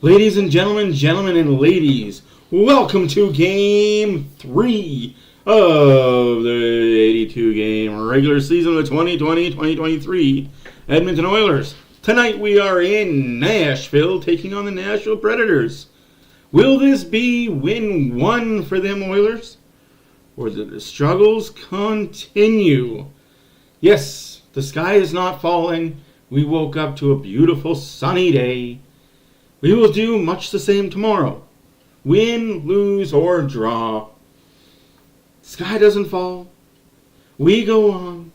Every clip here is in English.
Ladies and gentlemen, gentlemen and ladies, welcome to Game 3 of the 82-game regular season of the 2020-2023 Edmonton Oilers. Tonight we are in Nashville taking on the Nashville Predators. Will this be win 1 for them Oilers? Or do the struggles continue? Yes, the sky is not falling. We woke up to a beautiful sunny day. We will do much the same tomorrow. Win, lose, or draw. Sky doesn't fall. We go on.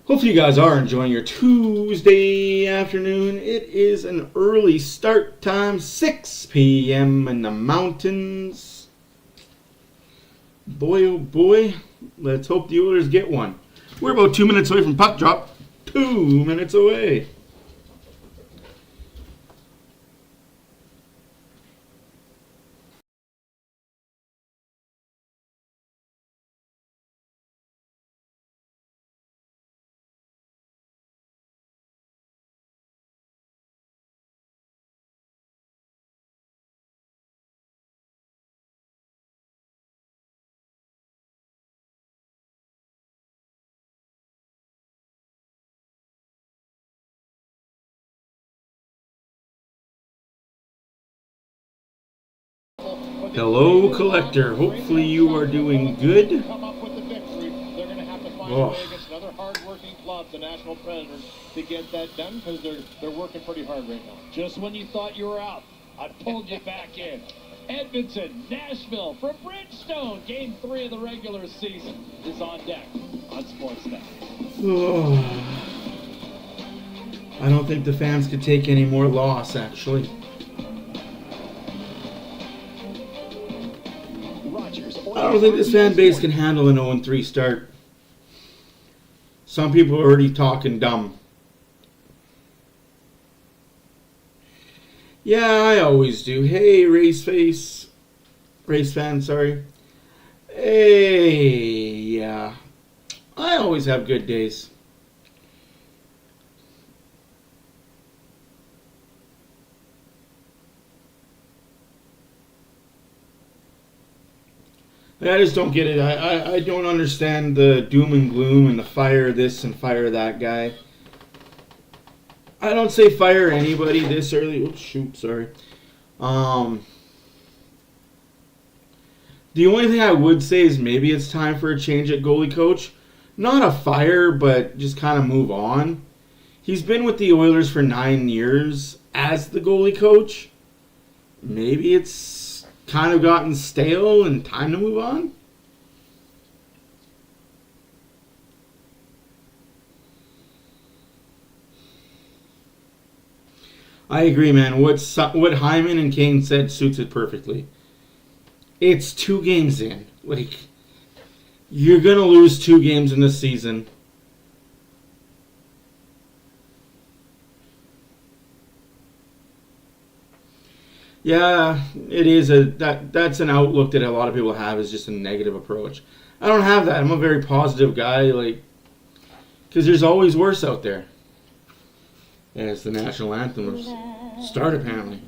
Hopefully you guys are enjoying your Tuesday afternoon. It is an early start time, 6 p.m. in the mountains. Boy, oh boy, let's hope the Oilers get one. We're about 2 minutes away from puck drop. 2 minutes away. Hello, Collector. Hopefully you are doing good. Oh. Another hard-working club, the Nashville Predators, to get that done because they're working pretty hard right now. Just when you thought you were out, I pulled you back in. Edmonton, Nashville from Bridgestone. Game 3 of the regular season is on deck on Sportsnet. Oh. I don't think the fans could take any more loss, actually. I don't think this fan base can handle an 0-3 start. Some people are already talking dumb. Yeah, I always do. Hey, race fan, sorry. Hey, yeah. I always have good days. I just don't get it. I don't understand the doom and gloom and the fire this and fire that guy. I don't say fire anybody this early. Oops, shoot, sorry. The only thing I would say is maybe it's time for a change at goalie coach. Not a fire, but just kind of move on. He's been with the Oilers for 9 years as the goalie coach. Maybe it's kind of gotten stale and time to move on? I agree, man. What Hyman and Kane said suits it perfectly. It's 2 games in. Like, you're going to lose 2 games in this season. Yeah, it is that's an outlook that a lot of people have, is just a negative approach. I don't have that. I'm a very positive guy, because there's always worse out there. And it's the national anthem start apparently.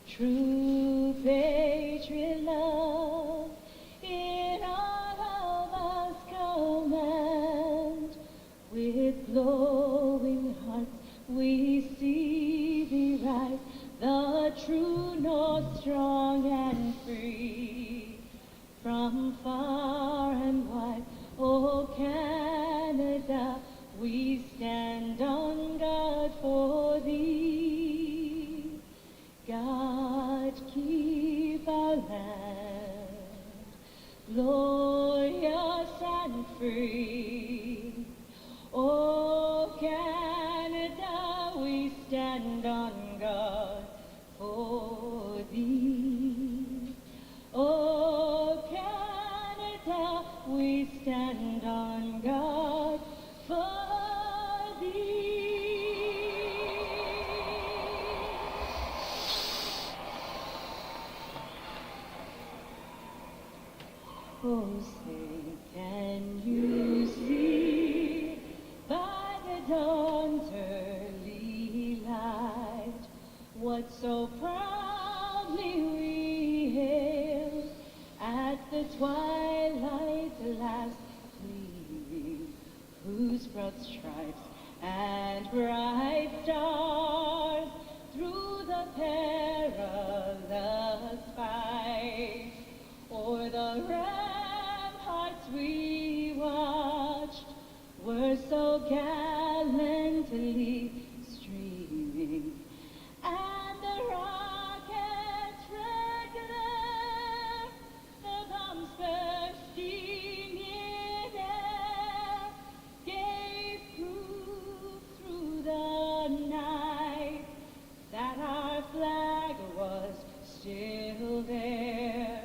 True patriot love in all of us command. With glowing hearts we see thee rise, the true north, strong and free. From far and wide, oh Canada, we stand on guard for thee. God keep our land glorious and free. Oh Canada, we stand on guard for thee. Oh Canada, we stand on guard for thee. Oh, say, can you see by the dawn's early light what so proudly we hailed at the twilight's last gleaming, whose broad stripes and bright stars through the perilous fight o'er the ramparts we watched were so gallantly streaming, and the rockets' red glare, the bombs bursting in air, gave proof through the night that our flag was still there.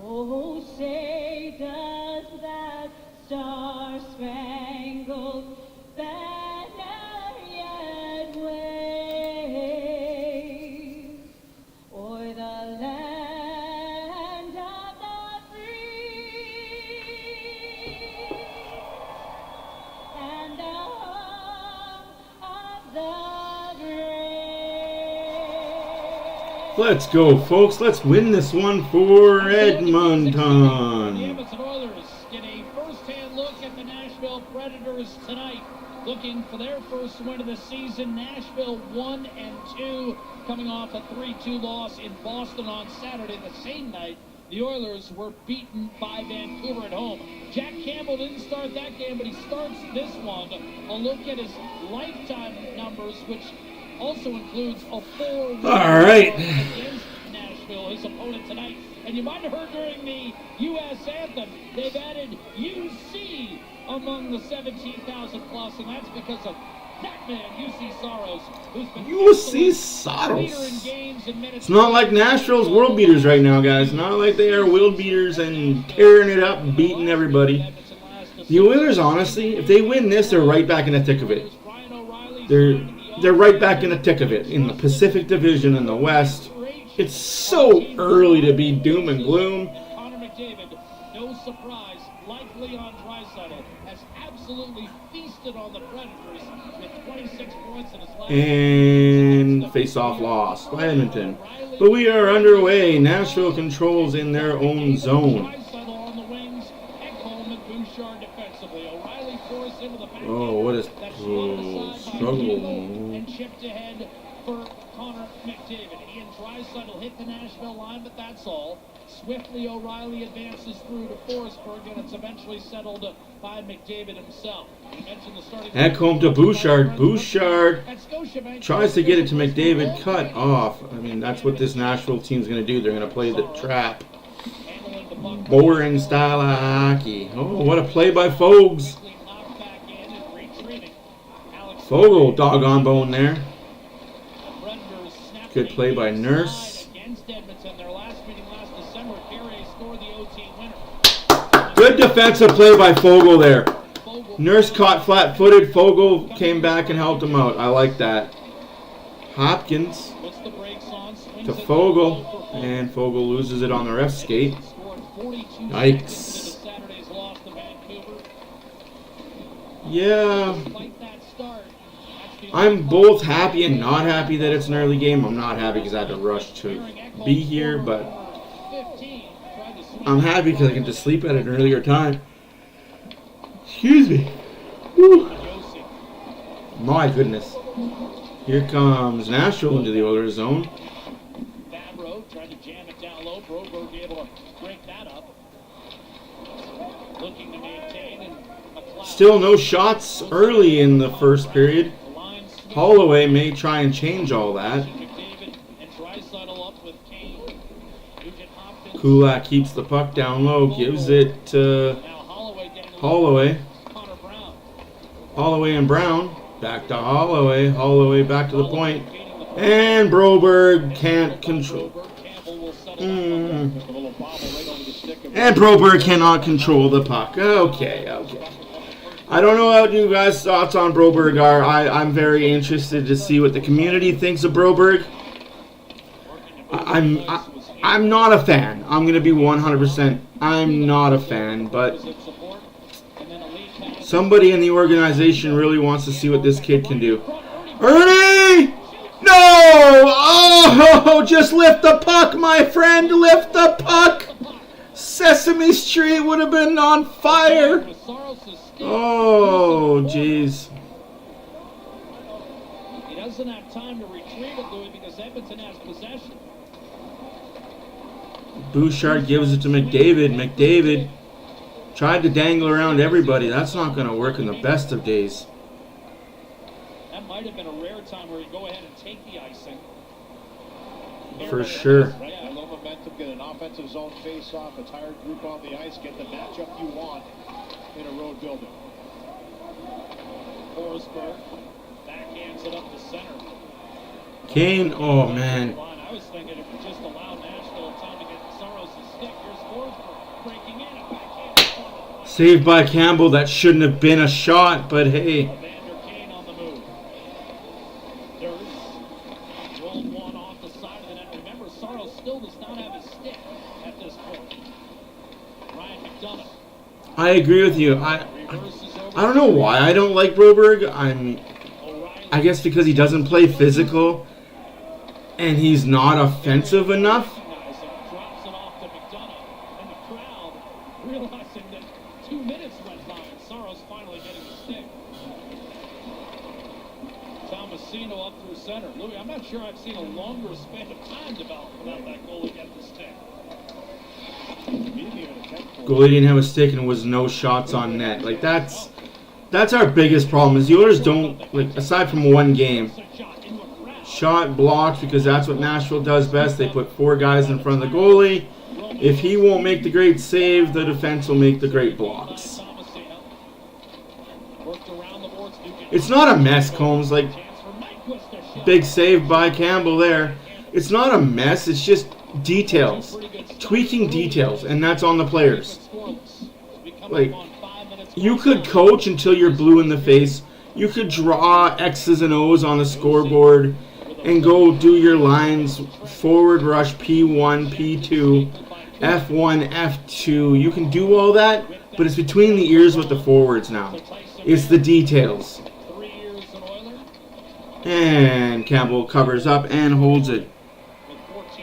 Oh, say does that star-spangled banner yet wave o'er the land of the free and the home of the brave? Let's go, folks. Let's win this one for The Edmonton. Edmonton Oilers get a first-hand look at the Nashville Predators tonight, looking for their first win of the season. Nashville 1-2, coming off a 3-2 loss in Boston on Saturday. The same night, the Oilers were beaten by Vancouver at home. Jack Campbell didn't start that game, but he starts this one. A look at his lifetime numbers, which also includes a 4-1 All right. against Nashville, his opponent tonight. And you might have heard during the U.S. anthem, they've added UC among the 17,000 plus, and that's because of that man, UC Saros, who's been UC excellent leader in Saros. games and minutes. It's not like Nashville's world beaters right now, guys. Not like they are world beaters and tearing it up and beating everybody. The Oilers, honestly, if they win this, they're right back in the thick of it. They're right back in the thick of it. In the Pacific Division in the West, it's so early to be doom and gloom. Connor McDavid, no surprise, like Leon Draisaitl, has absolutely feasted on the Predators with 26 points in his last. And face-off loss by Edmonton. But we are underway. Nashville controls in their own zone. Draisaitl on the wings, Ekholm and Bouchard defensively. O'Reilly forced into the back. Oh, what a That's swung aside by struggle. Campbell and chipped ahead for Connor McDavid. He and Draisaitl hit the Nashville line, but that's all. Swiftly, O'Reilly advances through to Forsberg, and it's eventually settled by McDavid himself. You mentioned the starting. Ekholm to Bouchard. Bouchard At Scotiabank, tries to get it to McDavid. Cut off. I mean, that's what this Nashville team's going to do. They're going to play the trap. handling the puck. Boring style of hockey. Oh, what a play by Fogs. Quickly knocked back in and retreating. Alex Fogel, doggone bone there. Predators snapped Good play by a game Nurse. slide against Edmonton. Their last meeting last December, Carey scored the OT winner. Good defensive play by Fogel there. Fogle Nurse caught flat-footed. Fogel came back and helped him out. I like that. Hopkins puts the brakes on, swings to it Fogel. low for And Fogel loses it on the ref skate. Scored 42 Yikes. seconds into Saturday's loss to Vancouver. Yeah, Despite that start, that's the I'm both happy and not happy that it's an early game. I'm not happy because I had to rush to be here, but 15 tried to sweep I'm happy because I can just sleep at an earlier time. Excuse me. Whew. Josi. My goodness. Here comes Nashville into the Oilers zone. Fabro tried to jam it down low. Broberg able to break that up. Looking to maintain and McLeod. Still no shots early in the first period. The line switched. Holloway may try and change all that. McDavid and Draisaitl up with Kane. Nugent Hopkins. Kulak keeps the puck down low, gives it to Now Holloway getting a Holloway. Connor Brown. Holloway and Brown. Back to Holloway. Holloway back to the point. Feeding the puck. And Broberg can't control. Broberg, Campbell will settle Mm. Just a little bobble right over the stick of And Broberg cannot control the puck. Okay. I don't know what you guys' thoughts on Broberg are. I'm very interested to see what the community thinks of Broberg. I'm not a fan. I'm going to be 100%. I'm not a fan, but support. And then a lead pass. somebody in the organization really wants to see what this kid can do. Ernie! No! Oh, just lift the puck, my friend. Lift the puck. Sesame Street would have been on fire. Oh, jeez. He doesn't have time to retrieve it, Louis, because Edmonton has possession. Bouchard gives it to McDavid. McDavid tried to dangle around everybody. That's not going to work in the best of days. That might have been a rare time where he'd go ahead and take the icing. For sure. Yeah, low momentum, get an offensive zone face-off, a tired group on the ice, get the matchup you want in a road building. Forsberg backhands it up the center. Kane, oh man. I was thinking if we just allow Nashville time to get Saros to stick, here's Forsberg breaking in a backhand. Saved by Campbell. That shouldn't have been a shot, but hey. Evander Kane on the move. Durst rolled one off the side of the net. Remember, Saros still does not have his stick at this point. Ryan McDonough. I agree with you. I don't know why I don't like Broberg. I guess because he doesn't play physical and he's not offensive enough. Drops it off to McDonough, and the crowd realizing that 2 minutes went by and Saros finally getting the stick. Tomasino up through center. Louis, I'm not sure I've seen a longer span of time develop without that goalie get the stick. Goalie didn't have a stick and was no shots on net. Like that's our biggest problem is the Oilers don't, like, aside from one game, shot blocked, because that's what Nashville does best. They put 4 guys in front of the goalie. If he won't make the great save, the defense will make the great blocks. It's not a mess, Combs. Like, big save by Campbell there. It's not a mess. It's just details. Tweaking details, and that's on the players. Like, you could coach until you're blue in the face. You could draw X's and O's on a scoreboard and go do your lines, forward rush P1, P2, F1, F2. You can do all that, but it's between the ears with the forwards now. It's the details. And Campbell covers up and holds it. With 14:58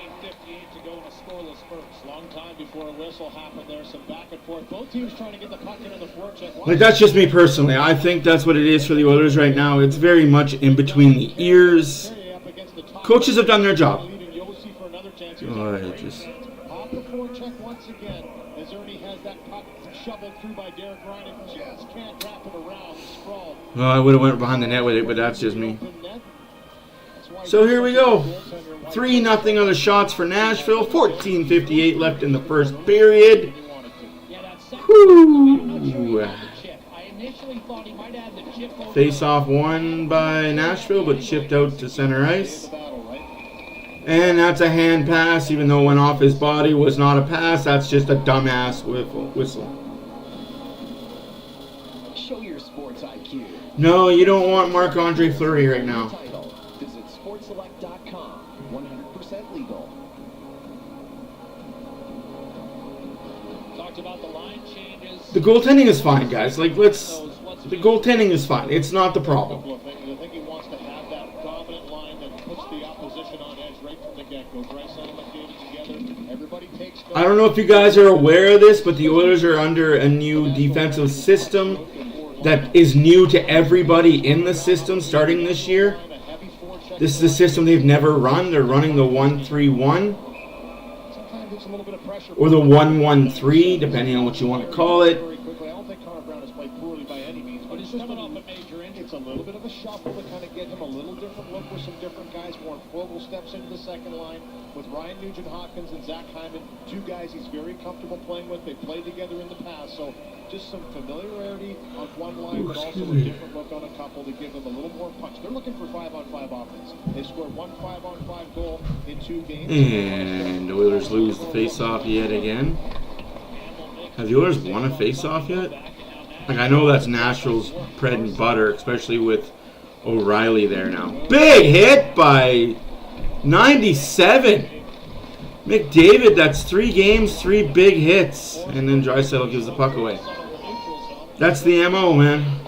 to go in a scoreless first. Long time before a whistle happened there. Some back and forth. Both teams trying to get the puck into the forecheck. Like, that's just me personally. I think that's what it is for the Oilers right now. It's very much in between the ears. Coaches have done their job. Oh, I just... Off the forecheck once again. As Ernie has that puck shoveled through by Derek Ryan and just can't wrap it around. Sprawl. Well, I would have went behind the net with it, but that's just me. So here we go. 3-0 on the shots for Nashville. 14:58 left in the first period. Woo. Face-off won by Nashville, but chipped out to center ice. And that's a hand pass, even though it went off his body. Was not a pass. That's just a dumbass whistle. Show your sports IQ. No, you don't want Marc-Andre Fleury right now. Visit sportselect.com. 100% legal. Talked about the line changes. The goaltending is fine, guys. Like, the goaltending is fine. It's not the problem. I think he wants to have that dominant line that puts the opposition on edge right from the get-go. Draisaitl and McDavid together. Everybody takes. I don't know if you guys are aware of this, but the Oilers are under a new defensive system that is new to everybody in the system starting this year. This is a system they've never run. They're running the 1-3-1 or the 1-1-3, depending on what you want to call it. It's a little bit of a shuffle to kind of get him a little different look with some different guys. Warren Fogle steps into the second line with Ryan Nugent-Hopkins and Zach Hyman, 2 guys he's very comfortable playing with. They played together in the past, so just some familiarity on one line, but also a different look on a couple to give them a little more punch. They're looking for 5-on-5 offense. They scored 1 5-on-5 goal in 2 games. And the Oilers lose the face-off yet again. Have the Oilers won a face-off yet? Like, I know that's Nashville's bread and butter, especially with O'Reilly there now. Big hit by 97. McDavid, that's 3 games, 3 big hits. And then Draisaitl gives the puck away. That's the MO, man.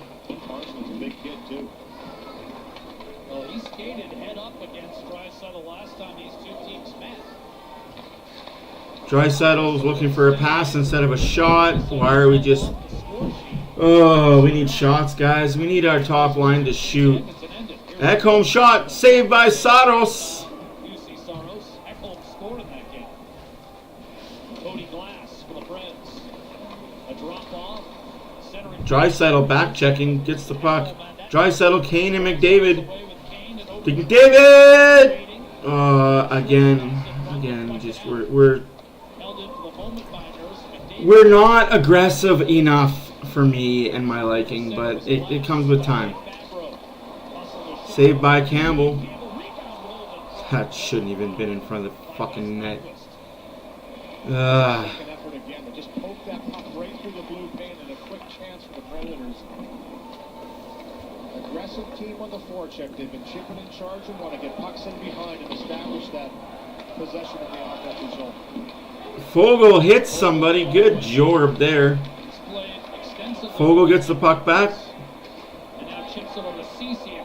Carson's a big hit, too. Well, he skated head up against Draisaitl last time these two Draisaitl's looking for a pass instead of a shot. Why are we just... Oh, we need shots, guys. We need our top line to shoot. Ekholm shot, saved by Saros. Draisaitl back checking, gets the puck. Draisaitl, Kane, and McDavid. McDavid! Again, just we're not aggressive enough for me and my liking, but it comes with time. Saved by Campbell. That shouldn't even been in front of the fucking net. Just poke that puck right through the blue paint and a quick chance for the Predators. Aggressive team on the forecheck. They've been chipping in charge and want to get pucks in behind and establish that possession in the offensive zone. Fogle hits somebody. Good job there. Fogle gets the puck back.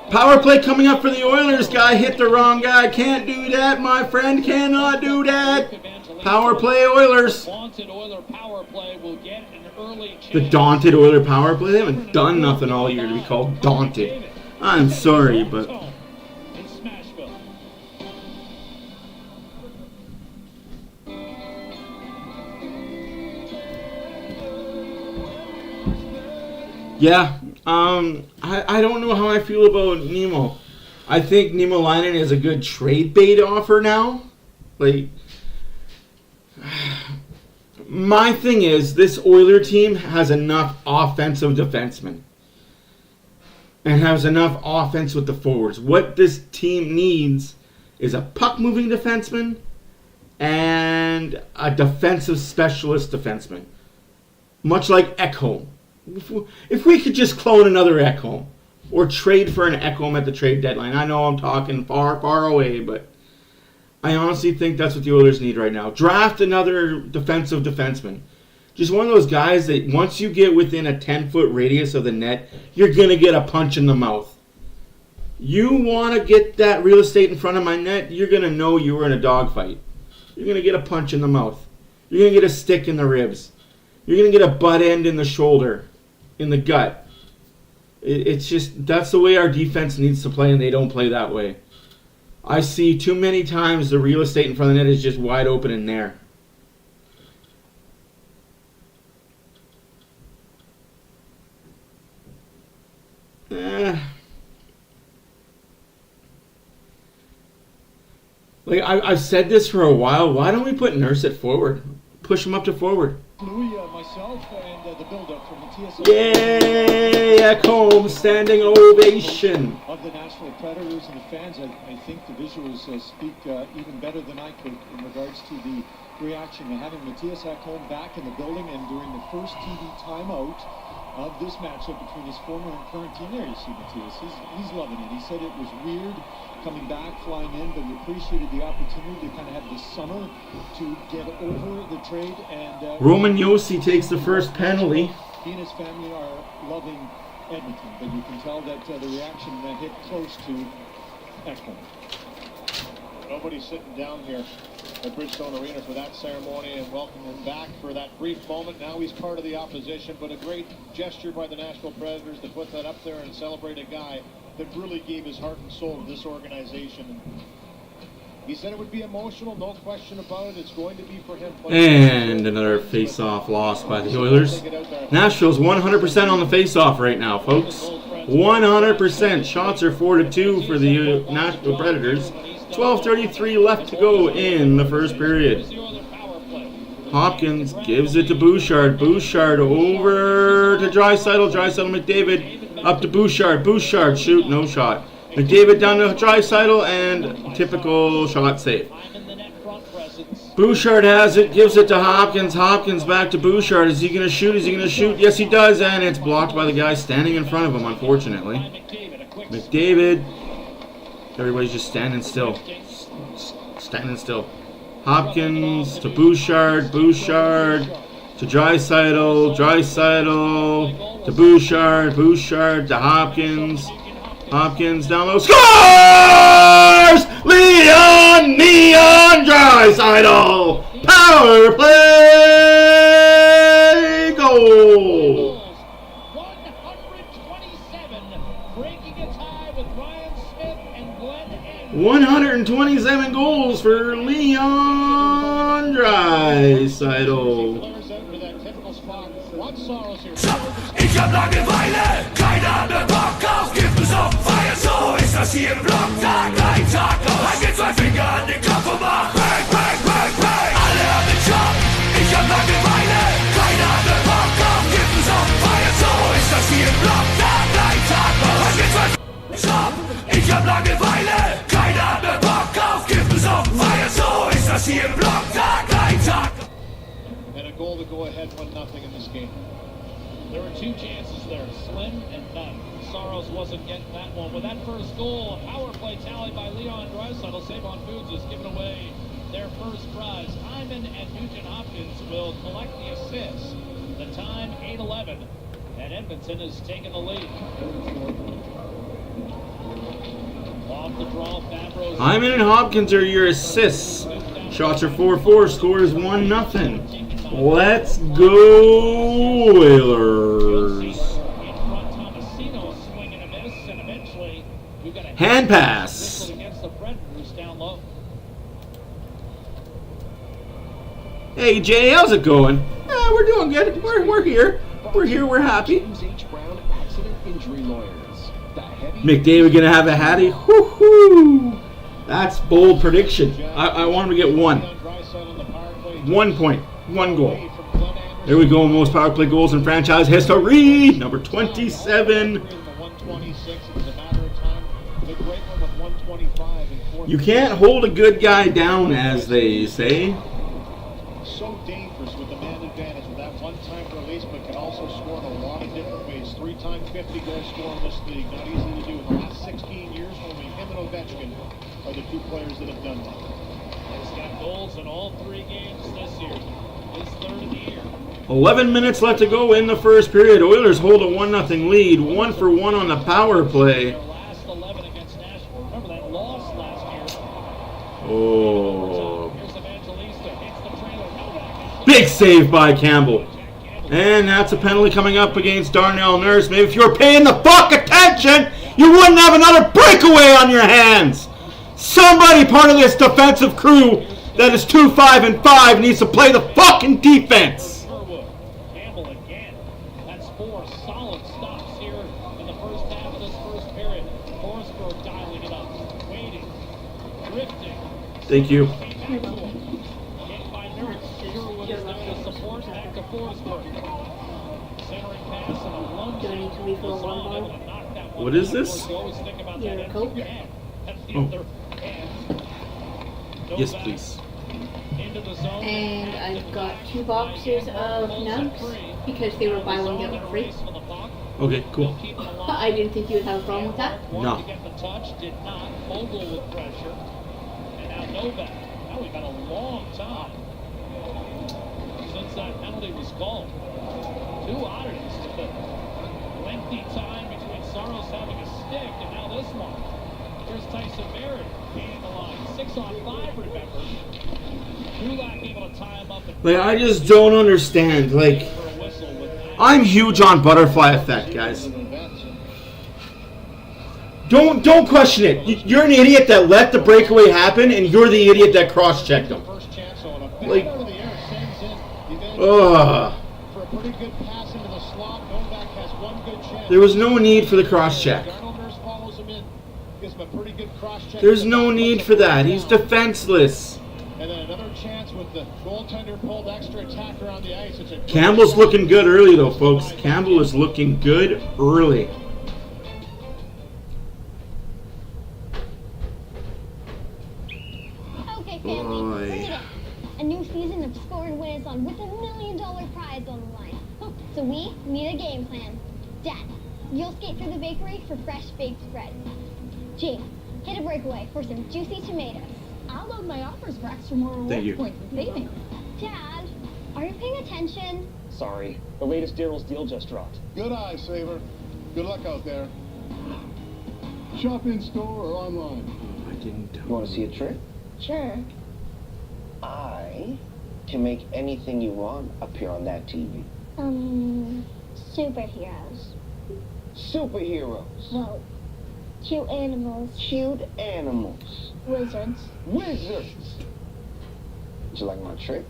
Power play coming up for the Oilers. Guy hit the wrong guy. Can't do that, my friend. Cannot do that. Power play Oilers. The daunted Oiler power play. They haven't done nothing all year to be called daunted. I'm sorry, but... Yeah, I don't know how I feel about Nemo. I think Nemo Leinen is a good trade bait offer now. Like, my thing is, this Oiler team has enough offensive defensemen. And has enough offense with the forwards. What this team needs is a puck-moving defenseman and a defensive specialist defenseman. Much like Ekholm. If we could just clone another Ekholm or trade for an Ekholm at the trade deadline. I know I'm talking far, far away, but I honestly think that's what the Oilers need right now. Draft another defensive defenseman. Just one of those guys that once you get within a 10-foot radius of the net, you're going to get a punch in the mouth. You want to get that real estate in front of my net, you're going to know you were in a dogfight. You're going to get a punch in the mouth. You're going to get a stick in the ribs. You're going to get a butt end in the shoulder. In the gut. It's just, that's the way our defense needs to play, and they don't play that way. I see too many times the real estate in front of the net is just wide open in there. Like, I've said this for a while. Why don't we put Nurse at forward? Push him up to forward. Louis, myself, and the build-up from Matthias. Yay! Ekholm, standing ovation. Of the Nashville Predators and the fans, I think the visuals speak even better than I could in regards to the reaction and having Matthias Ekholm back in the building and during the first TV timeout of this matchup between his former and current team. There you see Matthias. He's loving it. He said it was weird coming back, flying in, but he appreciated the opportunity to kind of have this summer to get over the trade. And Roman Josi takes the first penalty. He and his family are loving Edmonton, but you can tell that the reaction hit close to Ekholm. Nobody's sitting down here at Bridgestone Arena for that ceremony and welcome him back for that brief moment. Now he's part of the opposition, but a great gesture by the Nashville Predators to put that up there and celebrate a guy that really gave his heart and soul to this organization. He said it would be emotional, no question about it. It's going to be for him. And another face-off loss by the Oilers. Nashville's 100% on the face-off right now, folks. 100%. Shots are 4-2 for the Nashville Predators. 12:33 left to go in the first period. Hopkins gives it to Bouchard. Bouchard over to Draisaitl. Draisaitl, McDavid up to Bouchard. Bouchard shoot, no shot. McDavid down to Draisaitl and typical shot save. Bouchard has it, gives it to Hopkins. Hopkins back to Bouchard. Is he going to shoot? Is he going to shoot? Yes, he does, and it's blocked by the guy standing in front of him, unfortunately. McDavid. Everybody's just standing still. Standing still. Hopkins to Bouchard. Bouchard to Draisaitl. Draisaitl to Bouchard. Bouchard to Hopkins. Hopkins down low. Scores! Leon Draisaitl! Power play goal. 127, breaking a tie with Ryan Smith and Glenn Andrews. 127 goals for Leon Draisaitl. Players out to that typical spot. One Saros here. Ich hab Langeweile, keiner hat mehr Bock auf Kippen, so Feier, so ist das hier im Block, Tag ein, Tag aus. Halt mir 2 Finger an den Kopf und mach Bang, Bang, Bang, Bang. Alle haben den Job, ich hab Langeweile, keiner hat mehr Bock auf Kippen, so Feier, so ist das hier im Block, Tag ein, Tag aus. Halt mir 2 Job, ich hab Langeweile, keiner hat mehr Bock auf Kippen, so Feier, so ist das hier im Block, Tag ein, Tag aus. And a goal to go ahead 1-0 in this game. There were 2 chances there, slim and none. Saros wasn't getting that one. With that first goal, a power play tally by Leon Draisaitl. Save-on Foods has given away their first prize. Hyman and Nugent Hopkins will collect the assist. The time, 8:11, and Edmonton has taken the lead. Off the draw, Fabro's... Hyman and Hopkins are your assists. Shots are 4-4. Score is 1-0. Let's go, Oilers. Hand pass. Hey Jay, how's it going? We're doing good. We're here. We're here. We're happy. McDavid gonna have a hattie. Woo-hoo. That's bold prediction. I want him to get 1. 1 point. 1 goal. There we go. Most power play goals in franchise history. Number 27. You can't hold a good guy down, as they say. So dangerous with the man advantage with that one-time release, but can also score in a lot of different ways. 3-time 50-goal scorer in this league. Not easy to do. In the last 16 years, only him and Ovechkin are the 2 players that have done that. He's got goals in all 3 games this year. His 3rd of the year. 11 minutes left to go in the first period. Oilers hold a 1-0 lead. 1-for-1 on the power play. Their last 11 against Nashville. Remember that loss last year. Oh. Here's Evangelista. Hits the trailer. Novak. Big save by Campbell. And that's a penalty coming up against Darnell Nurse. Maybe if you were paying the fuck attention, you wouldn't have another breakaway on your hands. Somebody part of this defensive crew that is 2-5-5 needs to play the fucking defense. Campbell again. That's 4 solid stops here in the first half of this first period. Forsberg dialing it up. Waiting. Drifting. Thank you. Hit by Nurse. Sherwood is there to support. Back to Forsberg. Centering pass and a lunge. Do I need to refill one bottle? What is this? Your Coke? Oh. Yes, please. And I've got 2 boxes of nugs because they were buy one get one free. Okay, cool. I didn't think you would have a problem with that. No. Get the touch, did not. Vogel with pressure. And now Novak. Now we've got a long time since that penalty was called. 2 oddities to the lengthy time between Saros having a stick and now this one. Here's Tyson Barrett gaining the line. 6-on-5, remember. Kulak able to tie him up. Like, I just don't understand. Like, I'm huge on butterfly effect, guys. Don't question it. You're an idiot that let the breakaway happen, and you're the idiot that cross-checked him. Like, ugh. There was no need for the cross-check. There's no need for that. He's defenseless. And then another chance with the goaltender pulled extra attack around the ice. Campbell's looking good early, though, folks. Campbell is looking good early. Okay, family, bring it up. A new season of Score and Win is on with $1 million prize on the line. So we need a game plan. Dad, you'll skate through the bakery for fresh baked bread. James, hit a breakaway for some juicy tomatoes. I'll load my offers for extra more reward points and savings. Dad, are you paying attention? Sorry, the latest Daryl's deal just dropped. Good eye, Saver. Good luck out there. Shop in store or online. I didn't. You want to see a trick? Sure. I can make anything you want appear on that TV. Superheroes. Superheroes. Well, cute animals. Cute animals. Wizards. Wizards. Did you like my trick?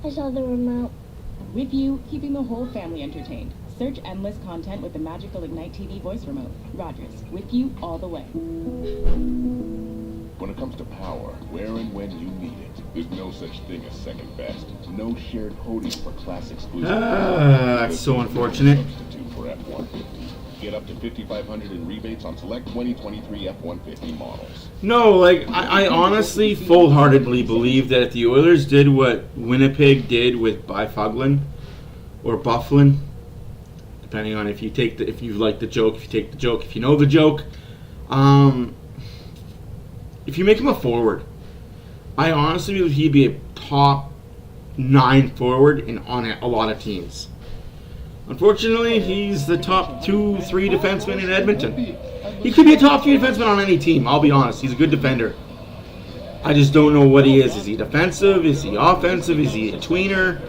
I saw the remote. With you, keeping the whole family entertained. Search endless content with the magical Ignite TV voice remote. Rogers, with you all the way. When it comes to power, where and when you need it, there's no such thing as second best. No shared podium for class exclusive. That's so unfortunate. Substitute for F-150. Get up to $5,500 in rebates on select 2023 F-150 models. No, like, I honestly full-heartedly believe that if the Oilers did what Winnipeg did with Byfuglin or Bufflin, depending on if you like the joke, if you take the joke, if you know the joke, if you make him a forward, I honestly believe he'd be a top 9 forward on a lot of teams. Unfortunately, he's the top 2-3 defenseman in Edmonton. He could be a top 3 defenseman on any team, I'll be honest. He's a good defender. I just don't know what he is. Is he defensive? Is he offensive? Is he a tweener?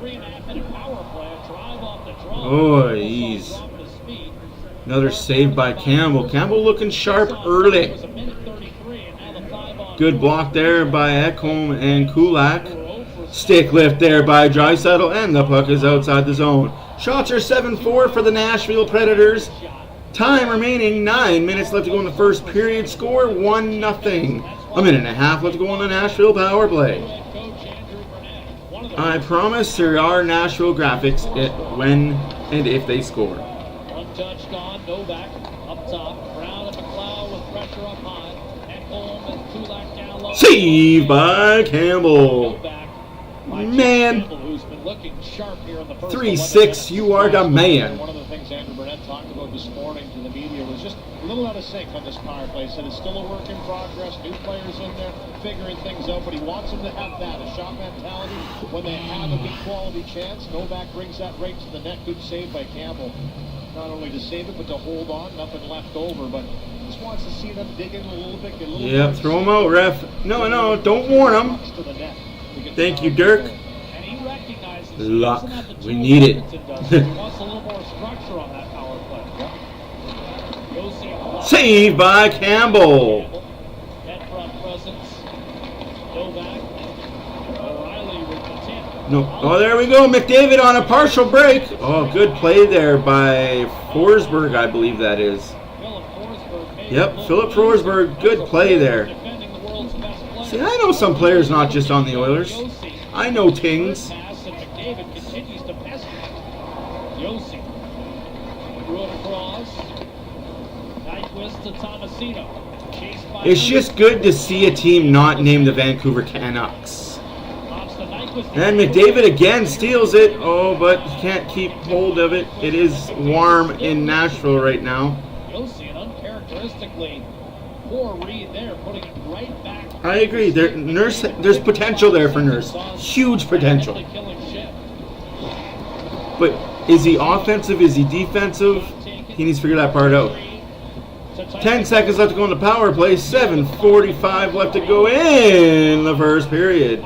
Oh, he's... Another save by Campbell. Campbell looking sharp early. Good block there by Ekholm and Kulak. Stick lift there by Draisaitl, and the puck is outside the zone. Shots are 7-4 for the Nashville Predators. Time remaining, 9 minutes left to go in the first period. Score 1-0. A minute and a half left to go on the Nashville power play. I promise there are Nashville graphics when and if they score. Untouched on, Novak up top. Brown and McLeod with pressure up high. And Holm and Kulak down low. Save by Campbell. Man. Who's been looking sharp here in the first 3-6, you are the man. One of the things Andrew Burnett talked about this morning to the media was just a little out of sync on this power play. Said it's still a work in progress, new players in there, figuring things out, but he wants them to have that, a shot mentality when they have a good quality chance. Novak brings that right to the net. Good save by Campbell. Not only to save it, but to hold on. Nothing left over, but just wants to see them dig in a little bit. Get a little Yep, throw him out, ref. No, don't warn him. Thank you, Dirk. Luck. We need it. Save by Campbell. No. Oh, there we go. McDavid on a partial break. Oh, good play there by Forsberg, I believe that is. Yep, Philip Forsberg. Good play there. See, I know some players not just on the Oilers. I know Tings. It's just good to see a team not named the Vancouver Canucks. And McDavid again steals it. Oh, but he can't keep hold of it. It is warm in Nashville right now. I agree. There's potential there for Nurse. Huge potential. But is he offensive? Is he defensive? He needs to figure that part out. 10 seconds left to go in the power play. 7:45 left to go in the first period.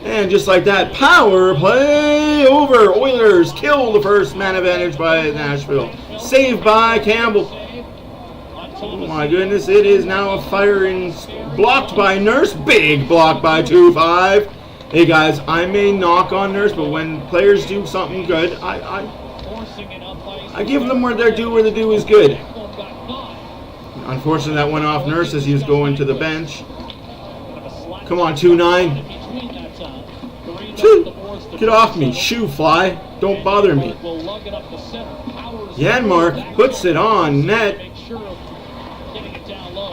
And just like that, power play over. Oilers kill the first man advantage by Nashville. Saved by Campbell. Oh my goodness, it is now a firing. Blocked by Nurse. Big block by 2-5. Hey guys, I may knock on Nurse, but when players do something good, I give them where their due is good. Unfortunately, that went off Nurse as he was going to the bench. Come on, 2-9. Get off me, shoe fly. Don't bother me. Janmark puts it on net.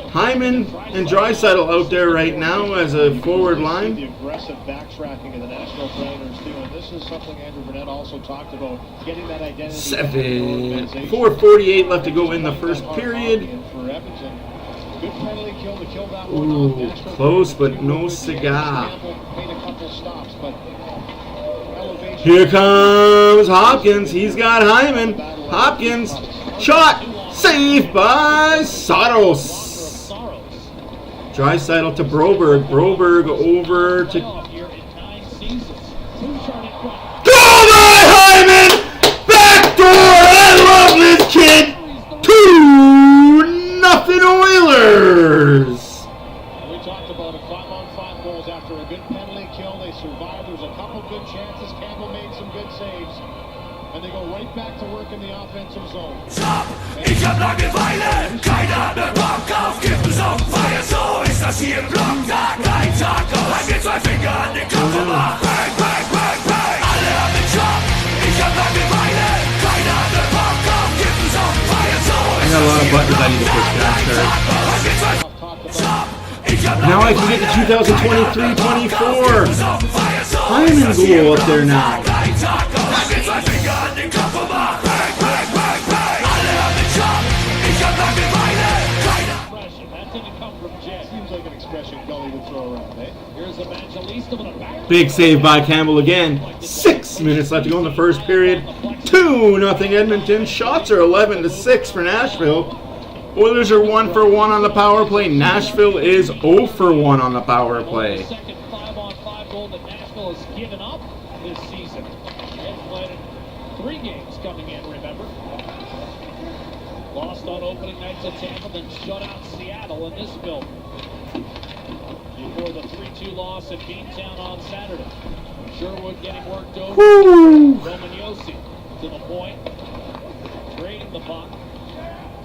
Hyman and Draisaitl out there right now as a forward line. The aggressive backtracking of the Nashville Predators too, and this is something Andrew Burnett also talked about, getting that identity. 4:48 left to go in the first period. Good penalty kill to kill that one Ooh, off. close but no cigar. Here comes Hopkins. He's got Hyman. Hopkins, shot, saved by Saros. Draisaitl to Broberg. Broberg over to Goal by Hyman! Backdoor! I love this kid! 2-0 Oilers! We talked about it. 5-on-5 goals after a good penalty kill. They survived. There's a couple good chances. Campbell made some good saves. And they go right back to work in the offensive zone. Stop! Ich hab Langeweile, keiner mehr Bock auf, gibt es auf Feier, so ist das hier im Block, Tag ein, Tag aus, halt mir 2 Finger an den Kopf und mach bang, bang, bang, bang, alle haben den Job, ich hab Langeweile, keiner mehr Bock auf, gibt es auf Feier, so ist got a lot das of hier buttons im I need to Block, push Tag faster. ein, Tag aus, halt mir 2 Stop! Now I can get to 2023-24. Hyman goal up there now. Big save by Campbell again. 6 minutes left to go in the first period. 2-0 Edmonton. Shots are 11-6 for Nashville. Oilers are 1 for 1 on the power play. Nashville is 0 for 1 on the power play. Second 5-on-5 goal that Nashville has given up this season. They've played 3 games coming in, remember? Lost on opening night to Tampa, then shut out Seattle in this building. Before the 3-2 loss at Beantown on Saturday. Sherwood getting worked over. Roman Yossi to the point. Trading the puck.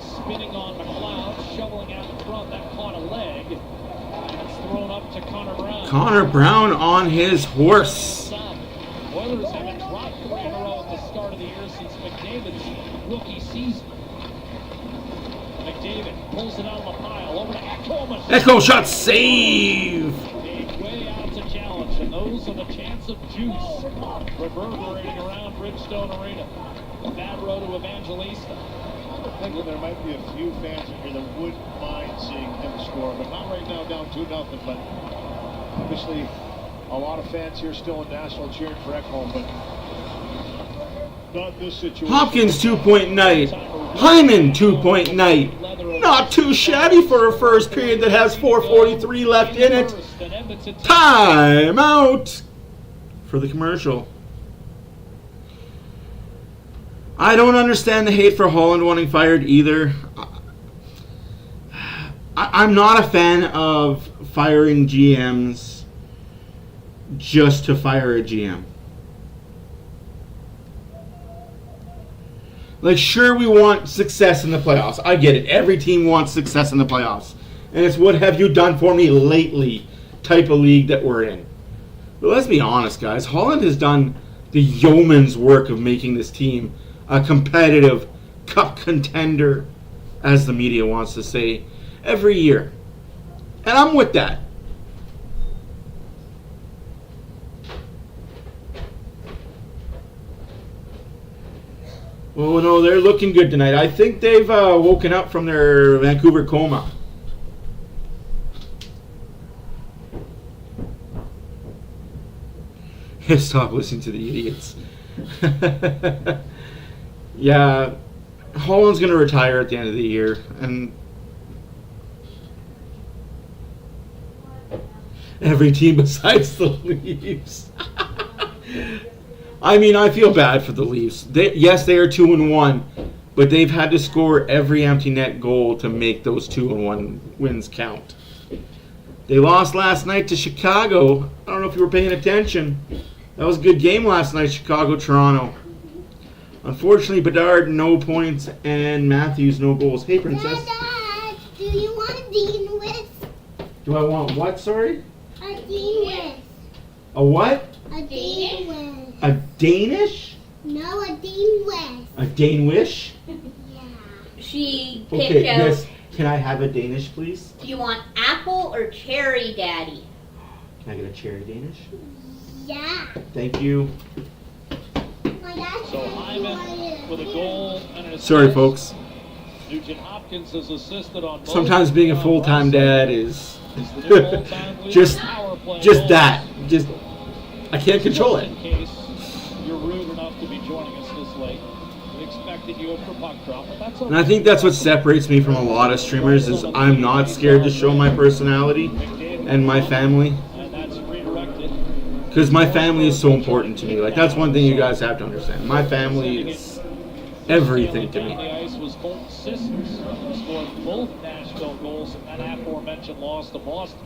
Spinning on McLeod, shoveling out in front. That caught a leg. And it's thrown up to Connor Brown. Connor Brown on his horse. Oilers haven't dropped 3 in a row at the start of the year since McDavid's rookie season. McDavid pulls it out of the pile over to Ekholm. Echo shot save. Way out to challenge, and those are the chants of juice reverberating around Bridgestone Arena. Bad road to Evangelista. I'm thinking there might be a few fans in here that wouldn't mind seeing him score, but not right now down 2-0. But obviously, a lot of fans here still in Nashville cheering for Ekholm, but not this situation. Hopkins 2-point night. Hyman 2-point night. Not too shabby for a first period that has 4:43 left in it. Time out for the commercial. I don't understand the hate for Holland wanting fired either. I'm not a fan of firing GMs just to fire a GM. Like, sure, we want success in the playoffs. I get it. Every team wants success in the playoffs. And it's what have you done for me lately type of league that we're in. But let's be honest, guys. Holland has done the yeoman's work of making this team a competitive cup contender, as the media wants to say, every year. And I'm with that. Oh no, they're looking good tonight. I think they've woken up from their Vancouver coma. Stop listening to the idiots. Yeah, Holland's going to retire at the end of the year. And every team besides the Leafs. I mean, I feel bad for the Leafs. Yes, they are 2-1, but they've had to score every empty net goal to make those 2-1 wins count. They lost last night to Chicago. I don't know if you were paying attention. That was a good game last night, Chicago-Toronto. Unfortunately, Bedard, no points, and Matthews, no goals. Hey, Princess. Dad, do you want a Dean West? Do I want what, sorry? A Dean West. A what? A Dean West. A Danish? No, a Dean West. A Dane-wish? Yeah. She picked Okay, out. yes. Can I have a Danish, please? Do you want apple or cherry, Daddy? Can I get a cherry Danish? Yeah. Thank you. My dad So Hyman with a goal and an assist. Sorry, folks. Nugent Hopkins has assisted on both. Sometimes being a full-time dad is He's the new full-time leader just power play just goal. that. Just I can't control it. In case you're rude enough to be joining us this late, we expected you for puck drop, but that's okay. And I think that's what separates me from a lot of streamers is I'm not scared to show my personality and my family. And that's redirected. Because my family is so important to me. Like, that's one thing you guys have to understand. My family is everything to me. The ice was both sisters who scored both Nashville goals in that aforementioned loss to Boston.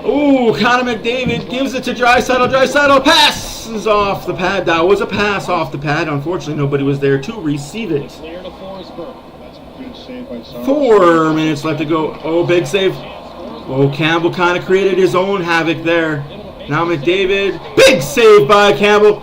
Ooh, Connor McDavid gives it to Draisaitl. Draisaitl passes off the pad. That was a pass off the pad. Unfortunately, nobody was there to receive it. Clear to Forsberg. That's a good save by Saros. 4 minutes left to go. Oh, big save. Oh, Campbell kind of created his own havoc there. Now McDavid. Big save by Campbell.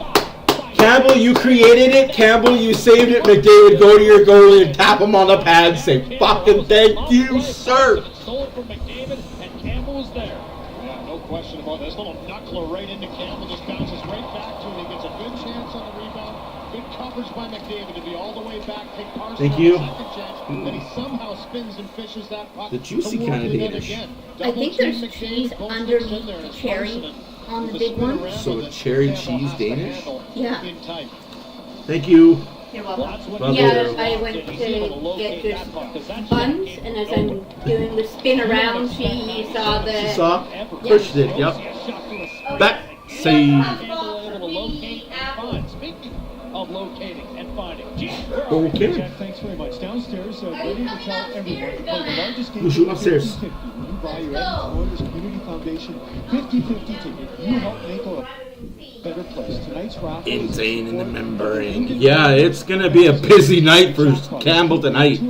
Campbell, you created it. Campbell, you saved it. McDavid, go to your goalie and tap him on the pad. Say, fucking thank you, sir. Stole it from McDavid, and Campbell was there. Yeah, no question about this. Little knuckler right into Campbell. Just bounces right back to him. He gets a good chance on the rebound. Good coverage by McDavid to be all the way back. Take Carson Thank you. on the second chance. Then he somehow spins and fishes that puck. The juicy kind of Danish. I think there's cheese underneath the cherry on the big one. So cherry cheese Danish? Yeah. Thank you. You're welcome. Love Yeah, you. I went to get just buns, and as I'm doing the spin around, she saw the... She saw? Pushed it, yep. Back. Save. Of locating and finding. Okay. Jack, thanks very much. Downstairs, ready to tell everyone to play the largest game. We'll shoot upstairs. When you buy your Edmonton Oilers Community Foundation 50/50 ticket, you help make a better place. Tonight's raffle. Insane in the membrane. Yeah, it's going to be a busy night for Campbell tonight.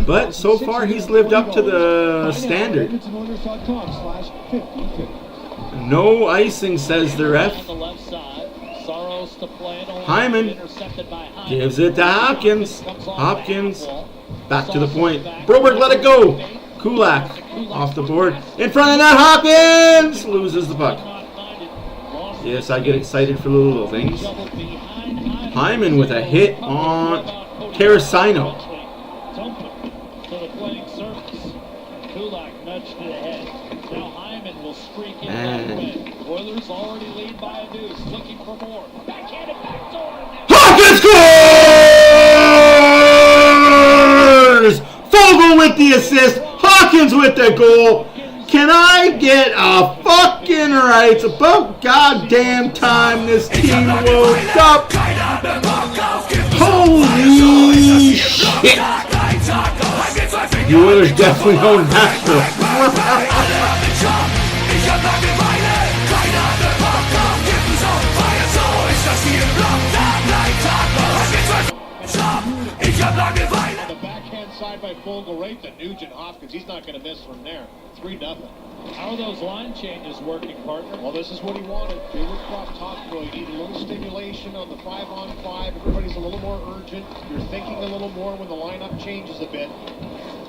But so far, he's lived up to the standard. No icing, says the ref. Hyman gives it to Hopkins. Hopkins back to the point. Broberg let it go. Kulak off the board. In front of that, Hopkins loses the puck. Yes, I get excited for the little things. Hyman with a hit on Tarasino. And Oilers already lead by a deuce, looking for more. Backhanded backdoor. Hopkins scores! Fogle with the assist. Hopkins with the goal. Can I get a fucking right? It's about goddamn time this team woke up. Holy shit! The Oilers definitely own Nashville. On the backhand side by Fogle, right to Nugent Hopkins. He's not going to miss from there. 3-0. How are those line changes working, partner? Well, this is what he wanted. Jared Croft talked about. You need a little stimulation on the 5-on-5. Everybody's a little more urgent. You're thinking a little more when the lineup changes a bit.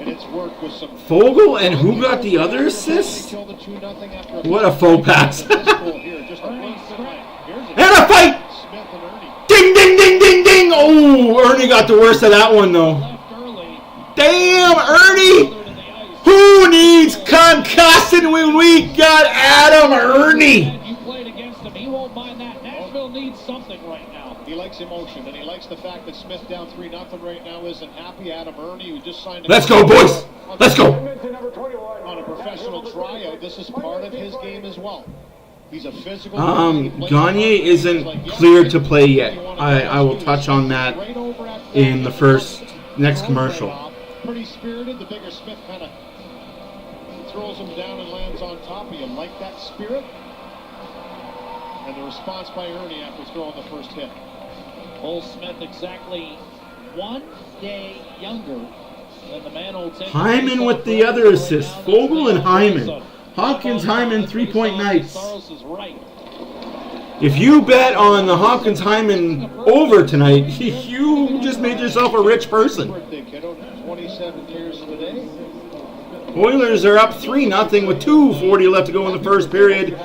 And it's worked with some... Fogle, and who got the other assist? What a faux pass. And a fight! Ding, ding, ding, ding, ding! Oh, Ernie got the worst of that one, though. Damn, Ernie! Who needs concussing when we got Adam Ernie? You played against him. He won't mind that. Nashville needs something right now. He likes emotion, and he likes the fact that Smith down 3-0 right now isn't happy. Adam Ernie, who just signed... Let's go, boys! Let's go! On a professional tryout, this is part of his game as well. He's a physical... Gagne isn't cleared to play yet. I will touch on that in the next commercial. Pretty spirited. The bigger Smith kind of throws him down and lands on top of you. Like that spirit? And the response by Ernie after throwing the first hit. Old Smith exactly 1 day younger than the man old... Hyman with the other assist. Fogle and Hyman. Hopkins, Hyman, 3-point nights. If you bet on the Hopkins Hyman over tonight, you just made yourself a rich person. Oilers are up 3-0 with 2:40 left to go in the first period.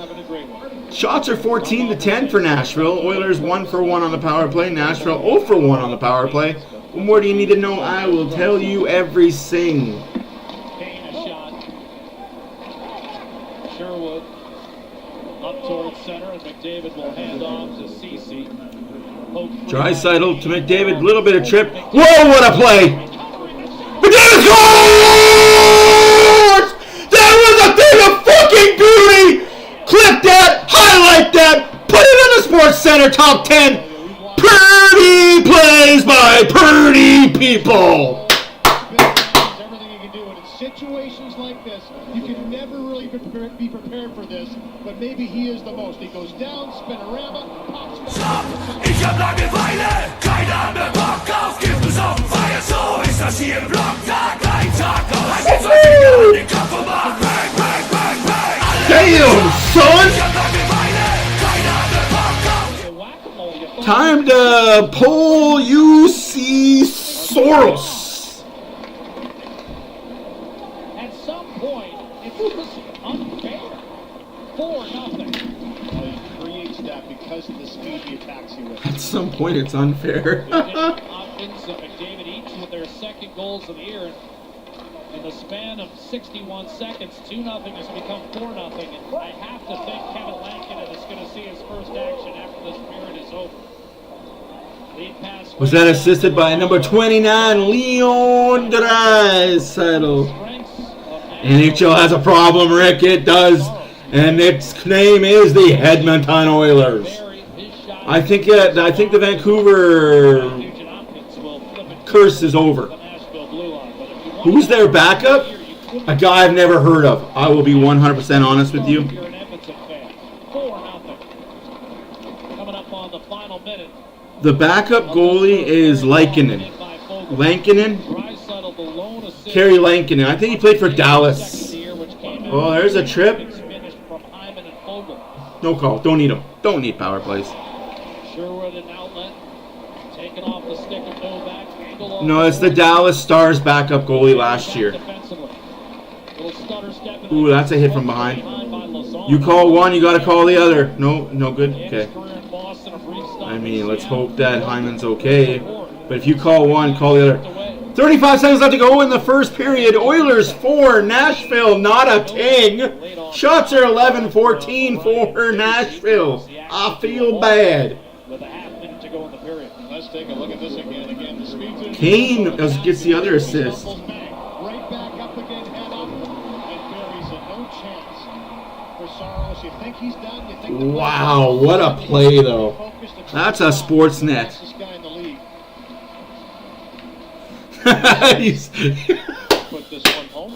Shots are 14-10 for Nashville. Oilers 1 for 1 on the power play. Nashville 0 for 1 on the power play. What more do you need to know? I will tell you everything. Sherwood up towards center, and McDavid will hand off to Cece. Draisaitl to McDavid, little bit of trip. Whoa, what a play! McDavid scores! That was a thing of fucking beauty! Clip that, highlight their top 10 pretty plays by pretty people. Everything you can do, and in situations like this, you can never really be prepared for this, but maybe he is the most. He goes down, spinorama, pops back. Ich hab Langeweile, keiner mehr Bock auf, gibt es auf Feier, so ist das hier im Block, Tag ein, Tag aus. Ein geht zwei Finger an den Kopf und macht bang, bang, bang, bang. Damn, son! Ich hab Langeweile, keiner mehr Bock auf. Time to pull UC Soros. At some point, it's just unfair. 4-0. He creates that because of the speed he attacks you with. At some point, it's unfair. Hopkins and McDavid each with their second goals of the year. In the span of 61 seconds, 2-0 has become 4-0. And I have to think Kevin Lankinen is going to see his first action after this period is over. Lead pass Was that assisted by number 29, Leon Draisaitl? NHL has a problem, Rick. It does. And its name is the Edmonton Oilers. I think the Vancouver curse is over. Who's their backup? A guy I've never heard of. I will be 100% honest with you. The backup goalie is Lankinen. Kerry Lankinen. I think he played for Dallas. Oh, there's a trip. No call. Don't need him. Don't need power plays. No, it's the Dallas Stars backup goalie last year. Ooh, that's a hit from behind. You call one, you got to call the other. No good? Okay. I mean, let's hope that Hyman's okay. But if you call one, call the other. 35 seconds left to go in the first period. Oilers 4, Nashville not a ting. Shots are 11-14 for Nashville. I feel bad. Let's take a look at this again. Kane gets the other assist. Right back up again, head up, and buries it. No chance for Saros. You think he's done? You think wow, what a play though. That's a sports net. Put this one home.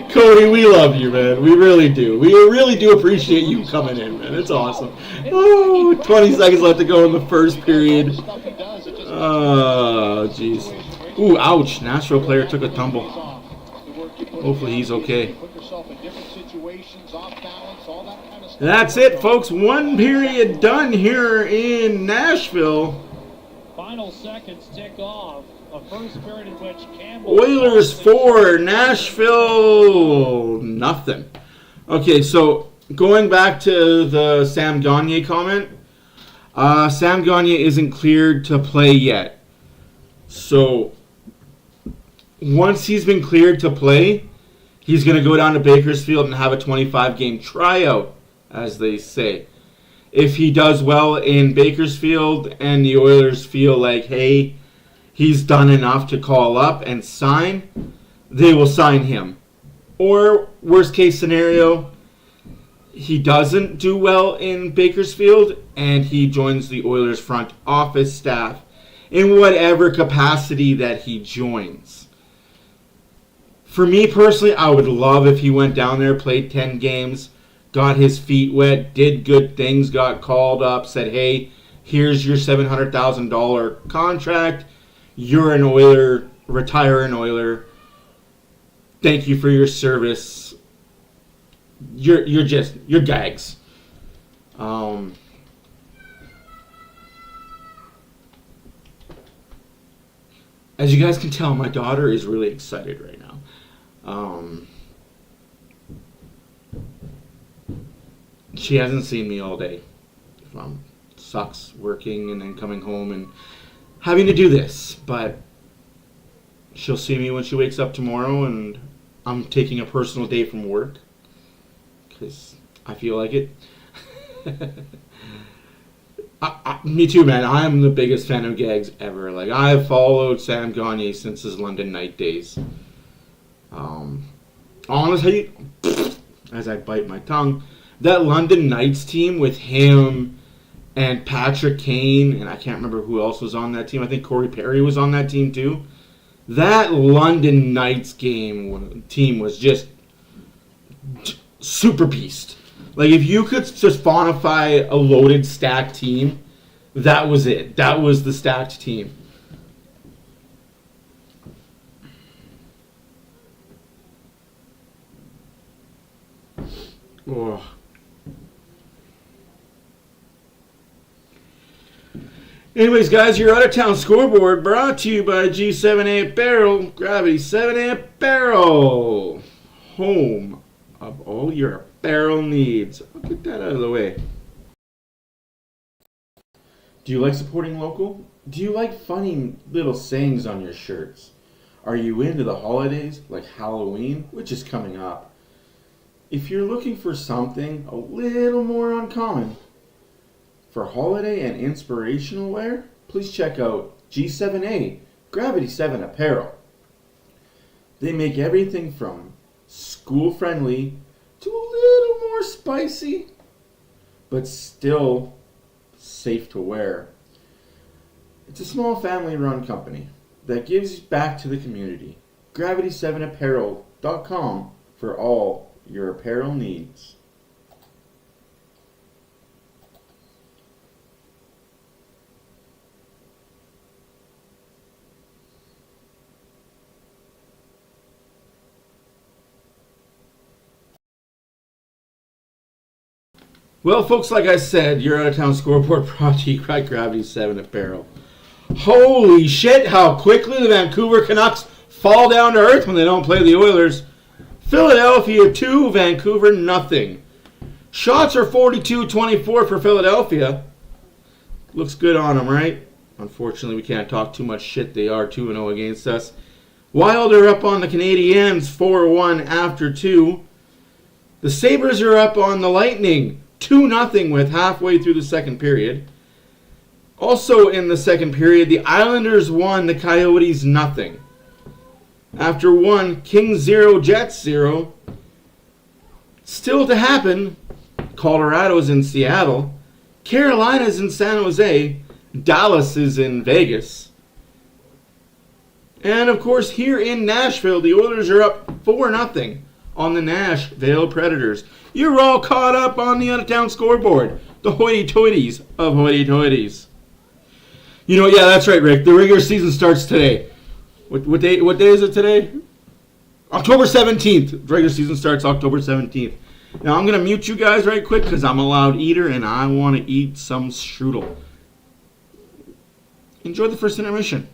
Cody, we love you, man. We really do. We really do appreciate you coming in, man. It's awesome. Oh, 20 seconds left to go in the first period. Oh, jeez. Ooh, ouch. Nashville player took a tumble. Hopefully he's okay. That's it, folks. One period done here in Nashville. Final seconds tick off. A first period in which Campbell Oilers 4, Nashville nothing. Okay, so going back to the Sam Gagner comment, Sam Gagner isn't cleared to play yet. So once he's been cleared to play, he's going to go down to Bakersfield and have a 25-game tryout, as they say. If he does well in Bakersfield and the Oilers feel like, hey, he's done enough to call up and sign, they will sign him. Or, worst case scenario, he doesn't do well in Bakersfield and he joins the Oilers front office staff in whatever capacity that he joins. For me personally, I would love if he went down there, played 10 games, got his feet wet, did good things, got called up, said, hey, here's your $700,000 contract. You're an Oiler, retire an Oiler. Thank you for your service. You're gags. As you guys can tell, my daughter is really excited right now. She hasn't seen me all day. Sucks working and then coming home and having to do this, but she'll see me when she wakes up tomorrow, and I'm taking a personal day from work because I feel like it. Me too, man. I am the biggest fan of gags ever. Like, I have followed Sam Gagner since his London Night days. Honestly, as I bite my tongue, that London Knights team with him and Patrick Kane, and I can't remember who else was on that team. I think Corey Perry was on that team too. That London Knights team was just super beast. Like, if you could just faunify a loaded, stacked team, that was it. That was the stacked team. Oh. Anyways, guys, your out-of-town scoreboard brought to you by G7 Apparel, Gravity 7 Apparel, home of all your apparel needs. I'll get that out of the way. Do you like supporting local? Do you like funny little sayings on your shirts? Are you into the holidays, like Halloween, which is coming up? If you're looking for something a little more uncommon for holiday and inspirational wear, please check out G7A Gravity 7 Apparel. They make everything from school-friendly to a little more spicy, but still safe to wear. It's a small family-run company that gives back to the community. Gravity7apparel.com for all your apparel needs. Well, folks, like I said, your out-of-town scoreboard brought to you by Gravity 7 Apparel. Holy shit, how quickly the Vancouver Canucks fall down to earth when they don't play the Oilers. Philadelphia 2, Vancouver nothing. Shots are 42-24 for Philadelphia. Looks good on them, right? Unfortunately, we can't talk too much shit. They are 2-0 against us. Wild are up on the Canadiens 4-1 after 2. The Sabres are up on the Lightning 2-0 with halfway through the second period. Also in the second period, the Islanders won, the Coyotes nothing. After 1, Kings 0, Jets 0. Still to happen, Colorado's in Seattle, Carolina's in San Jose, Dallas is in Vegas. And of course, here in Nashville, the Oilers are up 4-0 on the Nashville Predators. You're all caught up on the out-of-town scoreboard. The hoity-toities of hoity-toities. You know, yeah, that's right, Rick. The regular season starts today. What day is it today? October 17th. The regular season starts October 17th. Now, I'm going to mute you guys right quick because I'm a loud eater and I want to eat some strudel. Enjoy the first intermission.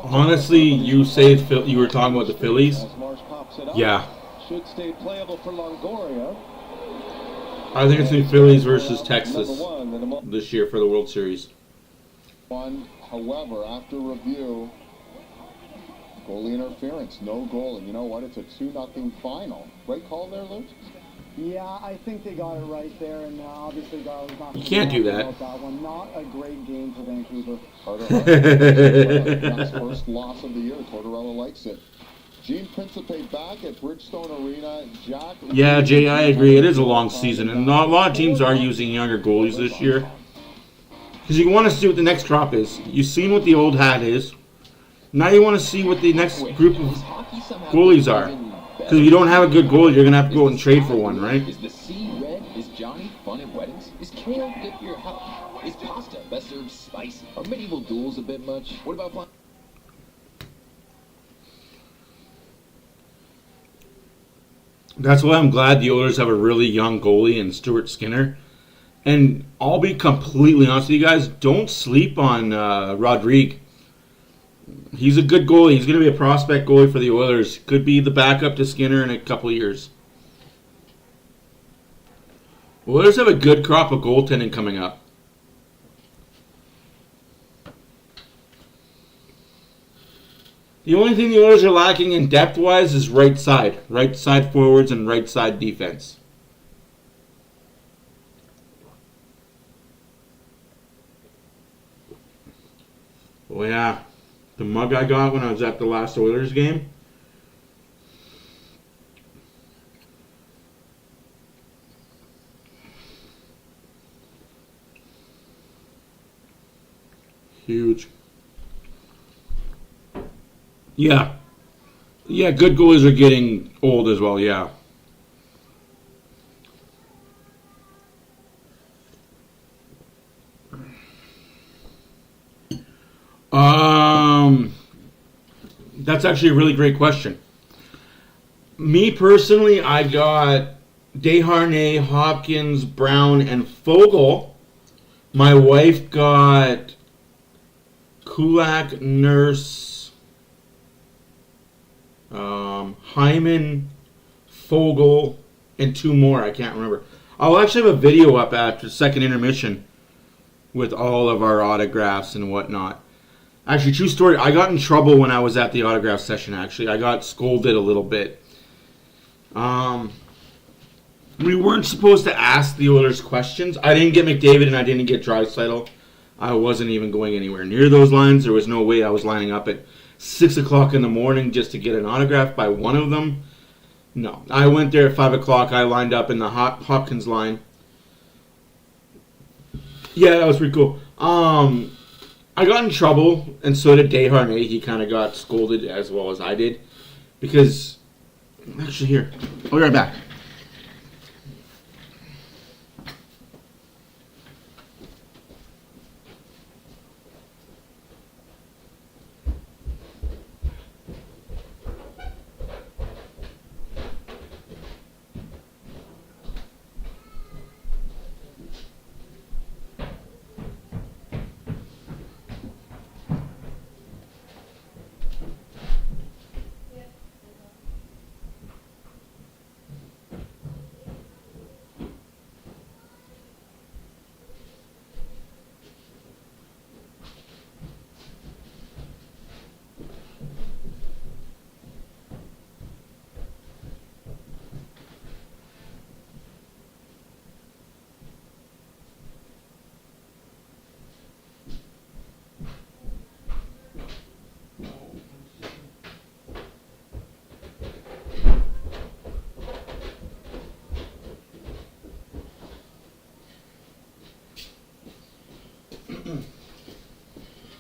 Honestly, you say you were talking about the Phillies? Yeah. Should stay playable for Longoria. I think it's the Phillies versus Texas this year for the World Series. However, after review, Goalie interference, no goal. And you know what? It's a 2-0 final. Right call there, Luke? Yeah, I think they got it right there, and obviously Darl's not. You can't do that. About that one. Not a great game for Vancouver. That's first loss of the year. Tortorella likes it. Gene Principe back at Bridgestone Arena. Jack. Yeah, Jay, I agree. It is a long season, and a lot of teams are using younger goalies this year. Because you want to see what the next crop is. You've seen what the old hat is. Now you want to see what the next group of goalies are. Because if you don't have a good goalie, you're going to have to go out and trade for one, right? Is the sea red? Is Johnny fun at weddings? Is kale good for your health? Is pasta best served spicy? Are medieval duels a bit much? What about fun? That's why I'm glad the Oilers have a really young goalie in Stuart Skinner. And I'll be completely honest with you guys, don't sleep on Rodrigue. He's a good goalie. He's going to be a prospect goalie for the Oilers. Could be the backup to Skinner in a couple of years. Oilers have a good crop of goaltending coming up. The only thing the Oilers are lacking in depth-wise is right side forwards and right side defense. Oh yeah, the mug I got when I was at the last Oilers game. Huge. Yeah. Yeah, good goalies are getting old as well, yeah. That's actually a really great question. Me personally, I got Desharnais, Hopkins, Brown, and Fogle. My wife got Kulak, Nurse, Hyman, Fogle, and two more. I can't remember. I'll actually have a video up after second intermission with all of our autographs and whatnot. Actually, true story, I got in trouble when I was at the autograph session, actually. I got scolded a little bit. We weren't supposed to ask the Oilers questions. I didn't get McDavid and I didn't get Draisaitl. I wasn't even going anywhere near those lines. There was no way I was lining up at 6 o'clock in the morning just to get an autograph by one of them. No. I went there at 5 o'clock. I lined up in the Hopkins line. Yeah, that was pretty cool. I got in trouble, and so did Desharnais. He kind of got scolded as well as I did. Because, actually here, I'll be right back.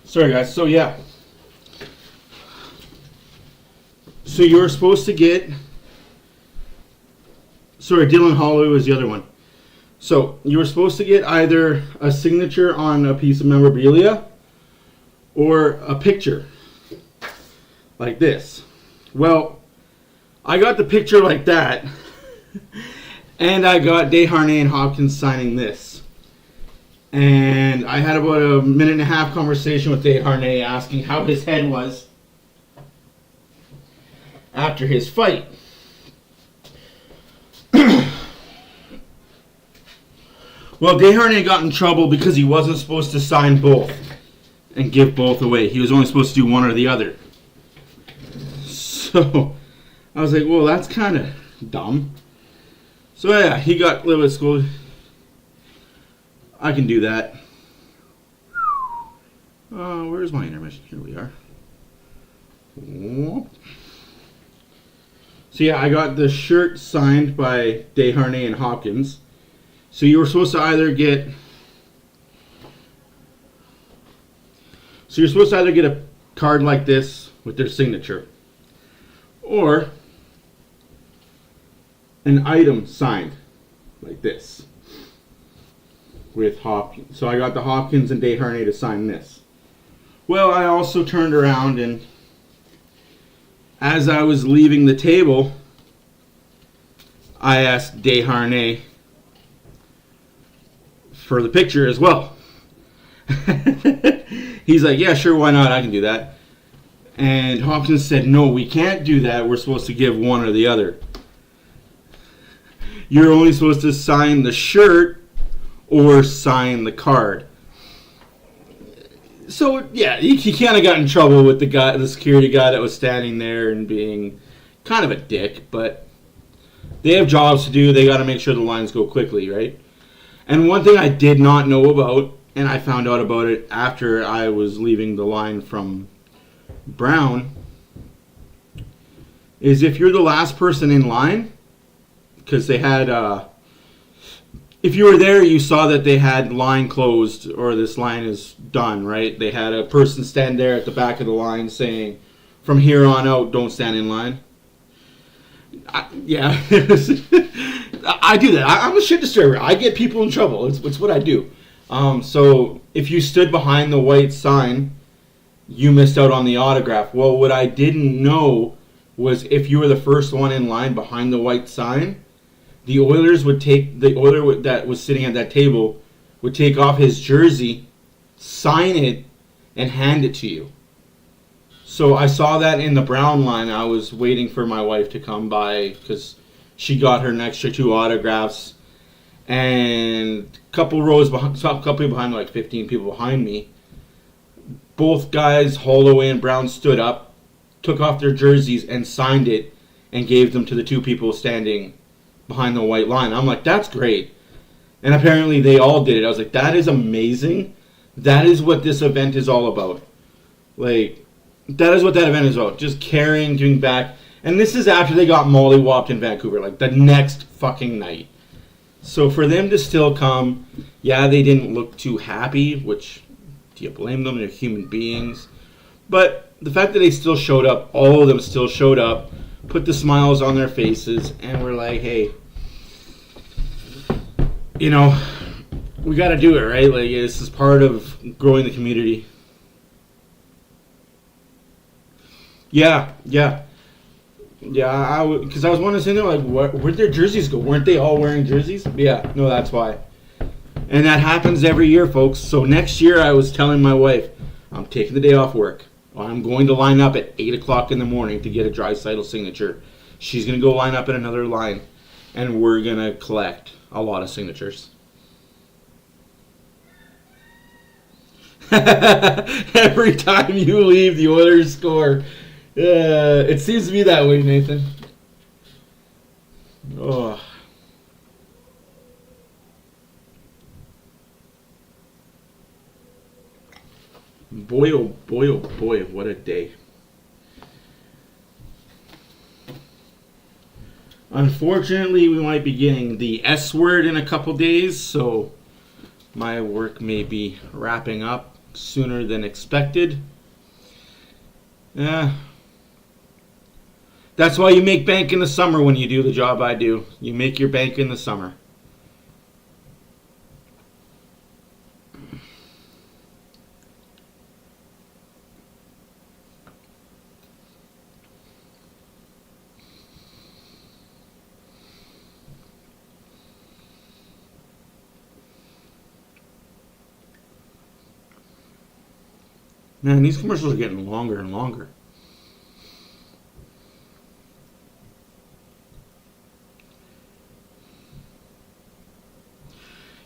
Sorry, guys. So, yeah. So, you were supposed to get... Sorry, Dylan Holloway was the other one. So, you were supposed to get either a signature on a piece of memorabilia or a picture. Like this. Well, I got the picture like that. And I got Desharnais and Hopkins signing this. And I had about a minute and a half conversation with Desharnais asking how his head was after his fight. Well, Desharnais got in trouble because he wasn't supposed to sign both and give both away. He was only supposed to do one or the other. So I was like, well, that's kind of dumb. So yeah, he got a little bit scolded. I can do that. Where's my intermission? Here we are. So yeah, I got the shirt signed by Desharnais and Hopkins. So you were supposed to either get... So you're supposed to either get a card like this with their signature, or an item signed like this with Hopkins. So I got the Hopkins and Desharnais to sign this. Well, I also turned around, and as I was leaving the table, I asked Desharnais for the picture as well. He's like, yeah, sure, why not? I can do that. And Hopkins said, no, we can't do that. We're supposed to give one or the other. You're only supposed to sign the shirt or sign the card. So, yeah, he kind of got in trouble with the security guy that was standing there and being kind of a dick. But they have jobs to do. They got to make sure the lines go quickly, right? And one thing I did not know about, and I found out about it after I was leaving the line from Brown, is if you're the last person in line, because they had, if you were there, you saw that they had line closed, or this line is done, right? They had a person stand there at the back of the line saying, from here on out, don't stand in line. I do that. I'm a shit disturber. I get people in trouble. It's what I do. So if you stood behind the white sign, you missed out on the autograph. Well, what I didn't know was if you were the first one in line behind the white sign, the Oilers would take, the Oiler that was sitting at that table would take off his jersey, sign it, and hand it to you. So I saw that in the Brown line. I was waiting for my wife to come by because she got her extra 2 autographs. And a couple rows behind, like 15 people behind me, both guys, Holloway and Brown, stood up, took off their jerseys and signed it and gave them to the 2 people standing behind the white line. I'm like, that's great. And apparently they all did it. I was like, that is amazing. That is what this event is all about. Like, that is what that event is about. Just caring, giving back. And this is after they got mollywopped in Vancouver, like the next fucking night. So for them to still come, yeah, they didn't look too happy, which, do you blame them? They're human beings. But the fact that they still showed up, all of them still showed up, put the smiles on their faces, and we're like, hey, you know, we got to do it, right? Like, this is part of growing the community. Yeah. Yeah, because I was wondering, like, where'd their jerseys go? Weren't they all wearing jerseys? Yeah, no, that's why. And that happens every year, folks. So next year, I was telling my wife, I'm taking the day off work. I'm going to line up at 8 o'clock in the morning to get a Draisaitl signature. She's going to go line up in another line, and we're going to collect a lot of signatures. Every time you leave, the Oilers score. It seems to be that way, Nathan. Oh. Boy, oh boy, oh boy, what a day. Unfortunately, we might be getting the S word in a couple days, so my work may be wrapping up sooner than expected. That's why you make bank in the summer when you do the job I do. You make your bank in the summer. Man, these commercials are getting longer and longer.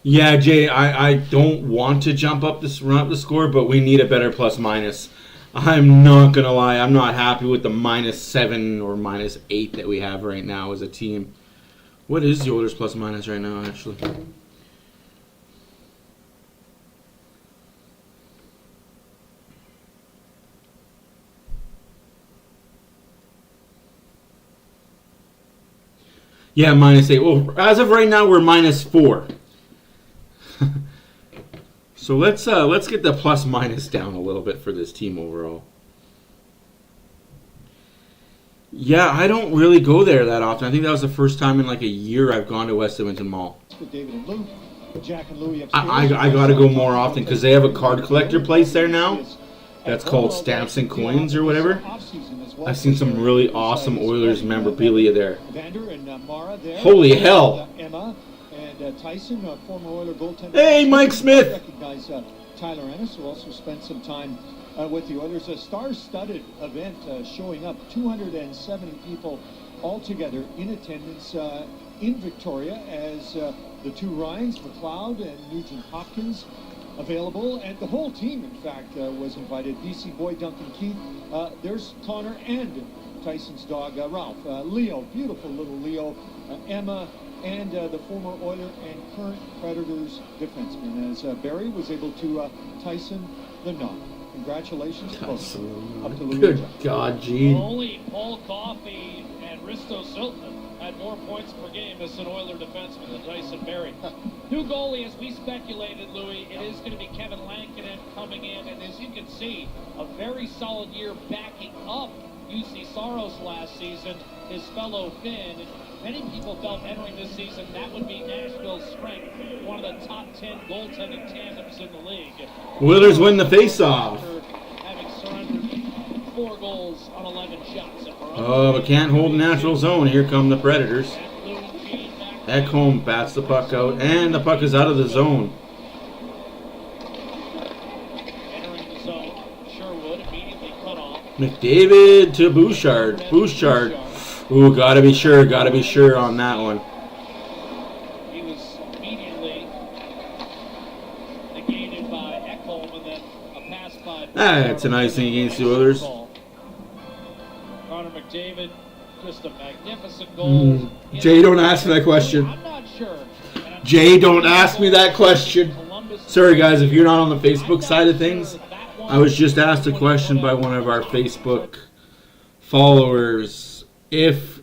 Yeah, Jay, I don't want to run up the score, but we need a better plus minus. I'm not going to lie. I'm not happy with the -7 or -8 that we have right now as a team. What is the Oilers plus minus right now, actually? Yeah, -8. Well, as of right now, we're -4. So let's get the plus minus down a little bit for this team overall. Yeah, I don't really go there that often. I think that was the first time in like a year I've gone to West Edmonton Mall. I got to go more often because they have a card collector place there now. That's called Stamps and Coins or whatever. I've seen some really awesome Oilers memorabilia there. Holy hell! Tyson, former Oiler goaltender. Hey, Mike Smith! Recognize Tyler Ennis, who also spent some time with the Oilers. A star-studded event showing up. 270 people altogether in attendance in Victoria as the two Ryans, McLeod and Nugent Hopkins, available. And the whole team, in fact, was invited. BC boy Duncan Keith. There's Connor and Tyson's dog, Ralph. Leo, beautiful little Leo. Emma, and the former Oiler and current Predators defenseman, as Barry was able to Tyson the knock. Congratulations to both. Up to Good God, Gene. Only Paul Coffey and Risto Siltman had more points per game as an Oiler defenseman than Tyson Barrie. New goalie, as we speculated, Louis, it is going to be Kevin Lankinen coming in, and as you can see, a very solid year backing up UC Saros last season, his fellow Finn. Many people felt entering this season that would be Nashville's strength, one of the top 10 goaltending tandems in the league. Oilers win the face-off. Having surrendered 4 goals on 11 shots. Oh, but can't hold natural zone. Here come the Predators. Ekholm bats the puck out, and the puck is out of the zone. Entering the zone, Sherwood immediately cut off. McDavid to Bouchard. Bouchard. Ooh, gotta be sure on that one. He was immediately negated by Ekholm, and then a pass by... That's an icing against the Oilers. Connor McDavid, just a magnificent goal. Jay, don't ask me that question. I'm not sure. Jay, don't ask me that question. Sorry, guys, if you're not on the Facebook side of things, I was just asked a question by one of our Facebook followers. If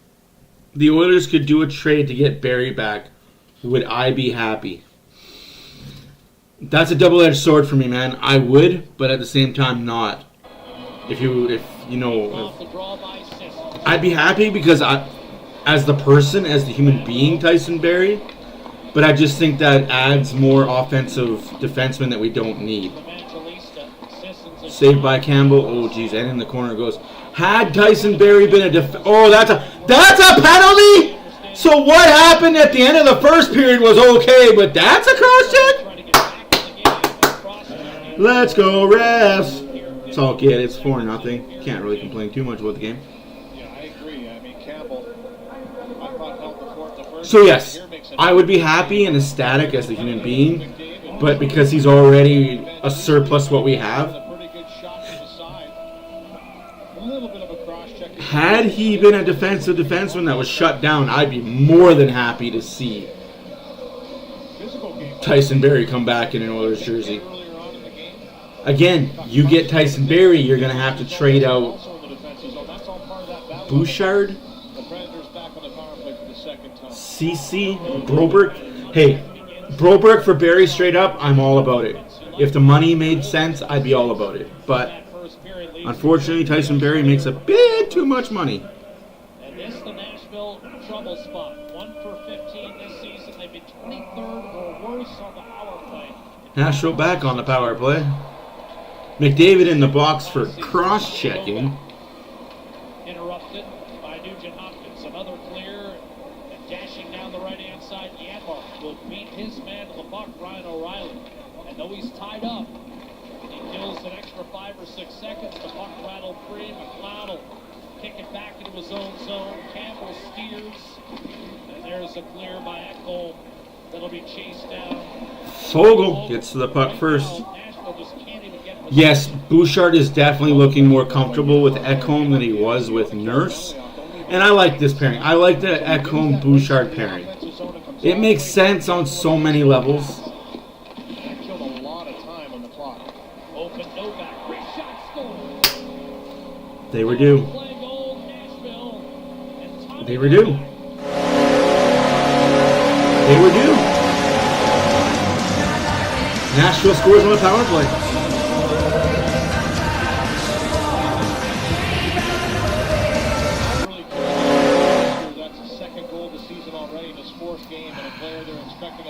the Oilers could do a trade to get Barrie back, would I be happy? That's a double-edged sword for me, man. I would, but at the same time, not. If I'd be happy because as the person, as the human being, Tyson Barrie, but I just think that adds more offensive defensemen that we don't need. Saved by Campbell. Oh, geez, and in the corner goes. Had Tyson Barrie been oh, that's a penalty. So what happened at the end of the first period was okay, but that's a cross check. Let's go, refs. It's all good. It's 4-0. Can't really complain too much about the game. Yeah, I agree. I mean, Campbell, I thought held the fort the first. So yes, I would be happy and ecstatic as a human being, but because he's already a surplus what we have. Had he been a defensive defenseman that was shut down, I'd be more than happy to see Tyson Barrie come back in an Oilers jersey. Again, you get Tyson Barrie, you're going to have to trade out Bouchard, CC, Broberg. Hey, Broberg for Barrie straight up, I'm all about it. If the money made sense, I'd be all about it. But unfortunately, Tyson Barrie makes a bit too much money. And this is the Nashville trouble spot. 1 for 15 this season. They've been 23rd or worse on the power play. Nashville back on the power play. McDavid in the box for cross-checking. Interrupted by Nugent Hopkins. Another clear. And dashing down the right-hand side, Yanmark will beat his man to the puck, Ryan O'Reilly. And though he's tied up, he kills an extra 5 or 6 seconds. The puck rattled free. McLeod will kick it back into his own zone. Campbell steers. And there's a clear by Ekholm. That'll be chased down. Fogle gets to the puck first. Nashville just can't even get Yes, Bouchard is definitely looking more comfortable with Ekholm than he was with Nurse. And I like this pairing. I like the Ekholm-Bouchard pairing. It makes sense on so many levels. They were due. They were due. They were due. Nashville scores on the power play.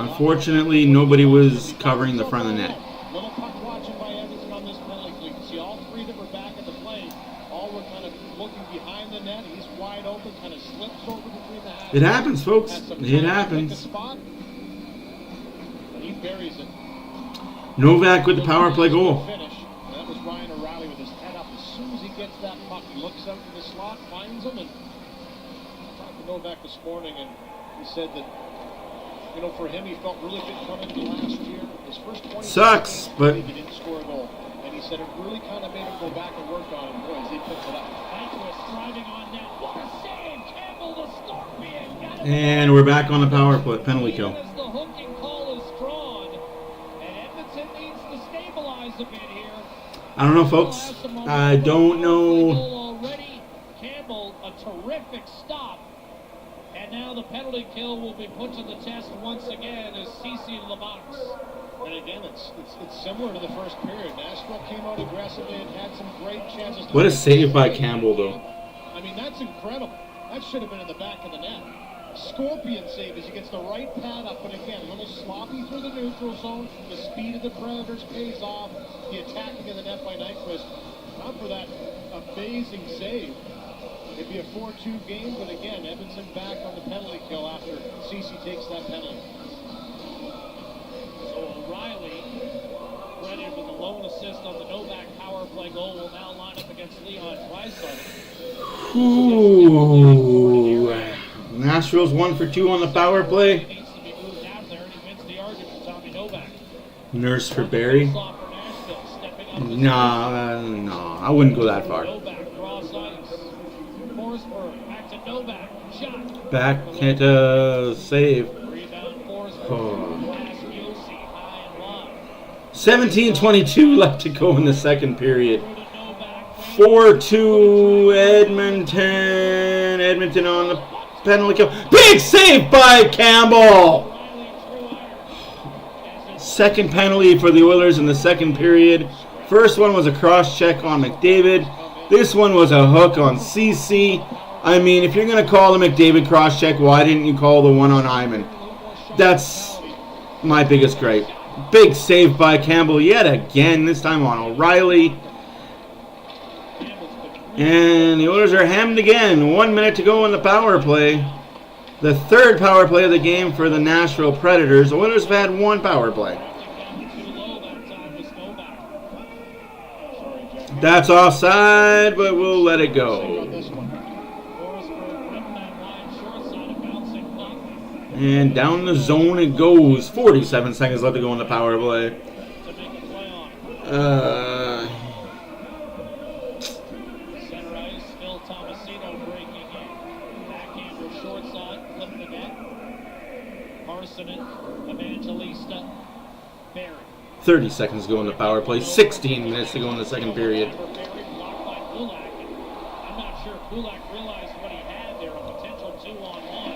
Unfortunately, nobody was covering the front of the net. Little puck watching by Edmonton on this penalty kill. You can see all three that were back at the plate. All were kind of looking behind the net. He's wide open, kind of slips over between the halves. It happens, folks. It happens. He buries it. Novak with the power play goal. Finish. That was Ryan O'Reilly with his head up. As soon as he gets that puck, he looks out to the slot, finds him, and I talked to Novak this morning, and he said that, you know, for him, he felt really good coming into last year. His first 20 sucks, but he didn't score a goal. And he said it really kind of made him go back and work on him. Boys, he picks it up. Driving on net. What a save! Campbell the Scorpion. And we're back on the power play penalty kill. As the hooking call is drawn, and Edmonton needs to stabilize a bit here. I don't know, folks. I don't know. Already, Campbell, a terrific stop. And now the penalty kill will be put to the test once again as CC in the box. And again, it's similar to the first period. Nashville came out aggressively and had some great chances. What a save by Campbell, though. I mean, that's incredible. That should have been in the back of the net. Scorpion save as he gets the right pad up, but again, a little sloppy through the neutral zone. The speed of the Predators pays off. The attacking of the net by Nyquist. Not for that amazing save. It'd be a 4-2 game, but again, Edmonton back on the penalty kill after CeCe takes that penalty. So O'Reilly, credited with the lone assist on the Novak power play goal, will now line up against Leon Draisaitl. Ooh. Nashville's 1 for 2 on the power play. Needs to be moved out there, and he wins the argument, Tommy Novak. Nurse for Barry. Nah, I wouldn't go that far. Back, can't save. Oh. 17:22 left to go in the second period. 4-2 Edmonton. Edmonton on the penalty kill. Big save by Campbell. Second penalty for the Oilers in the second period. First one was a cross check on McDavid. This one was a hook on CC. I mean, if you're going to call the McDavid cross-check, why didn't you call the one on Hyman? That's my biggest gripe. Big save by Campbell yet again, this time on O'Reilly. And the Oilers are hemmed again. 1 minute to go in the power play. The third power play of the game for the Nashville Predators. The Oilers have had one power play. That's offside, but we'll let it go. And down the zone it goes. 47 seconds left to go in the power play. Center ice, Phil Tomasino breaking in. Backhander short side, flip the net. Parsonen, Evangelista, Barry. 30 seconds to go in the power play. 16 minutes to go in the second period. I'm not sure if Kulak realized what he had there, a potential 2-on-1.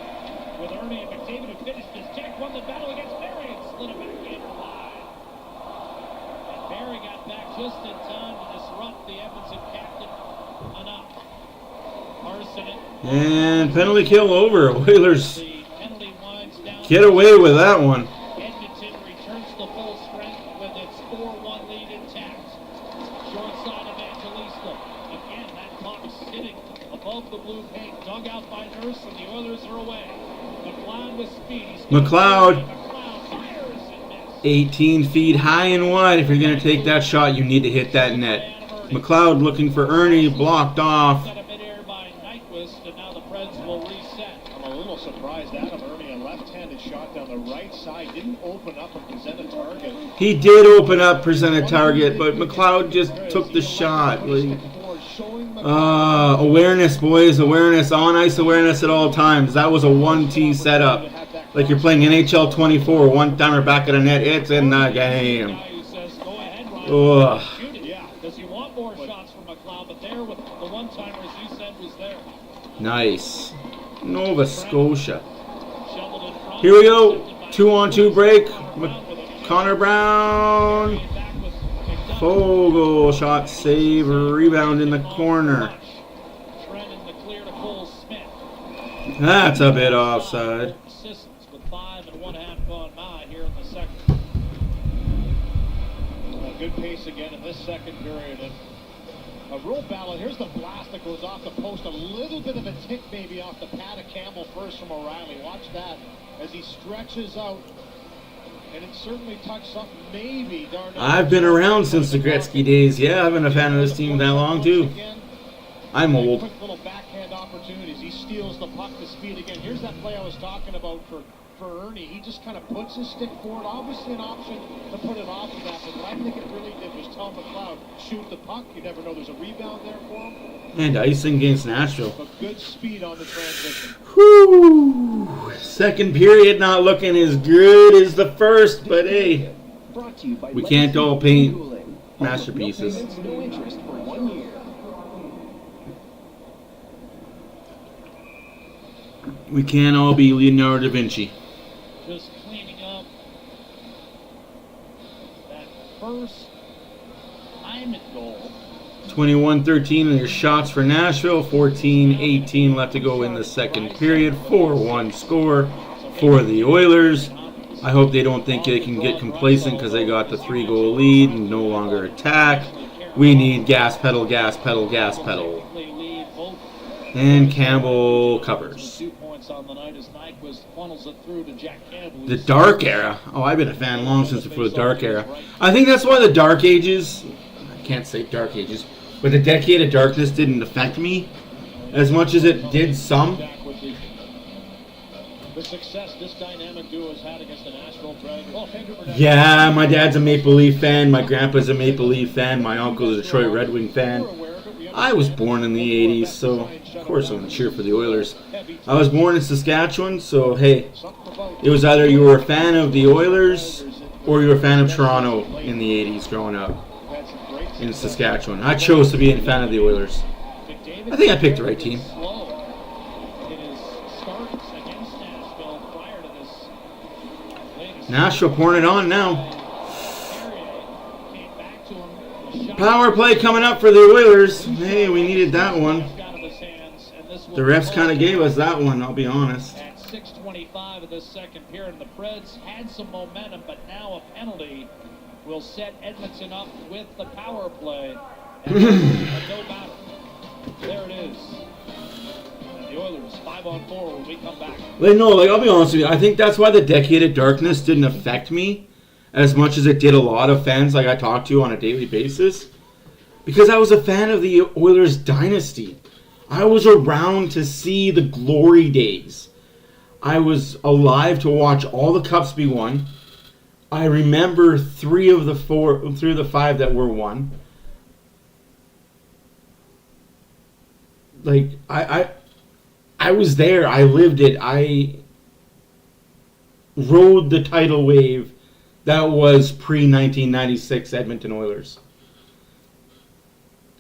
With Ernie and McDavid who finished his check, won the battle against Barry and slid it back in wide. And Barry got back just in time to disrupt the Edmonton captain enough. Parsonen. And penalty kill over. Oilers get away with that one. Edmonton returns to full strength with its 4-1 lead intact. Short side Evangelista. Again, that puck sitting above the blue paint. Dug out by Nurse, and the Oilers are away. McLeod with speed. McLeod. 18 feet high and wide. If you're going to take that shot, you need to hit that net. McLeod looking for Ernie, blocked off. Set a midair by Nyquist, and now the Preds will reset. I'm a little surprised surprised Adam Ernie, a left-handed shot down the right side, didn't open up and present a target. He did open up, present a target, but McLeod just took the shot. Like, awareness, boys, awareness, on-ice awareness at all times. That was a 1T setup. Like you're playing NHL 24, one-timer back of the net, it's in the game. Ugh. Yeah, does he want more shots from McLeod? But there with the one-timer, as you said, was there. Nice. Nova Scotia. Here we go. 2-on-2 break. Connor Brown. Fogle. Shot, save, rebound in the corner. That's a bit offside. With 5 1/2 gone by here in the second. Good pace again in this second period. And a real battle. Here's the blast that goes off the post. A little bit of a tick maybe off the pad of Campbell first from O'Reilly. Watch that as he stretches out. And it certainly touched something maybe. I've been around since the Gretzky days. Yeah, I've been a fan of this team that long too. I'm old. Quick little backhand opportunities. He steals the puck to speed again. Here's that play I was talking about for Ernie. He just kind of puts his stick forward. Obviously an option to put it off of that, but what I think it really did was tell McLeod, shoot the puck. You never know, there's a rebound there for him. And icing against Nashville. But good speed on the transition. Whew. Second period not looking as good as the first, but hey, we can't all paint masterpieces. No interest for 1 year. We can't all be Leonardo da Vinci. Just cleaning up that first Hyman goal. 21-13 in their shots for Nashville. 14-18 left to go in the second period. 4-1 score for the Oilers. I hope they don't think they can get complacent because they got the 3-goal lead and no longer attack. We need gas pedal, gas pedal, gas pedal. And Campbell covers. The Dark Era. Oh, I've been a fan long since before the Dark Era. I think that's why the Dark Ages, I can't say Dark Ages, but the Decade of Darkness didn't affect me as much as it did some. The success this dynamic duo has had against the Nashville Predators. Yeah, my dad's a Maple Leaf fan, my grandpa's a Maple Leaf fan, my uncle's a Detroit Red Wing fan. I was born in the 80s, so of course I'm going to cheer for the Oilers. I was born in Saskatchewan, so hey, it was either you were a fan of the Oilers or you were a fan of Toronto in the 80s growing up in Saskatchewan. I chose to be a fan of the Oilers. I think I picked the right team. Nashville pouring it on now. Power play coming up for the Oilers. Hey, we needed that one. The refs kind of gave us that one, I'll be honest. At 6:25 of this second period, the Preds had some momentum, but now a penalty will set Edmonton up with the power play. And no battle. There it is. And the Oilers 5-on-4 when we come back. I'll be honest with you. I think that's why the Decade of Darkness didn't affect me as much as it did a lot of fans like I talk to on a daily basis. Because I was a fan of the Oilers dynasty. I was around to see the glory days. I was alive to watch all the cups be won. I remember 3 of the 5 that were won. Like, I was there. I lived it. I rode the tidal wave that was pre-1996 Edmonton Oilers.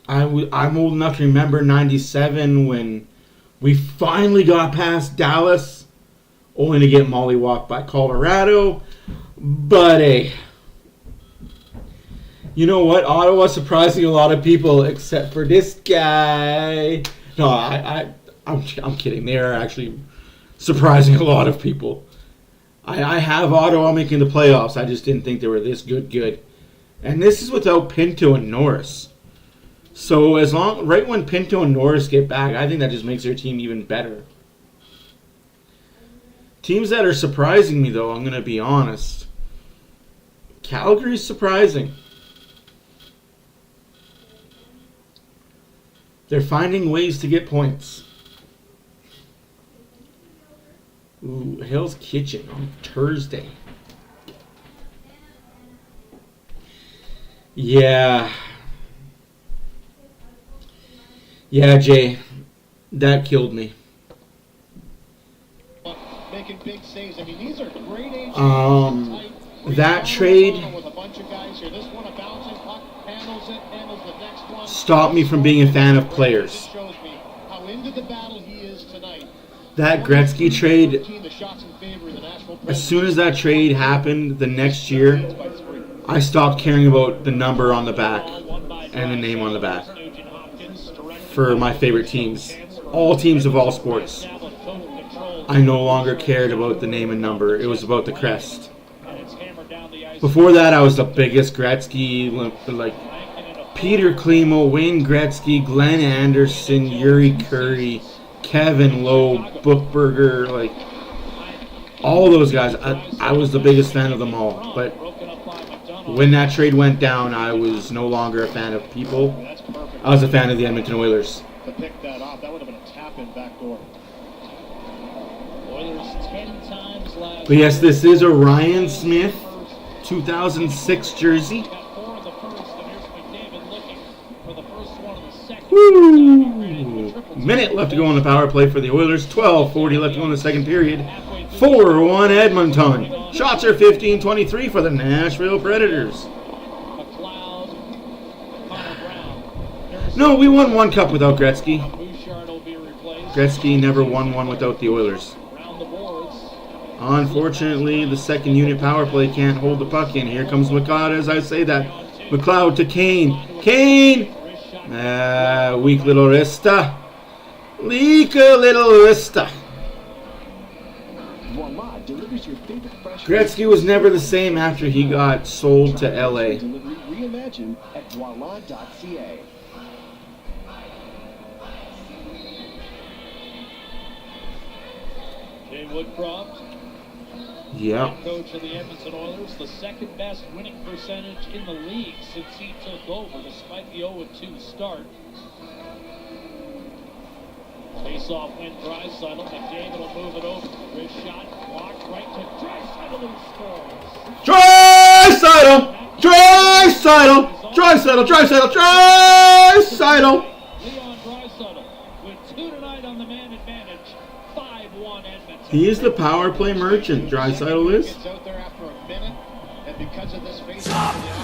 I'm old enough to remember 97 when we finally got past Dallas, only to get mollywopped by Colorado. But hey, you know what? Ottawa's surprising a lot of people except for this guy. No, I'm kidding. They are actually surprising a lot of people. I have Ottawa making the playoffs. I just didn't think they were this good. And this is without Pinto and Norris. So right when Pinto and Norris get back, I think that just makes their team even better. Teams that are surprising me, though, I'm going to be honest. Calgary's surprising. They're finding ways to get points. Ooh, Hell's Kitchen on Thursday. Yeah. Yeah, Jay. That killed me. Making big saves. I mean, these are great age. That trade with a bunch of guys here. This one a bouncing puck, handles it, handles the next one. Stopped me from being a fan of players. This shows me how into the battle he is tonight. That Gretzky trade, as soon as that trade happened the next year, I stopped caring about the number on the back and the name on the back for my favorite teams. All teams of all sports. I no longer cared about the name and number. It was about the crest. Before that, I was the biggest Gretzky, like Peter Klimo, Wayne Gretzky, Glenn Anderson, Yuri Curry, Kevin Lowe, Bookberger, like all those guys. I was the biggest fan of them all. But when that trade went down, I was no longer a fan of people. I was a fan of the Edmonton Oilers. To pick that off, that would have been a tap-in backdoor. Oilers 10 times last. But yes, this is a Ryan Smith 2006 jersey. Woo! Minute left to go on the power play for the Oilers. 12:40 left to go in the second period. 4-1 Edmonton. Shots are 15-23 for the Nashville Predators. No, we won one cup without Gretzky. Gretzky never won one without the Oilers. Unfortunately, the second unit power play can't hold the puck in. Here comes McLeod as I say that. McLeod to Kane. Kane! Weak little wrista. Weak little wrista. Gretzky was never the same after he got sold to LA. Reimagine at voila.ca. Jay Woodcroft, Yeah. coach of the Edmonton Oilers, the second best winning percentage in the league since he took over, despite the 0-2 start. Face-off win, Draisaitl. McDavid will move it over. Wrist shot, blocked right to Draisaitl, who scores. Draisaitl! Draisaitl! Draisaitl! Draisaitl! Draisaitl! Leon Draisaitl with 2 tonight on the man advantage. 5-1 Edmonton. He is the power play merchant, Draisaitl is. Gets out there after a minute, and because of this face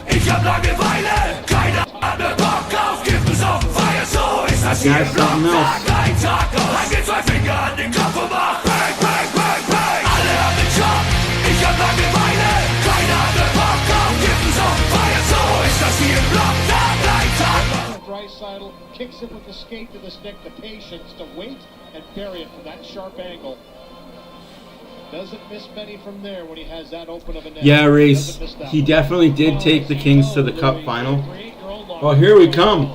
Ich hab Langeweile, keiner andere Bock auf, gib es auf Feier, so ist das hier im Block, Tag ein, Tag aus. Dann geht 2 Finger an den Kopf und macht Bang, Bang, Bang, Bang. Alle haben den Job, ich hab Langeweile, keiner andere Bock auf, gib es auf Feier, so ist das hier im Block, Tag ein, Tag aus. Draisaitl kicks it with the skate to the stick, the patience to wait and bury it from that sharp angle. Doesn't miss many from there when he has that open of a net. Yeah, Race. He definitely did take the Kings to the Cup final. Well, here we come.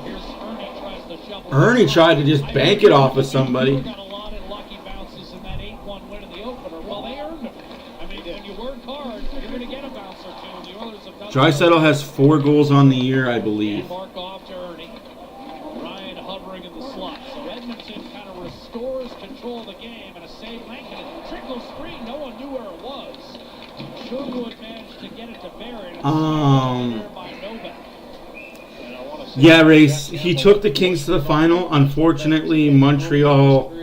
Ernie tried to just bank it off of somebody. Got a lot of lucky bounces in that 8-1 win in the opener. Well, they earned it. I mean, when you work hard, you're going to get a bounce or two. The Oilers have done Draisaitl has 4 goals on the year, I believe. Mark off to Ernie. Ryan hovering in the slot. So Edmonton kind of restores control of the game, and a save Lankin. It trickles free. No one knew where it was. Sherwood managed to get it to Barry. Yeah, Race. He took the Kings to the final. Unfortunately, Montreal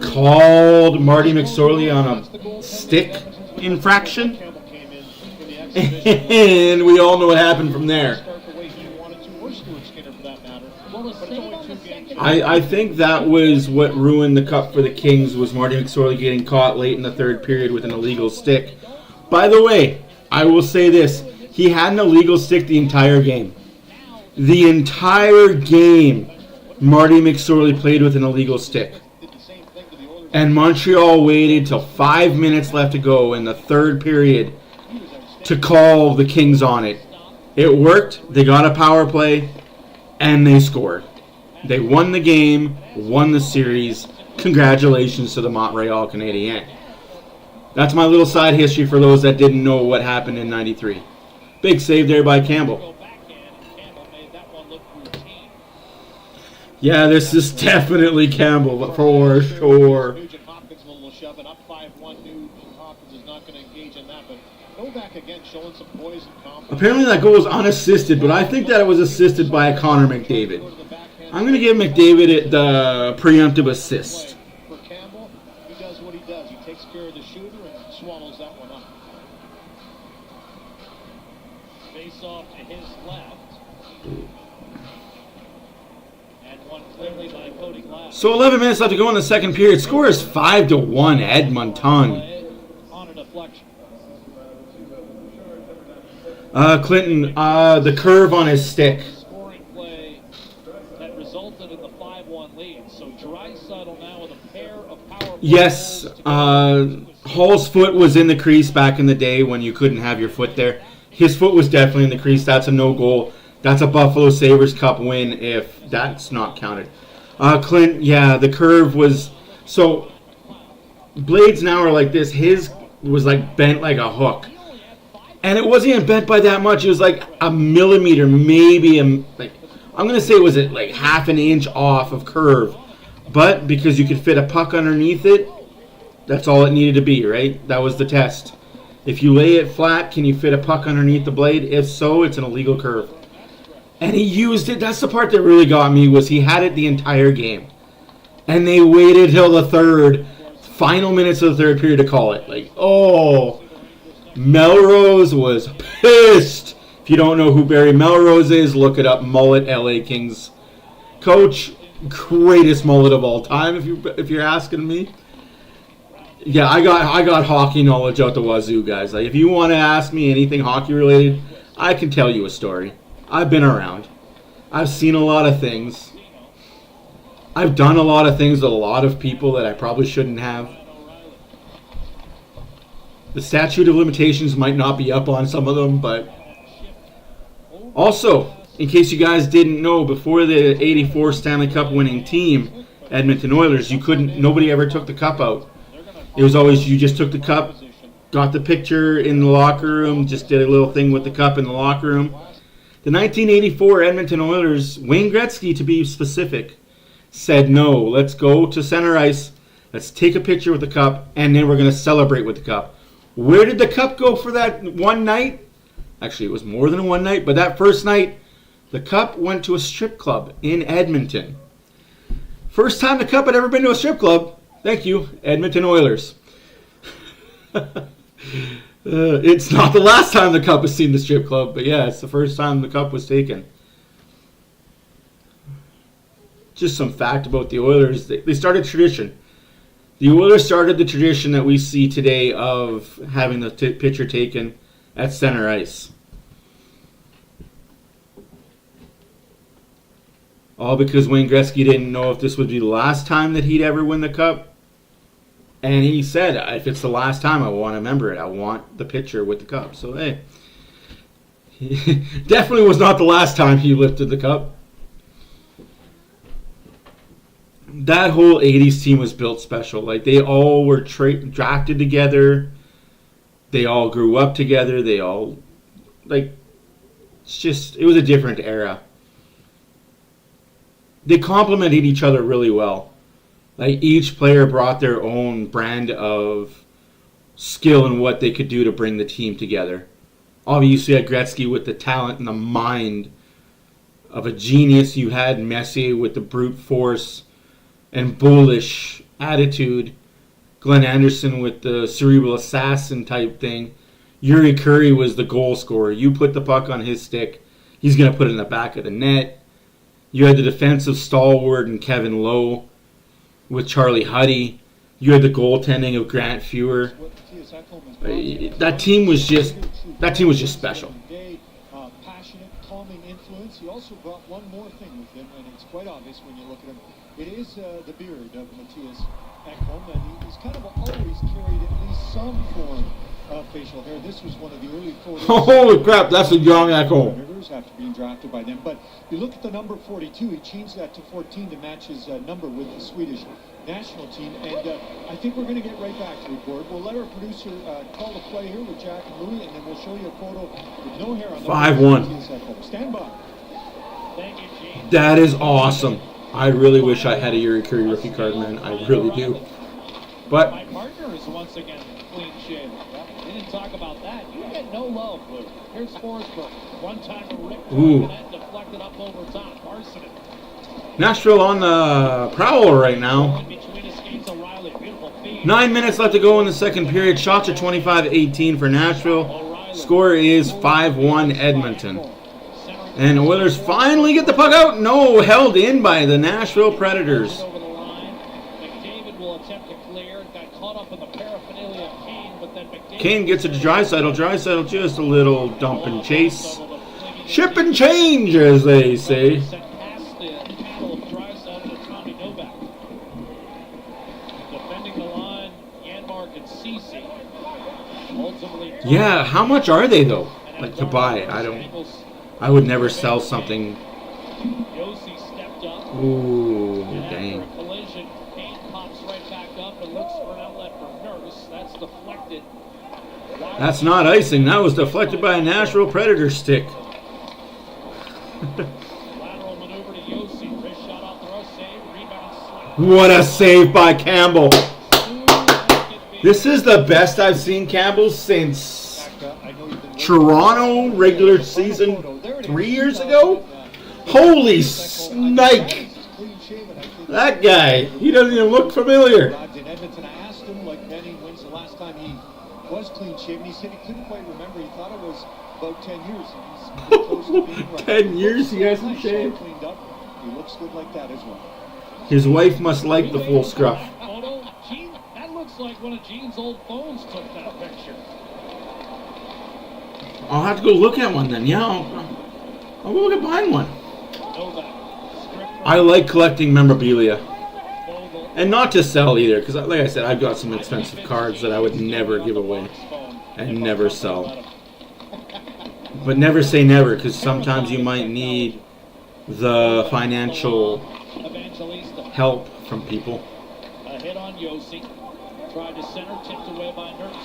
called Marty McSorley on a stick infraction. And we all know what happened from there. I think that was what ruined the Cup for the Kings, was Marty McSorley getting caught late in the third period with an illegal stick. By the way, I will say this. He had an illegal stick the entire game. The entire game, Marty McSorley played with an illegal stick. And Montreal waited till 5 minutes left to go in the third period to call the Kings on it. It worked. They got a power play, and they scored. They won the game, won the series. Congratulations to the Montreal Canadiens. That's my little side history for those that didn't know what happened in '93. Big save there by Campbell. Yeah, this is definitely Campbell, for sure. of it. Up 5-1, Nugent Hopkins is not going to engage in that, but Novak again showing some poise and confidence. Apparently that goal was unassisted, but I think that it was assisted by Connor McDavid. I'm going to give McDavid the preemptive assist. For Campbell, he does what he does. He takes care of the shooter and swallows that one up. Face off to his left. And one clearly by Cody Glass. So 11 minutes left to go in the second period. Score is 5-1 Edmonton. On a deflection. Clinton, the curve on his stick. Scoring play that resulted in the 5-1 lead. So Draisaitl now with a pair of power. Yes, Hall's foot was in the crease back in the day when you couldn't have your foot there. His foot was definitely in the crease. That's a no goal. That's a Buffalo Sabres Cup win if that's not counted. Clint, yeah, the curve was... So, blades now are like this. His was like bent like a hook. And it wasn't even bent by that much. It was like a millimeter, maybe I'm going to say it was like half an inch off of curve. But because you could fit a puck underneath it, that's all it needed to be, right? That was the test. If you lay it flat, can you fit a puck underneath the blade? If so, it's an illegal curve. And he used it. That's the part that really got me, was he had it the entire game. And they waited till the final minutes of the third period to call it. Like, oh, Melrose was pissed. If you don't know who Barry Melrose is, look it up. Mullet, LA Kings coach, greatest mullet of all time. If you're asking me, yeah, I got hockey knowledge out the wazoo, guys. Like, if you want to ask me anything hockey related, I can tell you a story. I've been around. I've seen a lot of things. I've done a lot of things with a lot of people that I probably shouldn't have. The statute of limitations might not be up on some of them, but... Also, in case you guys didn't know, before the 84 Stanley Cup winning team, Edmonton Oilers, nobody ever took the cup out. It was always, you just took the cup, got the picture in the locker room, just did a little thing with the cup in the locker room. The 1984 Edmonton Oilers, Wayne Gretzky to be specific, said no, let's go to center ice, let's take a picture with the cup, and then we're going to celebrate with the cup. Where did the cup go for that one night? Actually, it was more than one night, but that first night, the cup went to a strip club in Edmonton. First time the cup had ever been to a strip club. Thank you, Edmonton Oilers. It's not the last time the cup has seen the strip club, but yeah, it's the first time the cup was taken. Just some fact about the Oilers. They started tradition. The Oilers started the tradition that we see today of having the picture taken at center ice. All because Wayne Gretzky didn't know if this would be the last time that he'd ever win the cup. And he said, if it's the last time, I want to remember it. I want the picture with the cup. So, hey. Definitely was not the last time he lifted the cup. That whole 80s team was built special. Like, they all were drafted together. They all grew up together. They all, like, it was a different era. They complemented each other really well. Like, each player brought their own brand of skill and what they could do to bring the team together. Obviously, you had Gretzky with the talent and the mind of a genius. You had Messier with the brute force and bullish attitude. Glenn Anderson with the cerebral assassin type thing. Yuri Curry was the goal scorer. You put the puck on his stick, he's going to put it in the back of the net. You had the defensive stalwart and Kevin Lowe with Charlie Huddy. You had the goaltending of Grant Fuhr. That team was just special. Passionate, calming influence. He also brought one more thing with him, and it's quite obvious when you look at him. It is the beard of Matthias Ekholm, and he's kind of always carried at least some form of facial hair. This was one of the early photos. Holy crap, that's a young Ekholm. Predators after being drafted by them. But you look at the number 42, he changed that to 14 to match his number with the Swedish national team. And I think we're going to get right back to the board. We'll let our producer call the play here with Jack and Louie, and then we'll show you a photo with no hair on the 5-1. Stand by. Thank you, Gene. That is awesome. I really wish I had a Yuri Curry rookie card, man. I really do. But my partner is once again clean shaven. We didn't talk about that. You get no love, Luke. Here's Forsberg. One time a rip net deflected up over top. Marson. Nashville on the prowl right now. 9 minutes left to go in the second period. Shots are 25-18 for Nashville. Score is 5-1 Edmonton. And the Oilers finally get the puck out. No, held in by the Nashville Predators. Kane gets it to Draisaitl. Draisaitl just a little dump and chase. Ship and change, as they say. Yeah, how much are they though? Like to buy? I would never sell something. Ooh, dang. That's not icing. That was deflected by a Nashville Predator stick. What a save by Campbell. This is the best I've seen Campbell since Toronto regular season 3 years ago. Holy snake. That guy, he doesn't even look familiar. I asked him, like Benny, when's the last time he was clean shaven? He said he couldn't quite remember. He thought it was about 10 years. He's close to being right. 10 years he hasn't shaved. Cleaned up. He looks good like that as well. His wife must like the full scruff. That looks like one of Gene's old phones took that picture. I'll have to go look at one then. Yeah, I'll go look at buying one. I like collecting memorabilia. And not to sell either, because like I said, I've got some expensive cards that I would never give away and never sell. But never say never, because sometimes you might need the financial help from people. A hit on Yossi. Tried to center, tipped away by Nurse.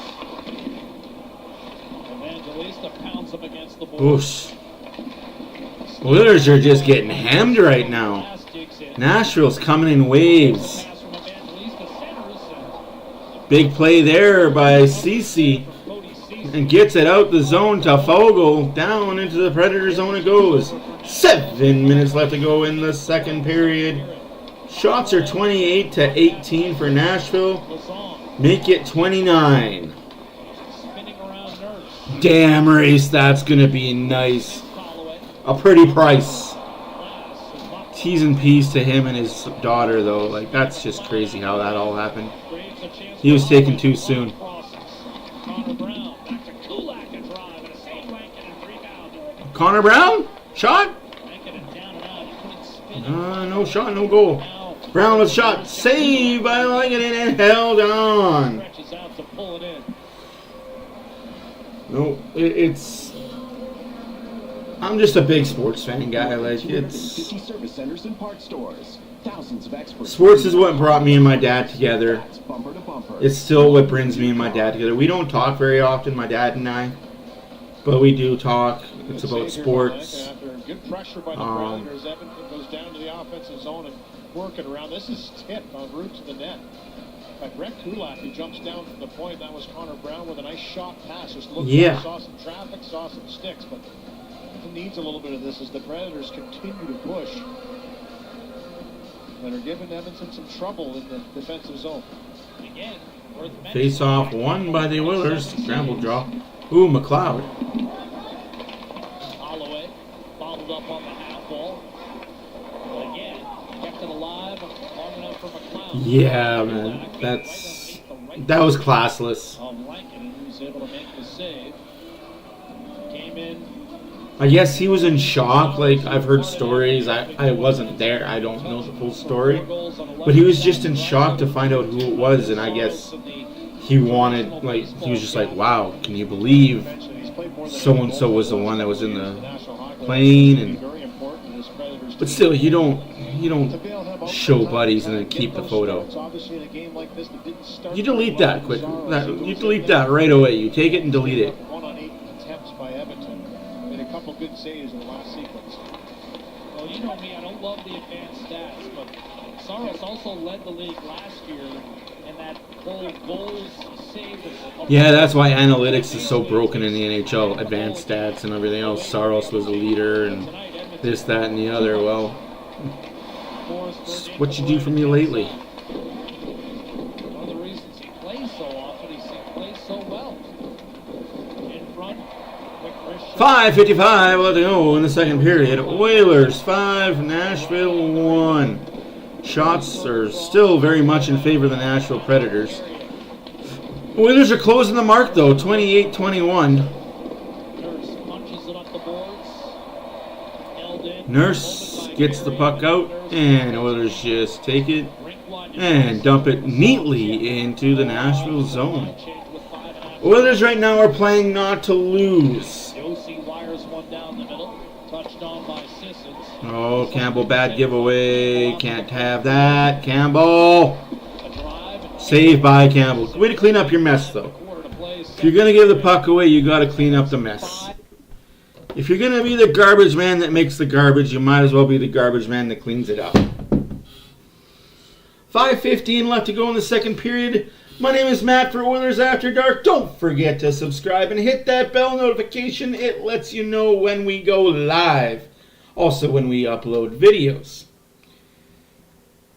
Evangelista pounds him against the board. Oosh. Oilers are just getting hammed right now. Nashville's coming in waves. Big play there by Cece. And gets it out the zone to Fogle. Down into the Predator zone it goes. 7 minutes left to go in the second period. Shots are 28-18 for Nashville. Make it 29. Damn race, that's going to be nice. A pretty price. T's and P's to him and his daughter, though. Like, that's just crazy how that all happened. He was taken too soon. Connor Brown? Shot? No shot, no goal. Brown with shot. Saved by Langen and held on. No, it's... I'm just a big sports fan guy. Like, it's... Sports is what brought me and my dad together. It's still what brings me and my dad together. We don't talk very often, my dad and I. But we do talk. It's about sports. Good pressure by the Predators. Edmonton goes down to the offensive zone and working around. This is tipped en route to the net. By Brett Kulak, who jumps down from the point. That was Connor Brown with a nice shot pass. Just looked like saw some traffic, saw some sticks, but it needs a little bit of this as the Predators continue to push and are giving Edmonton some trouble in the defensive zone. Again, face off won by the Oilers. Scramble draw. Ooh, McLeod. Holloway bobbled up on the half wall. But again, kept it alive long enough for McLeod. Yeah, man. That was classless. Rankin, who was able to make the save. Came in. I guess he was in shock. Like, I've heard stories. I wasn't there. I don't know the full story. But he was just in shock to find out who it was, and I guess he wanted, like, he was just like, wow, can you believe so-and-so was the one that was in the plane? And but still, you don't show buddies and then keep the photo. You delete that quick. You delete that right away. You take it and delete it. 1 on 8 attempts by Edmonton. Made a couple good saves in the last sequence. Well, you know me, I don't love the advanced stats, but Saros also led the league last year in and that whole goals saved. Yeah, that's why analytics is so broken in the NHL. Advanced stats and everything else. Saros was a leader and this, that, and the other. Well, what you do for me lately? One of the reasons he plays so often, he plays so well. In front, quick wrist shot. 5:55 left to go in the second period. Oilers 5, Nashville 1. Shots are still very much in favor of the Nashville Predators. Oilers are closing the mark though, 28-21. Nurse punches it up the boards. Held in. Nurse gets the puck out, and Oilers just take it and dump it neatly into the Nashville zone. Oilers right now are playing not to lose. Josie wires one down the middle. Touched on by Sissons. Oh, Campbell, bad giveaway. Can't have that. Campbell. Saved by Campbell. Way to clean up your mess, though. If you're going to give the puck away, you got to clean up the mess. If you're going to be the garbage man that makes the garbage, you might as well be the garbage man that cleans it up. 5:15 left to go in the second period. My name is Matt for Oilers After Dark. Don't forget to subscribe and hit that bell notification. It lets you know when we go live. Also when we upload videos.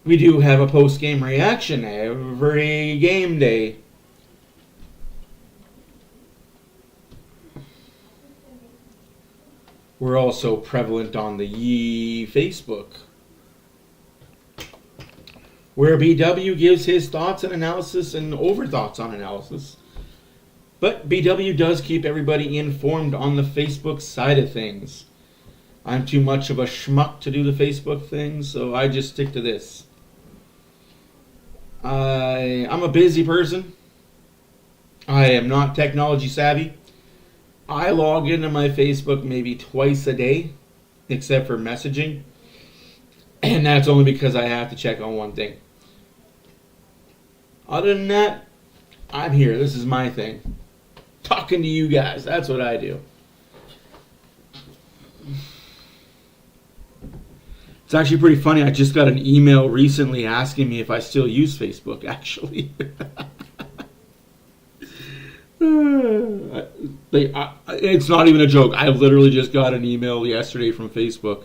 We do have a post-game reaction every game day. We're also prevalent on the Facebook, where BW gives his thoughts and analysis and overthoughts on analysis. But BW does keep everybody informed on the Facebook side of things. I'm too much of a schmuck to do the Facebook thing, so I just stick to this. I'm a busy person. I am not technology savvy. I log into my Facebook maybe twice a day, except for messaging. And that's only because I have to check on one thing. Other than that, I'm here. This is my thing. Talking to you guys. That's what I do. It's actually pretty funny. I just got an email recently asking me if I still use Facebook, actually. It's not even a joke. I literally just got an email yesterday from Facebook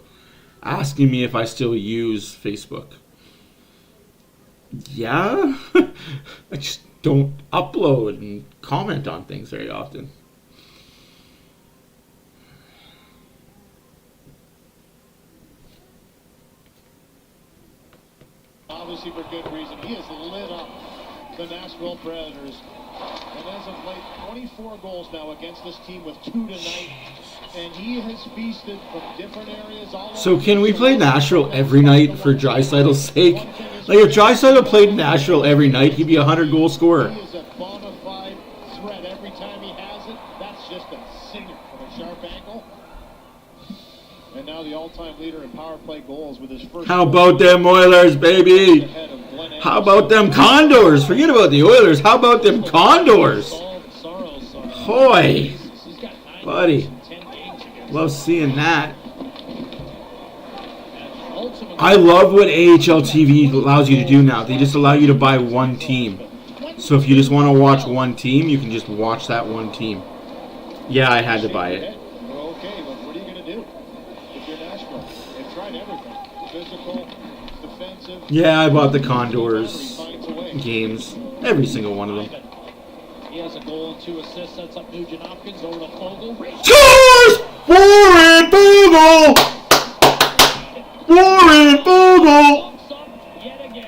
asking me if I still use Facebook. Yeah? I just don't upload and comment on things very often. Obviously for good reason. He has lit up the Nashville Predators. And as of late, 24 goals now against this team with 2 tonight. And he has feasted from different areas all over. So can we play Nashville every night for Draisaitl's sake? Like if Draisaitl played Nashville every night, he'd be a 100-goal scorer. He is a bona fide threat every time he has it. That's just a singer from a sharp angle. And now the all-time leader in power play goals with his first. How about them Oilers, baby? How about them Condors? Forget about the Oilers. How about them Condors? Hoy, buddy. Love seeing that. I love what AHL TV allows you to do now. They just allow you to buy one team. So if you just want to watch one team, you can just watch that one team. Yeah, I had to buy it. Okay, but what are you going to do if you're Nashville? They've tried everything. Physical, defensive. Yeah, I bought the Condors games. Every single one of them. He has a goal and 2 assists. Sets up Nugent Hopkins over to Fogle. Scores! Warren Fogle! Warren Fogle!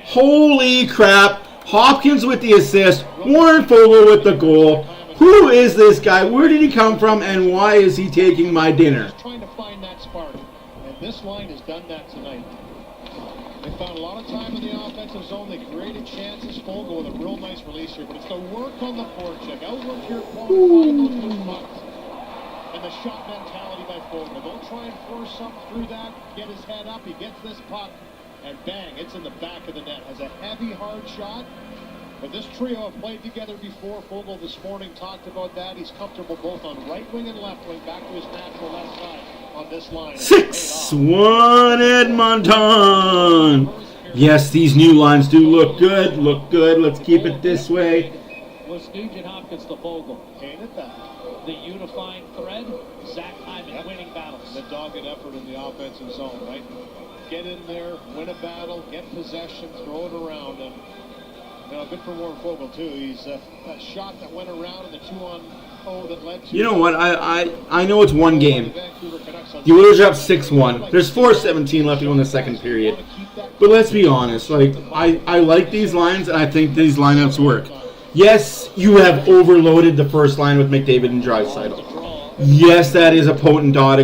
Holy crap. Hopkins with the assist. Warren Fogle with the goal. Who is this guy? Where did he come from? And why is he taking my dinner? Just trying to find that spark. And this line has done that tonight. They found a lot of time in the offensive zone. They created chances. Fogle with a real nice release here. But it's the work on the forecheck. Outwork here, qualifying those loose pucks. And the shot mentality by Fogle. Don't try and force something through that. Get his head up. He gets this puck. And bang, it's in the back of the net. Has a heavy, hard shot. But this trio have played together before. Fogle this morning talked about that. He's comfortable both on right wing and left wing. Back to his natural left side on this line. 6-1 Edmonton. Yes, these new lines do look good. Look good. Let's keep it this way. Was Nugent Hopkins the Fogle? Ain't it that? The unifying thread? Zach Hyman winning battles. The dogged effort in the offensive zone, right? Get in there, win a battle, get possession, throw it around. And good for Warren Fogle, too. He's that shot that went around and the 2-on-0 that led to... You know what? I know it's one game. The Oilers are up 6-1. There's 4:17 left to go in the second period. But let's be honest. Like I like these lines, and I think these lineups work. Yes, you have overloaded the first line with McDavid and Draisaitl. Yes, that is a potent dot.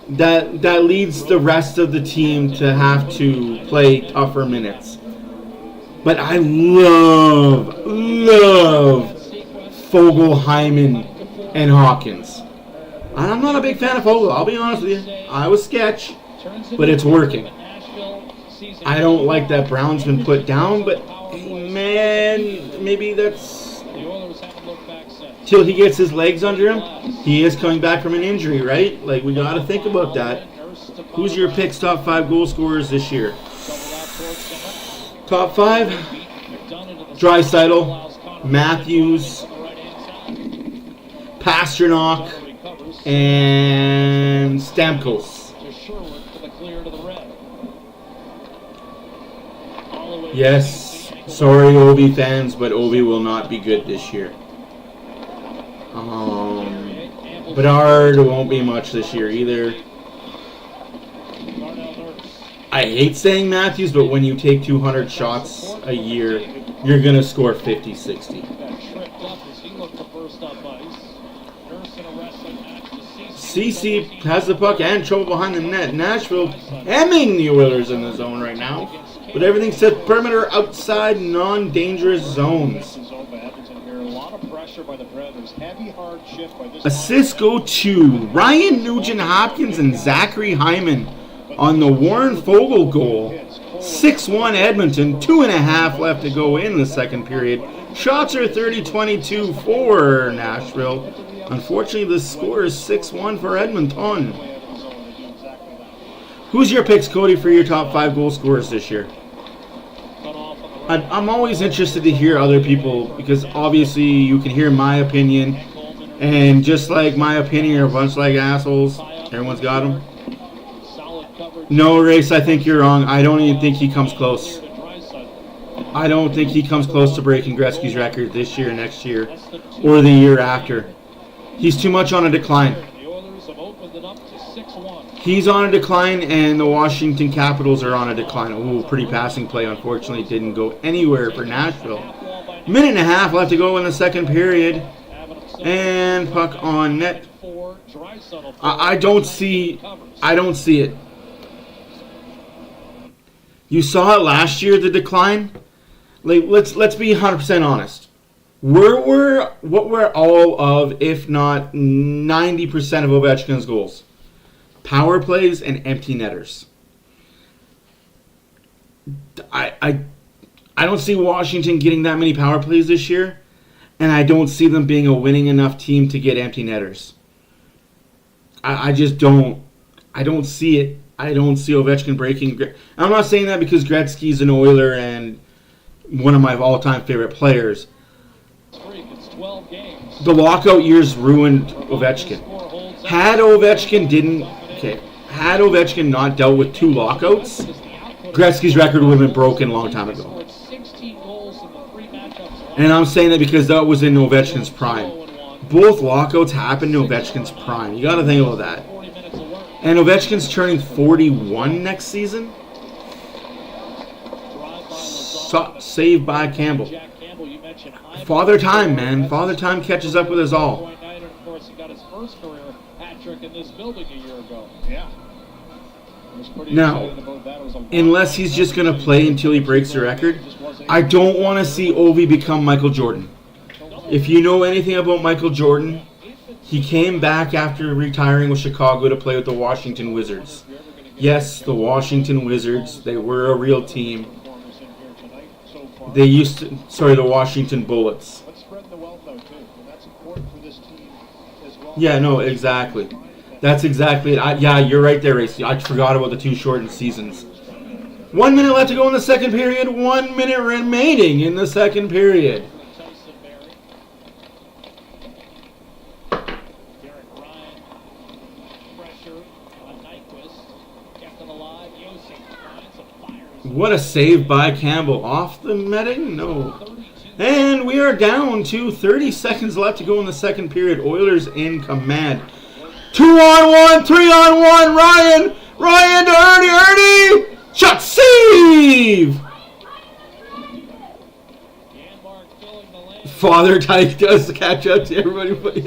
That leads the rest of the team to have to play tougher minutes. But I love Fogle, Hyman, and Hawkins. I'm not a big fan of Fogle, I'll be honest with you. I was sketch, but it's working. I don't like that Brown's been put down, but hey, man, maybe that's till he gets his legs under him. He is coming back from an injury, right? Like, we got to think about that. Who's your picks top 5 goal scorers this year? Top 5? Draisaitl, Matthews, Pasternak, and Stamkos. Yes, sorry Ovi fans, but Ovi will not be good this year. Bedard won't be much this year either. I hate saying Matthews, but when you take 200 shots a year, you're going to score 50, 60. CC has the puck and trouble behind the net. Nashville hemming the Oilers in the zone right now. But everything's set perimeter outside non-dangerous zones. Assists go to Ryan Nugent-Hopkins and Zachary Hyman on the Warren Fogle goal. 6-1 Edmonton, 2.5 left to go in the second period. Shots are 30-22 for Nashville. Unfortunately, the score is 6-1 for Edmonton. Who's your picks, Cody, for your top 5 goal scorers this year? I'm always interested to hear other people, because obviously you can hear my opinion, and just like my opinion, you're a bunch like assholes. Everyone's got them. No, Race, I think you're wrong. I don't even think he comes close. I don't think he comes close to breaking Gretzky's record this year, next year, or the year after. He's too much on a decline. He's on a decline, and the Washington Capitals are on a decline. Ooh, pretty passing play. Unfortunately, didn't go anywhere for Nashville. 1.5 left to go in the second period. And puck on net. I don't see it. You saw it last year, the decline. Like, let's be 100% honest. What were all of, if not 90% of Ovechkin's goals? Power plays and empty netters. I don't see Washington getting that many power plays this year, and I don't see them being a winning enough team to get empty netters. I just don't. I don't see it. I don't see Ovechkin breaking. I'm not saying that because Gretzky's an Oiler and one of my all-time favorite players. The lockout years ruined Ovechkin. Had Ovechkin not dealt with 2 lockouts, Gretzky's record would have been broken a long time ago. And I'm saying that because that was in Ovechkin's prime. Both lockouts happened in Ovechkin's prime. You got to think about that. And Ovechkin's turning 41 next season. Saved by Campbell. Father Time, man. Father Time catches up with us all. Now, unless he's just going to play until he breaks the record, I don't want to see Ovi become Michael Jordan. If you know anything about Michael Jordan, he came back after retiring with Chicago to play with the Washington Wizards. Yes, the Washington Wizards, they were a real team. The Washington Bullets. Yeah, no, exactly. That's exactly it. Yeah, you're right there, Racy. I forgot about the 2 shortened seasons. 1 minute left to go in the second period. 1 minute remaining in the second period. What a save by Campbell. Off the netting? No. And we are down to 30 seconds left to go in the second period. Oilers in command. 2-on-1, 3-on-1. Ryan to Ernie. Shot save! Father Tyke does catch up to everybody.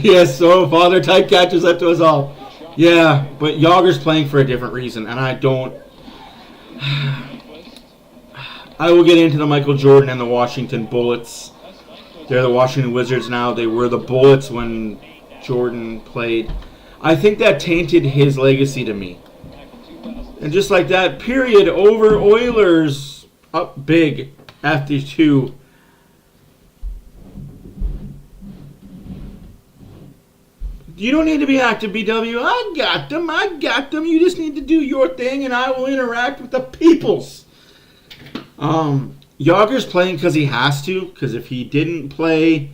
Yes, so Father Tyke catches up to us all. Yeah, but Yager's playing for a different reason, and I don't... I will get into the Michael Jordan and the Washington Bullets. They're the Washington Wizards now. They were the Bullets when Jordan played. I think that tainted his legacy to me. And just like that, period, over. Oilers up big after 2. You don't need to be active, BW. I got them. You just need to do your thing, and I will interact with the peoples. Yager's playing because he has to, because if he didn't play,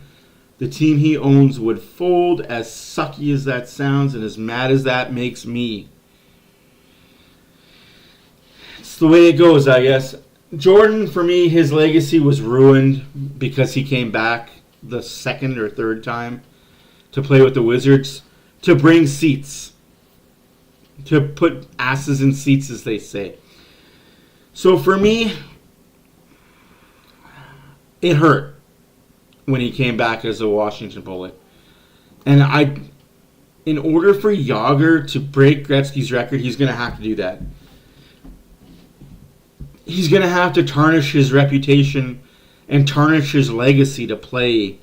the team he owns would fold, as sucky as that sounds and as mad as that makes me. It's the way it goes, I guess. Jordan, for me, his legacy was ruined because he came back the second or third time to play with the Wizards, to bring seats, to put asses in seats, as they say. So for me, it hurt when he came back as a Washington Bullet. And in order for Yager to break Gretzky's record, he's going to have to do that. He's going to have to tarnish his reputation and tarnish his legacy to play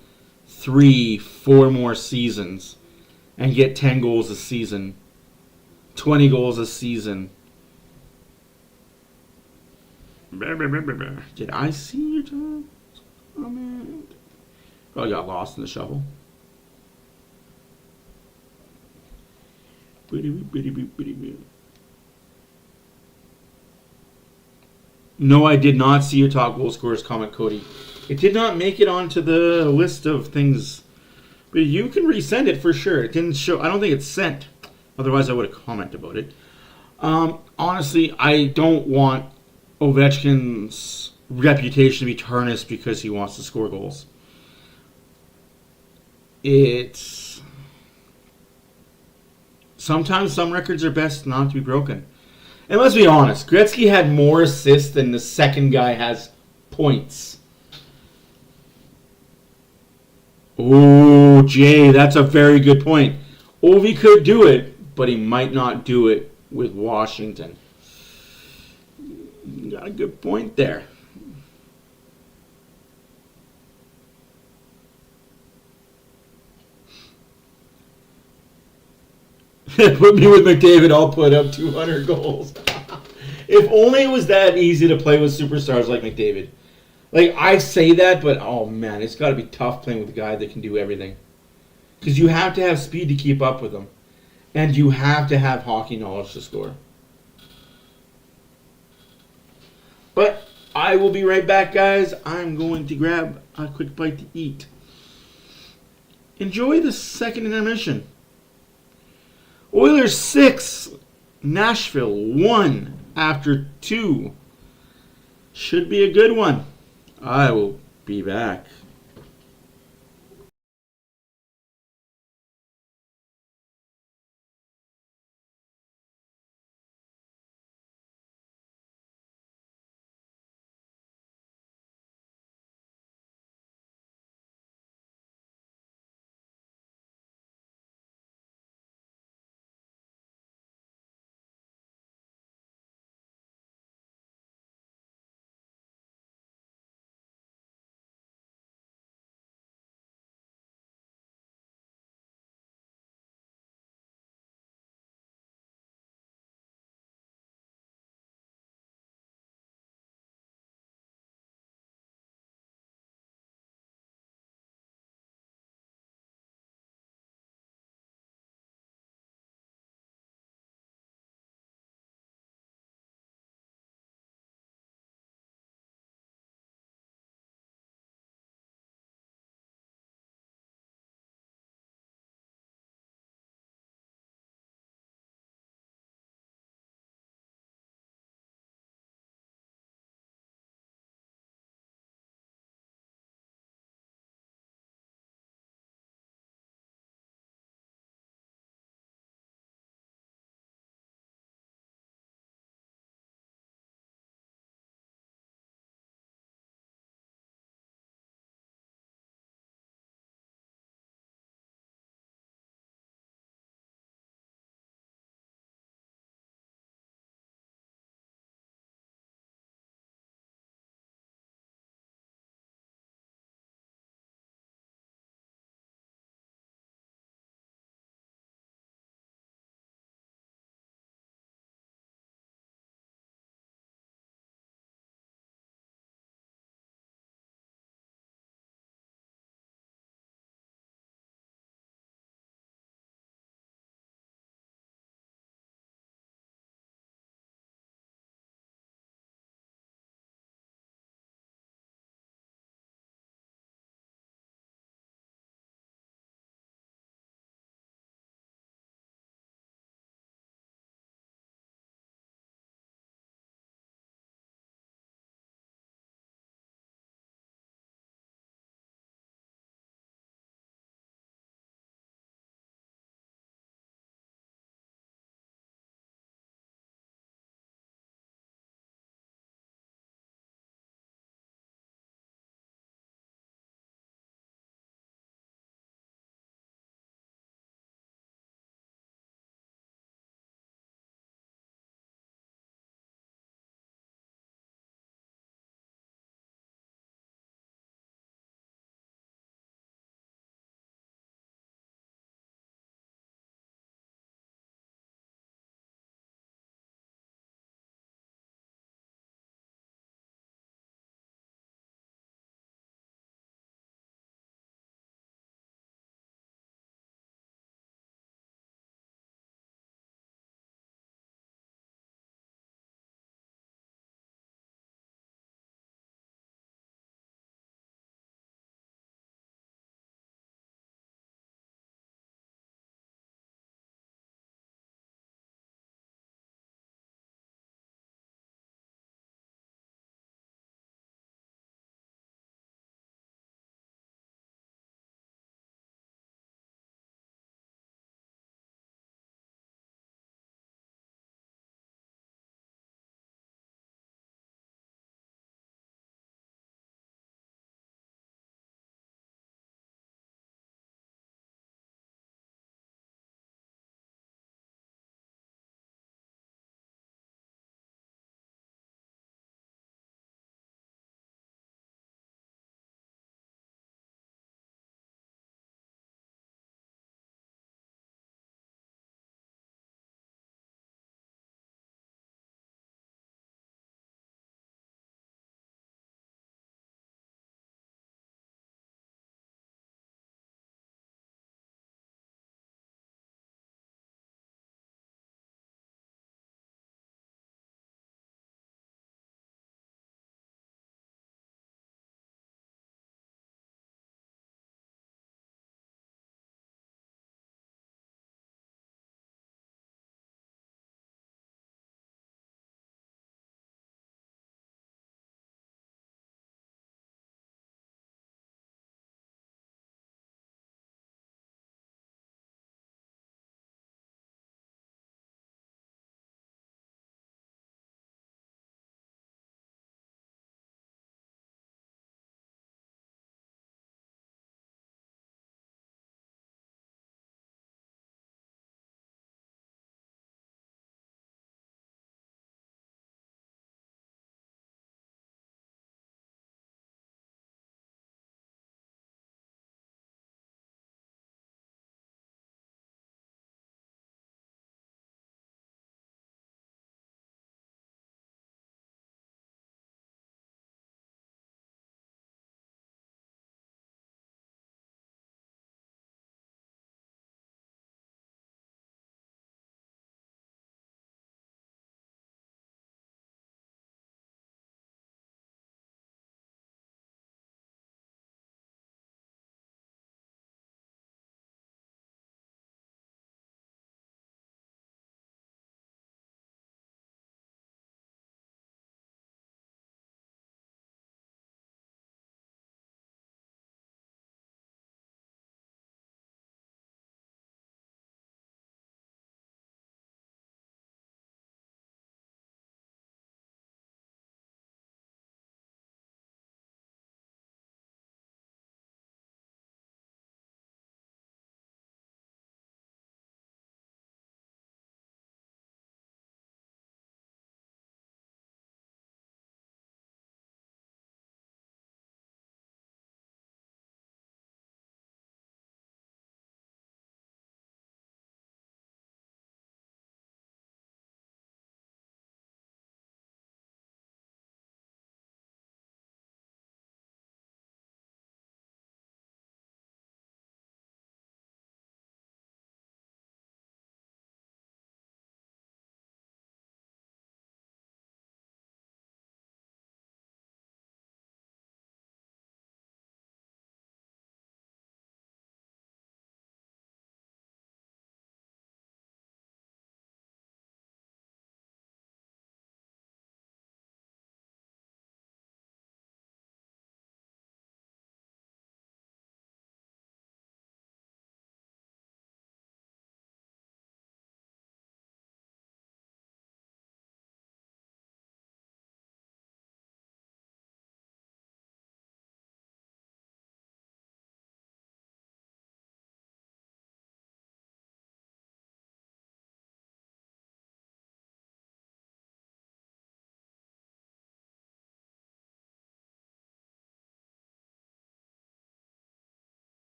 3-4 more seasons and get 10 goals a season, 20 goals a season. Did I see your time? Comment. Oh, I got lost in the shuffle. No, I did not see your top goal scorers comment, Cody. It did not make it onto the list of things. But you can resend it for sure. It didn't show. I don't think it's sent. Otherwise, I would have commented about it. Honestly, I don't want Ovechkin's reputation to be tarnished because he wants to score goals. Sometimes some records are best not to be broken. And let's be honest, Gretzky had more assists than the second guy has points. Oh, Jay, that's a very good point. Ovi could do it, but he might not do it with Washington. You got a good point there. Put me with McDavid, I'll put up 200 goals. If only it was that easy to play with superstars like McDavid. Like, I say that, but, oh, man, it's got to be tough playing with a guy that can do everything. Because you have to have speed to keep up with him. And you have to have hockey knowledge to score. But I will be right back, guys. I'm going to grab a quick bite to eat. Enjoy the second intermission. Oilers 6, Nashville 1 after 2. Should be a good one. I will be back.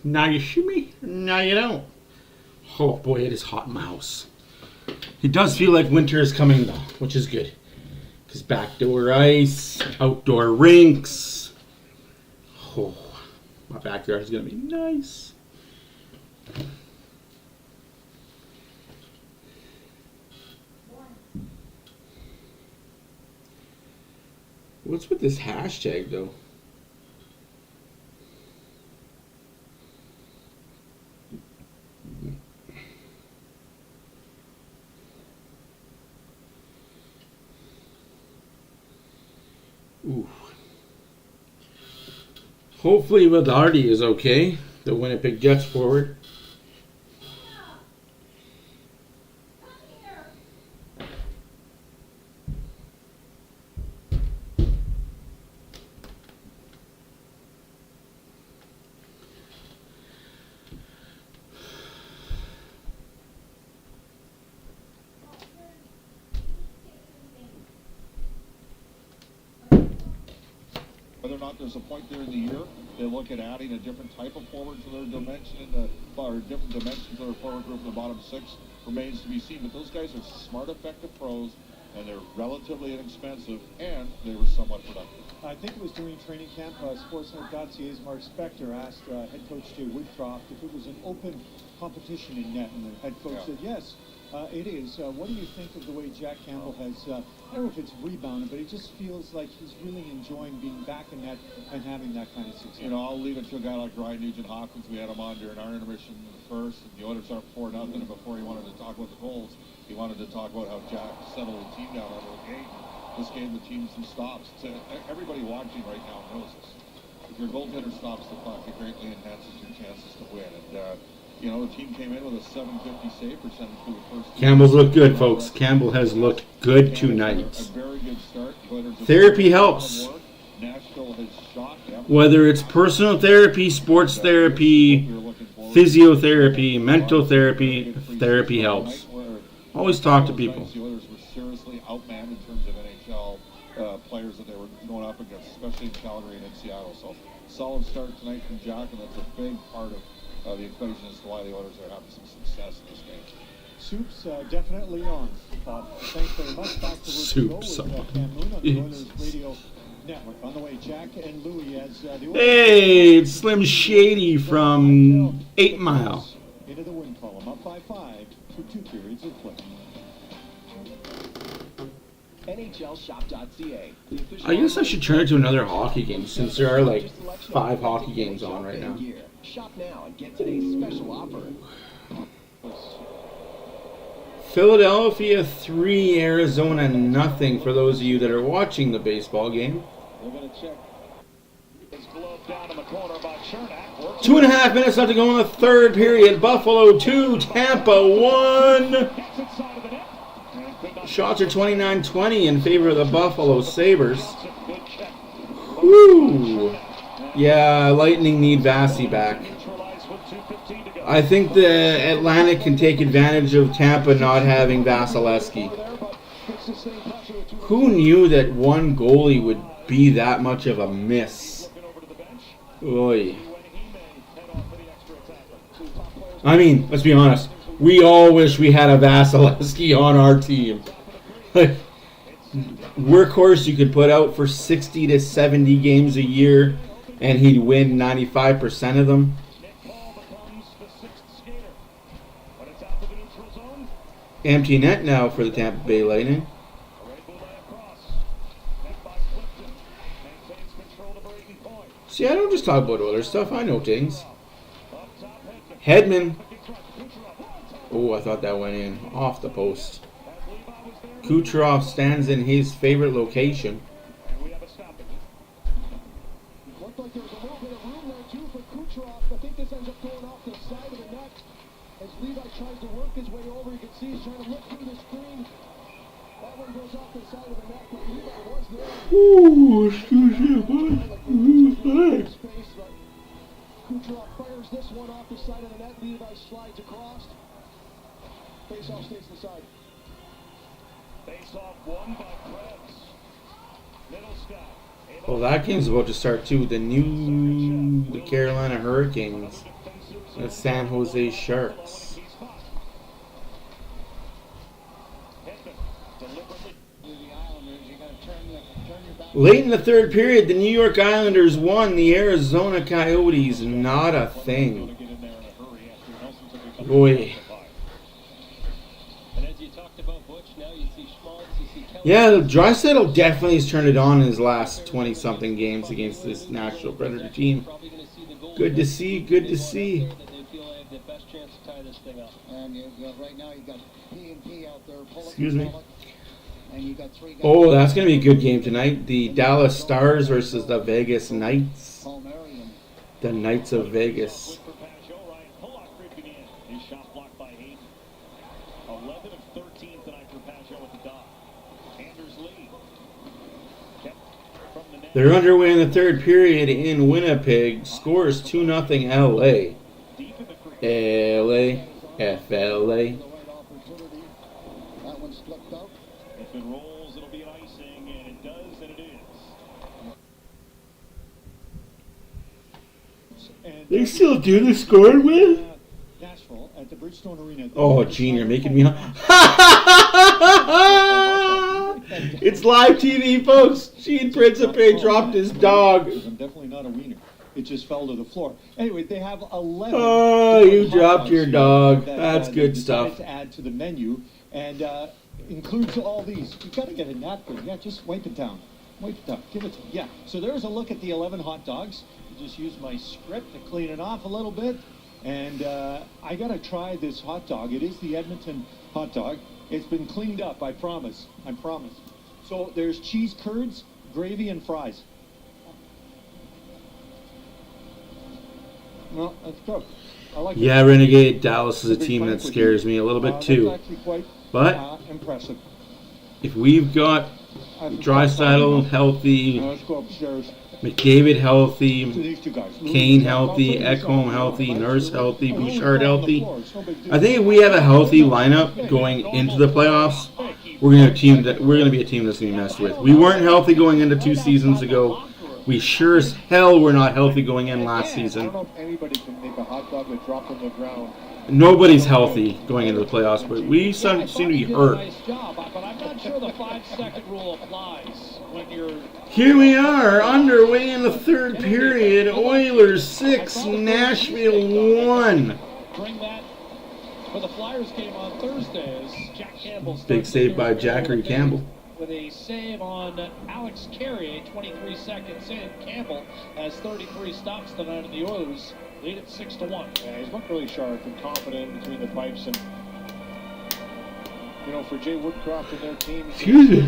Now you shoot me. Now you don't. Oh boy, it is hot in my house. It does feel like winter is coming though, which is good. Because backdoor ice, outdoor rinks. Oh, my backyard is going to be nice. What's with this hashtag though? Ooh. Hopefully Velarde is okay. The Winnipeg Jets forward. Whether or not there's a point there in the year, they look at adding a different type of forward to their dimension or different dimensions to their forward group in the bottom six remains to be seen. But those guys are smart, effective pros, and they're relatively inexpensive, and they were somewhat productive. I think it was during training camp, Sportsnet.ca's Mark Spector asked head coach Jay Woodcroft if it was an open competition in net, and the head coach said yes. It is. What do you think of the way Jack Campbell has, I don't know if it's rebounded, but it just feels like he's really enjoying being back in net and having that kind of success? You know, I'll leave it to a guy like Ryan Nugent-Hopkins. We had him on during our intermission in the first, and the Oilers are 4-0, and before he wanted to talk about the goals, he wanted to talk about how Jack settled the team down over the game. This gave the team some stops. Everybody watching right now knows this. If your goaltender stops the puck, it greatly enhances your chances to win. And, you know, the team came in with a 750 save percentage through the first. Campbell's looked good, folks. Campbell has looked good tonight. A very good start. Therapy helps. Whether it's personal therapy, sports therapy, physiotherapy, mental therapy, therapy helps. Always talk to people. The Oilers were seriously outmanned in terms of NHL players that they were going up against, especially in Calgary and in Seattle. So solid start tonight from Jack, and that's a big part of the equation as to why the Oilers are having some success in this game. Soup's definitely on. Thanks very much. Back to Soup's Cam Moon on the Oilers Radio Network. On the way, Jack and Louie as the Oilers. Hey, it's Slim Shady from 8 Mile. Into the win column, up by 5 through 2 periods of play. NHLshop.ca. I guess I should turn it to another hockey game since there are like 5 hockey games on right now. Shop now and get today's special offer. Philadelphia 3, Arizona nothing for those of you that are watching the baseball game. We're going to check his glove down in the corner by Chernak. 2.5 minutes left to go in the third period. Buffalo 2, Tampa 1. Shots are 29-20 in favor of the Buffalo Sabres. Woo! Yeah, Lightning need Vasi back. I think the Atlantic can take advantage of Tampa not having Vasilevsky. Who knew that one goalie would be that much of a miss? Oy. I mean, let's be honest. We all wish we had a Vasilevsky on our team. Workhorse you could put out for 60 to 70 games a year and he'd win 95% of them. Empty net now for the Tampa Bay Lightning. See, I don't just talk about Oilers stuff. I know things. Hedman. Oh, I thought that went in. Off the post. Kucherov stands in his favorite location. Looked like there was a little bit of room there, too, for Kucherov. I think this ends up going off the side of the net. As Levi tries to work his way over, you can see he's trying to look through the screen. That one goes off the side of the net, but Levi was there. Ooh, excuse me. Kucherov fires this one off the side of the net. Levi slides across. Face-off stays to the side. Face-off won by Krebs. Middle sky. Well, that game's about to start too. The Carolina Hurricanes the San Jose Sharks. Late in the third period, the New York Islanders won. The Arizona Coyotes, not a thing. Boy. Yeah, Draisaitl definitely has turned it on in his last 20-something games against this Nashville Predator team. Good to see, good to see. Excuse me. Oh, that's going to be a good game tonight. The Dallas Stars versus the Vegas Knights. The Knights of Vegas. They're underway in the third period in Winnipeg. Scores 2-0 LA. LA. FLA. If it rolls, it'll be an icing, and it does, and it is. They still do the scoring with? Nashville at the Bridgestone Arena. Oh, Gene, you're making me... It's live TV, folks. Gene Principe dropped his dog. I'm definitely not a wiener. It just fell to the floor. Anyway, they have 11. Oh, you dropped your dog. That's good stuff. To add to the menu, and includes all these. You got to get a napkin. Yeah, just wipe it down. Wipe it down. Give it to me. Yeah. So there's a look at the 11 hot dogs. You just use my script to clean it off a little bit, and I got to try this hot dog. It is the Edmonton hot dog. It's been cleaned up. I promise. I promise. So there's cheese curds, gravy, and fries. Well, that's good. I like yeah, it. Renegade. Dallas is a team that scares me a little bit too. That's actually quite impressive. If we've got Draisaitl healthy, Let's go upstairs. McDavid healthy, These two guys. Kane healthy, Ekholm healthy, Nurse healthy, Bouchard healthy, I think if we have a healthy lineup going into the playoffs, we're gonna be a team that's gonna be messed with. We weren't healthy going into 2 seasons ago. We sure as hell were not healthy going in last season. I don't know if anybody can make a hot dog that dropped on the ground. Nobody's healthy going into the playoffs, but we seem to be hurt. Nice job, but I'm not sure the 5-second rule applies when you're... Here we are, underway in the third period. Oilers 6, Nashville 1. Bring that for the Flyers game on Thursday as Jack Campbell... Big save by Jackery Campbell. With a save on Alex Carey, a 23-second save. Campbell has 33 stops tonight, and the Oilers lead it 6-1. Yeah, he's looked really sharp and confident between the pipes, and you know, for Jay Woodcroft and their team, excuse me,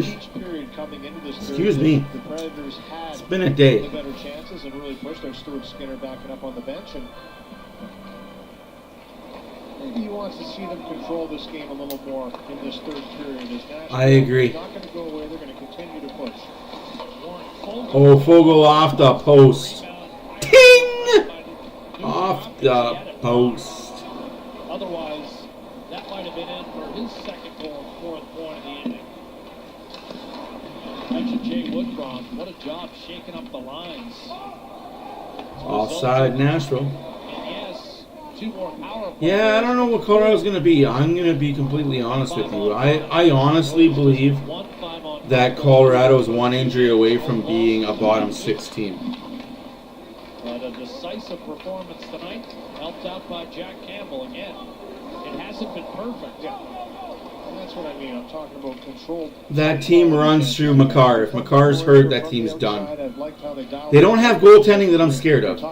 each period coming into this excuse me. The Predators had it's been a day. The better chances and really pushed their Stuart Skinner backing up on the bench, and maybe he wants to see them control this game a little more in this third period. I agree. They're not going to go away. They're going to continue to push. Oh, Fogle off the post. Ting! Off the post. Otherwise, that might have been in for his second goal and fourth point of the inning. Mentioned Jay Woodcroft. What a job shaking up the lines. Offside Nashville. And yes, 2 more power plays. Yeah, I don't know what Colorado's going to be. I'm going to be completely honest with you. I honestly believe that Colorado is 1 injury away from being a bottom 6 team. But a decisive performance tonight, helped out by Jack Campbell again. It hasn't been perfect. Yeah. And that's what I mean. I'm talking about control. That team runs through Makar. If Makar's hurt, that team's done. They don't have goaltending that I'm scared of.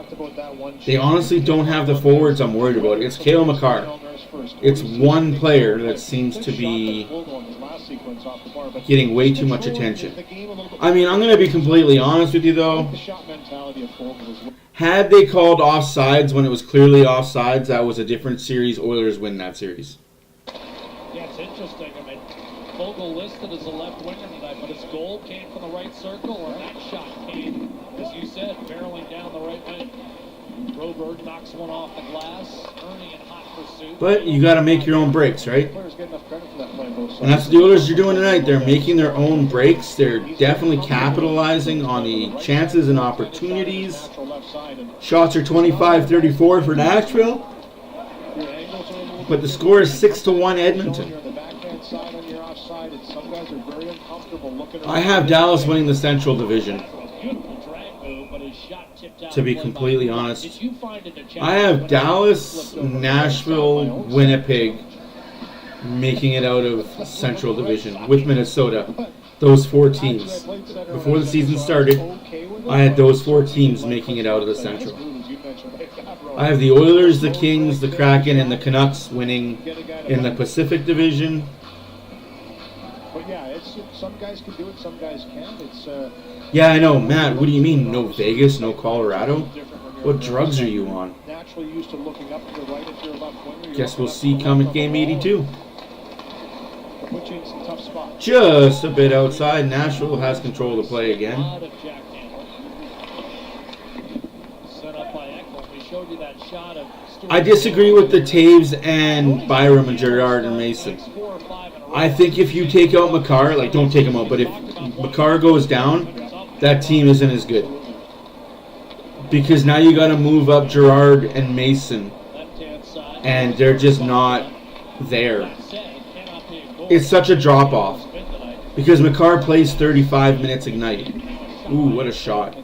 They honestly don't have the forwards I'm worried about. It's Cale Makar. It's one player that seems to be getting way too much attention. I mean, I'm going to be completely honest with you, though. Had they called offsides when it was clearly offsides, that was a different series. Oilers win that series. Yeah, it's interesting. I mean, Fogle listed as a left winger tonight, but his goal came from the right circle, and that shot came, as you said, barreling down the right wing. Broberg knocks one off the glass. Ernie in hot But you got to make your own breaks, right? Players get enough credit for that play on both sides. And that's what the Oilers are doing tonight. They're making their own breaks. They're definitely capitalizing on the chances and opportunities. Shots are 25-34 for Nashville. But the score is 6-1 Edmonton. I have Dallas winning the Central Division. To be completely honest, I have Dallas, Nashville, Winnipeg making it out of Central Division with Minnesota. Those 4 teams. Before the season started, I had those 4 teams making it out of the Central. I have the Oilers, the Kings, the Kraken, and the Canucks winning in the Pacific Division. But yeah, it's some guys can do it, some guys can't. Yeah, I know, Matt. What do you mean, no Vegas, no Colorado? What drugs are you on? Naturally used to looking up to the right if you're a left winger. Guess we'll see come at game 82. Put you in some tough spots. Just a bit outside. Nashville has control of the play again. I disagree with the Taves and Byram and Gerard and Mason. I think if you take out Makar, like don't take him out, but if Makar goes down, that team isn't as good. Because now you got to move up Gerard and Mason, and they're just not there. It's such a drop off because Makar plays 35 minutes a night. Ooh, what a shot.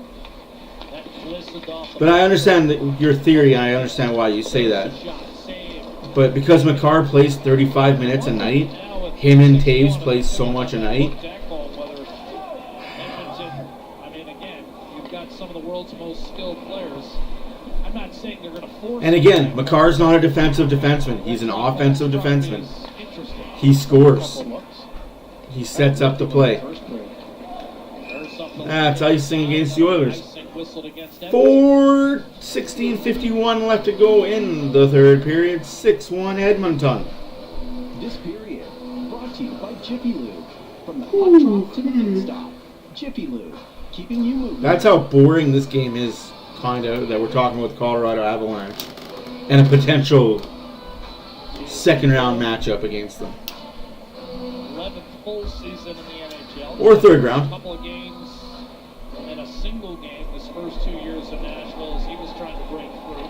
But I understand your theory, and I understand why you say that. But because Makar plays 35 minutes a night, him and Taves play so much a night. And again, Makar's not a defensive defenseman. He's an offensive defenseman. He scores. He sets up the play. That's icing against the Oilers. 4:16:51 left to go in the third period. 6-1 Edmonton. This period brought to you by Jiffy Lube. From the hot drop to the pit stop. Jiffy Lube, keeping you moving. That's how boring this game is, kind of, that we're talking about the Colorado Avalanche. And a potential second round matchup against them. 11th full season in the NHL. Or third round. A couple of games and a single game his first 2 years in Nashville as he was trying to break through.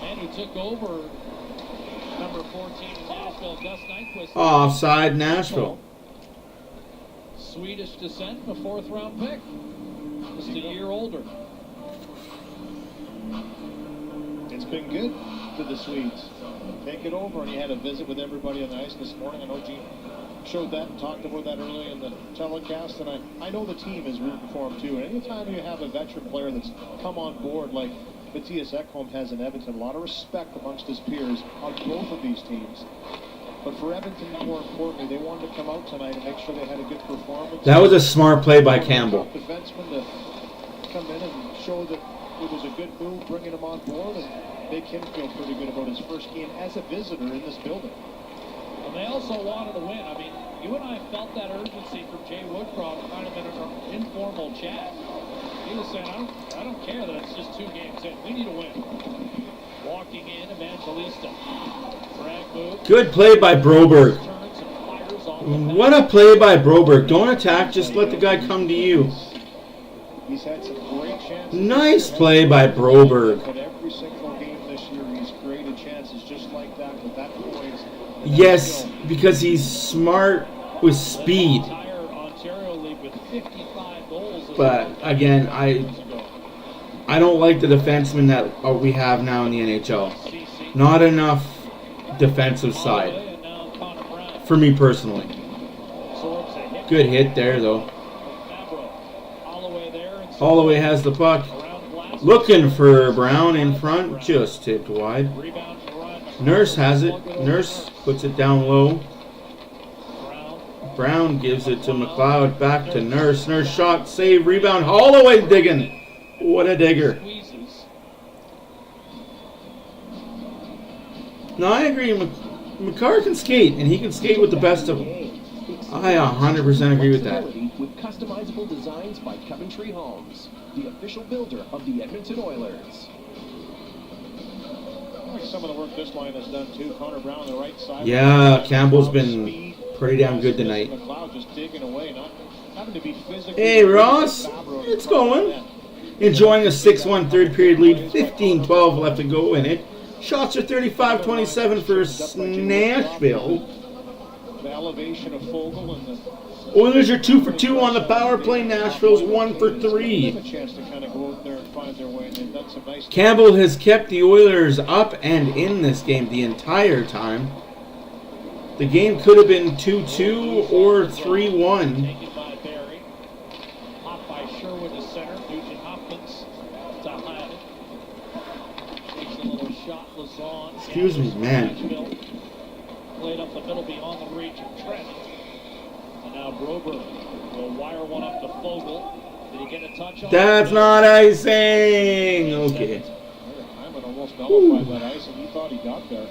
And who took over number 14 in Nashville, Gus Nyquist. Offside Nashville. Swedish descent, a 4th round pick. Just a year older. It's been good for the Swedes. Take it over, and he had a visit with everybody on the ice this morning. I know Gene showed that and talked about that earlier in the telecast, and I know the team is rooting for him too. And anytime you have a veteran player that's come on board like Matthias Ekholm has in Edmonton, a lot of respect amongst his peers on both of these teams. But for Edmonton, more importantly, they wanted to come out tonight and make sure they had a good performance. That was a smart play by Campbell. Defenseman to come in and show that it was a good move bringing him on board and make him feel pretty good about his first game as a visitor in this building. And they also wanted to win. I mean, you and I felt that urgency from Jay Woodcroft kind of in an informal chat. He was saying, I don't care that it's just 2 games in. We need to win. Walking in, Evangelista. Drag move. Good play by Broberg. What a play by Broberg. Don't attack, just let the guy come to you. He's had some great chances. Nice play by Broberg. But every single game this year, he's created chances just like that with that poise. Yes, because he's smart with speed. But again, I don't like the defensemen that we have now in the NHL. Not enough defensive side. For me personally. Good hit there, though. Holloway has the puck. Looking for Brown in front. Just tipped wide. Nurse has it. Nurse puts it down low. Brown gives it to McLeod. Back to Nurse. Nurse shot. Save. Rebound. Holloway digging. What a digger. No, I agree. Makar can skate, and he can skate with the best of them. I 100% agree with that. With customizable designs by Coventry Homes, the official builder of the Edmonton Oilers. like some of the work this line has done too. Connor Brown on the right side. Yeah, Campbell's been pretty damn good tonight. McLeod just digging away, not having to be physical. Hey, Ross. It's going. Enjoying a 6-1 third period lead. 15-12 left to go in it. Shots are 35-27 for Nashville. The elevation of Fogle and the Oilers are 2 for 2 on the power play. Nashville's 1 for 3. have a chance to kind of go out there and find their way, and they've done some nice. Campbell has kept the Oilers up and in this game the entire time. The game could have been 2-2 or 3-1. Taken by Barry. Hop by Sherwood to center. Nugent Hopkins to Hyde. Takes a little shot. Lazon. Excuse me, man. Played up the middle beyond the reach of Trent. And now Brober will wire one up to Fogle. Did he get a touch on That's not icing. Okay. Hyman almost nullified that ice, and he thought he got there.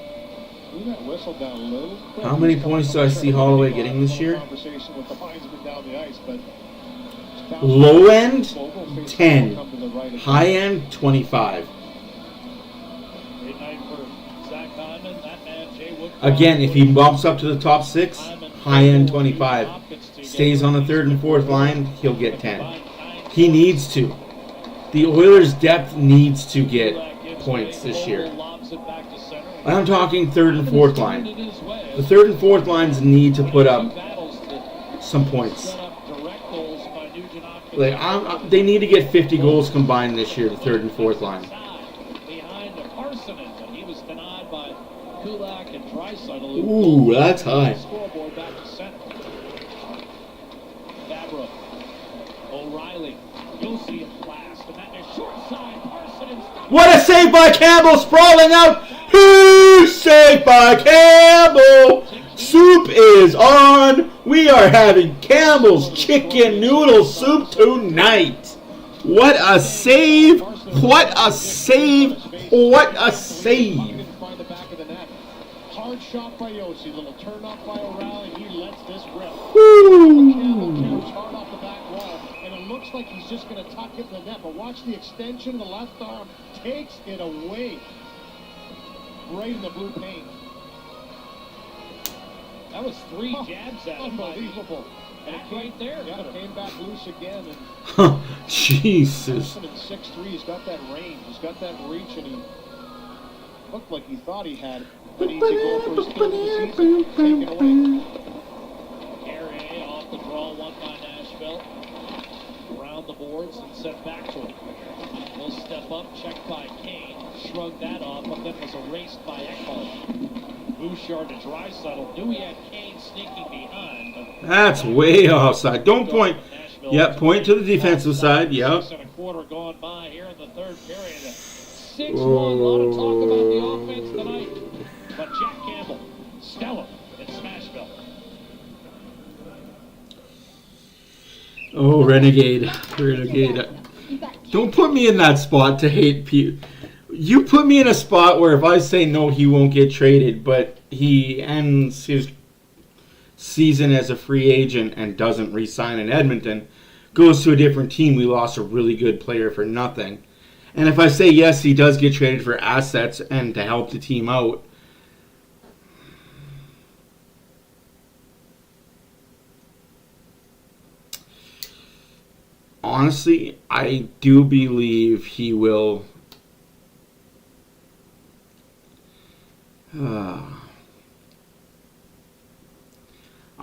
Threw that whistle down a little quick. How many points do I see Holloway getting this year? Conversation with the linesman down the ice, but Low end, 10. High end, 25. Great night for Zach Hyman. That man, Jay Woodcroft. Again, if he bumps up to the top 6, high end 25. Stays on the third and fourth line, he'll get 10. He needs to. The Oilers' depth needs to get points this year. I'm talking third and fourth line. The third and fourth lines need to put up some points. Like they need to get 50 goals combined this year, the third and fourth line. Behind Parsonen, but he was denied by Kulak and Draisaitl. Ooh, that's high. Scoreboard back to center. Fabro. O'Reilly. You'll see him blast. And that is short side. Parsonen. What a save by Campbell, sprawling out. Huge save by Campbell. Soup is on. We are having Campbell's chicken noodle soup tonight. What a save. What a save. What a save. Hard shot by Yossi. Little turn up by O'Reilly. He lets this rip. Woo. Hard off the back wall. And it looks like he's just going to tuck it in the net. But watch the extension. The left arm takes it away. Right in the blue paint. That was 3 jabs at him. Unbelievable. And it right there. Yeah, it came back loose again. And Jesus. 6'3", he's got that range. He's got that reach, and he looked like he thought he had an easy goal for his third of the season. Taken away. Gary off the draw, one by Nashville. Around the boards and sent back to him. He'll step up, checked by Kane. Shrugged that off, but then was erased by Ekholm. Bouchard to Draisaitl. Knew he had Kane sneaking behind. But That's way offside. Don't point. Yep, point to the defensive side. Yep. 6 1/4 gone by here in the third period. 6-1. A lot of talk about the offense tonight. But Jack Campbell, stellar in Smashville. Oh, Renegade. Renegade. Don't put me in that spot to hate people. You put me in a spot where if I say no, he won't get traded, but he ends his season as a free agent and doesn't re-sign in Edmonton, goes to a different team. We lost a really good player for nothing. And if I say yes, he does get traded for assets and to help the team out. Honestly, I do believe he will.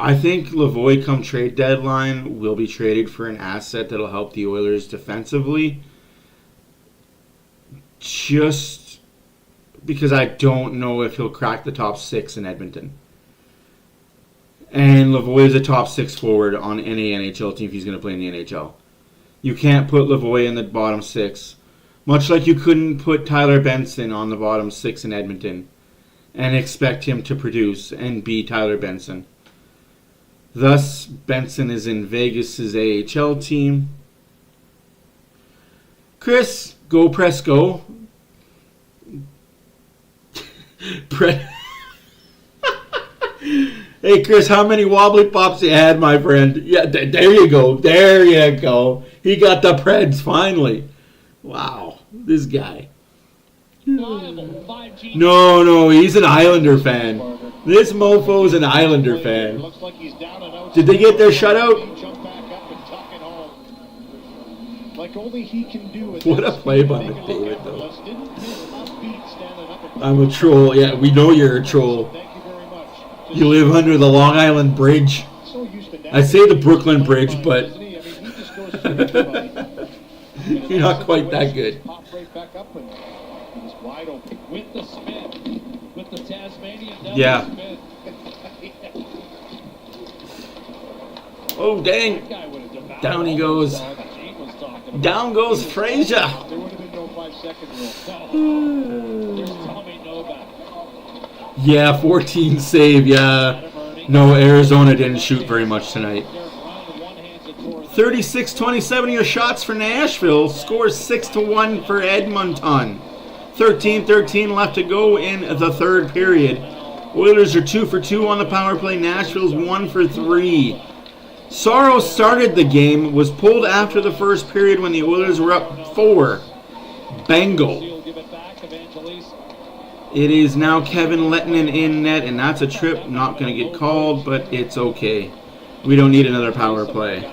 I think Lavoie come trade deadline will be traded for an asset that'll help the Oilers defensively. Just because I don't know if he'll crack the top 6 in Edmonton. And Lavoie is a top 6 forward on any NHL team if he's going to play in the NHL. You can't put Lavoie in the bottom 6. Much like you couldn't put Tyler Benson on the bottom 6 in Edmonton and expect him to produce and be Tyler Benson. Thus, Benson is in Vegas' AHL team. Chris, go press go. Hey, Chris, how many wobbly pops you had, my friend? Yeah, there you go. There you go. He got the Preds, finally. Wow, this guy. No, he's an Islander fan. This mofo's an Islander fan. Did they get their shutout? What a play by McDavid, though. I'm a troll. Yeah, we know you're a troll. You live under the Long Island Bridge. I say the Brooklyn Bridge, but you're not quite that good. Yeah. Oh, dang. Down he goes. Down goes Frazier. Yeah, 14 save. Yeah. No, Arizona didn't shoot very much tonight. 36-27 your shots for Nashville. Scores 6-1 for Edmonton. 13-13 left to go in the third period. Oilers are 2 for 2 on the power play. Nashville's 1 for 3. Sorrow started the game, was pulled after the first period when the Oilers were up 4. Bengal. It is now Kevin Lettinen in net, and that's a trip. Not going to get called, but it's okay. We don't need another power play.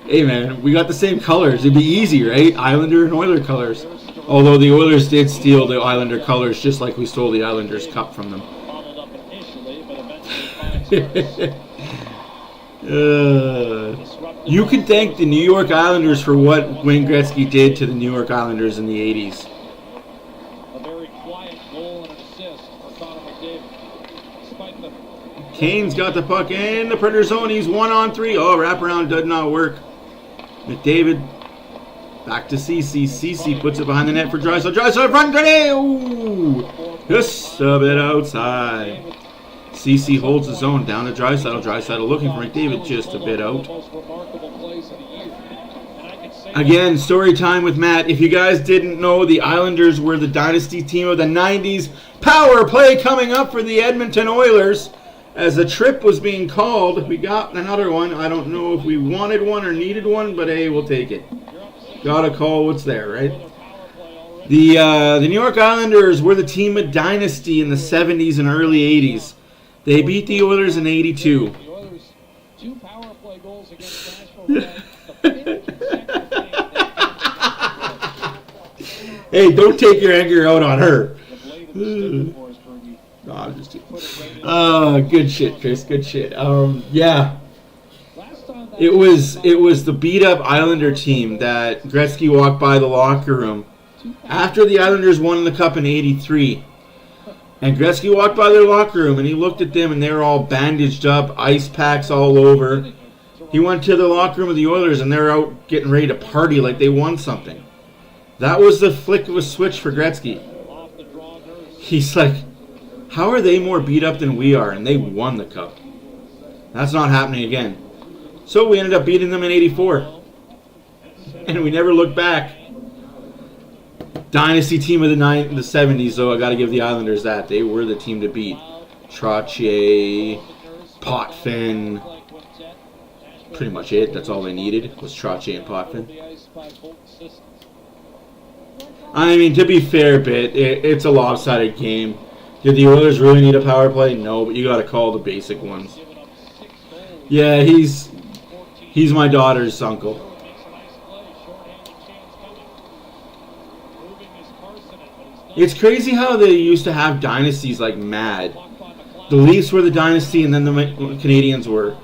Hey man, we got the same colors. It'd be easy, right? Islander and Oiler colors. Although the Oilers did steal the Islander colors just like we stole the Islanders cup from them. You can thank the New York Islanders for what Wayne Gretzky did to the New York Islanders in the 80s. Kane's got the puck in the Predator zone. He's 1-on-3. Oh, wraparound does not work. McDavid back to Ceci. Ceci puts it behind the net for Draisaitl. Draisaitl front grenade. Ooh, just a bit outside. Ceci holds the zone down to Draisaitl. Draisaitl looking for McDavid, just a bit out. Again, story time with Matt. If you guys didn't know, the Islanders were the dynasty team of the 90s. Power play coming up for the Edmonton Oilers. As the trip was being called, we got another one. I don't know if we wanted one or needed one, but hey, we'll take it. Gotta call what's there, right? The New York Islanders were the team of dynasty in the 70s and early 80s. They beat the Oilers in 82. Hey, don't take your anger out on her. No, I'm just kidding. Good shit, Chris. Good shit. Yeah. It was the beat up Islander team that Gretzky walked by the locker room after the Islanders won the cup in '83. And Gretzky walked by their locker room and he looked at them and they were all bandaged up, ice packs all over. He went to the locker room of the Oilers and they're out getting ready to party like they won something. That was the flick of a switch for Gretzky. He's like, how are they more beat up than we are? And they won the cup. That's not happening again. So we ended up beating them in '84. And we never looked back. Dynasty team of the 70s, though. I got to give the Islanders that. They were the team to beat. Trottier, Potvin. Pretty much it. That's all they needed was Trottier and Potvin. I mean, to be fair, it's a lopsided game. Did the Oilers really need a power play? No, but you got to call the basic ones. Yeah, he's my daughter's uncle. It's crazy how they used to have dynasties like mad. The Leafs were the dynasty, and then the Canadians were.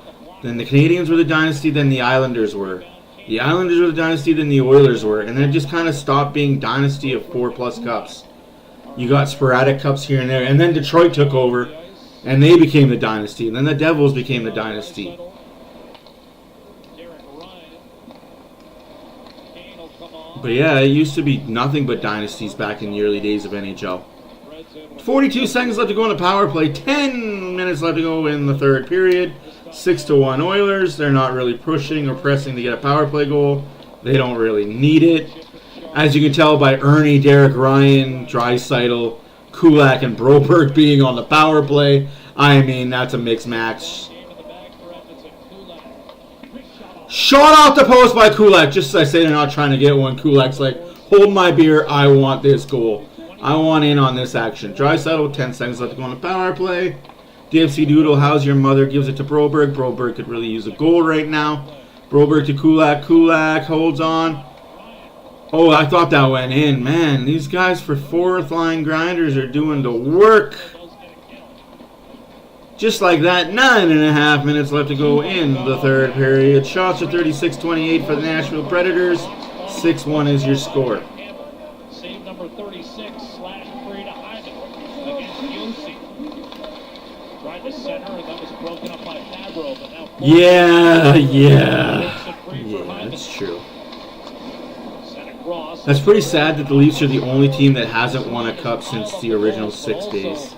Then the Canadians were the dynasty, then the Islanders were. The Islanders were the dynasty, then the Oilers were. And then it just kind of stopped being dynasty of 4+ cups. You got sporadic cups here and there. And then Detroit took over, and they became the dynasty. And then the Devils became the dynasty. But yeah, it used to be nothing but dynasties back in the early days of NHL. 42 seconds left to go in the power play. 10 minutes left to go in the third period. 6-1 Oilers. They're not really pushing or pressing to get a power play goal. They don't really need it. As you can tell by Ernie, Derek Ryan, Draisaitl, Kulak, and Broberg being on the power play, I mean, that's a mixed match. Shot off the post by Kulak. Just as I say, they're not trying to get one. Kulak's like, hold my beer. I want this goal. I want in on this action. Draisaitl, 10 seconds left to go on the power play. DFC Doodle, how's your mother? Gives it to Broberg. Broberg could really use a goal right now. Broberg to Kulak. Kulak holds on. Oh, I thought that went in. Man, these guys for fourth line grinders are doing the work. Just like that, 9.5 minutes left to go in the third period. Shots are 36-28 for the Nashville Predators. 6-1 is your score. Save number 36, /3 to Hyman against Yossi. Tried to center, and that was broken up by Fabro, but now... Yeah, that's true. That's pretty sad that the Leafs are the only team that hasn't won a cup since the original 6 days.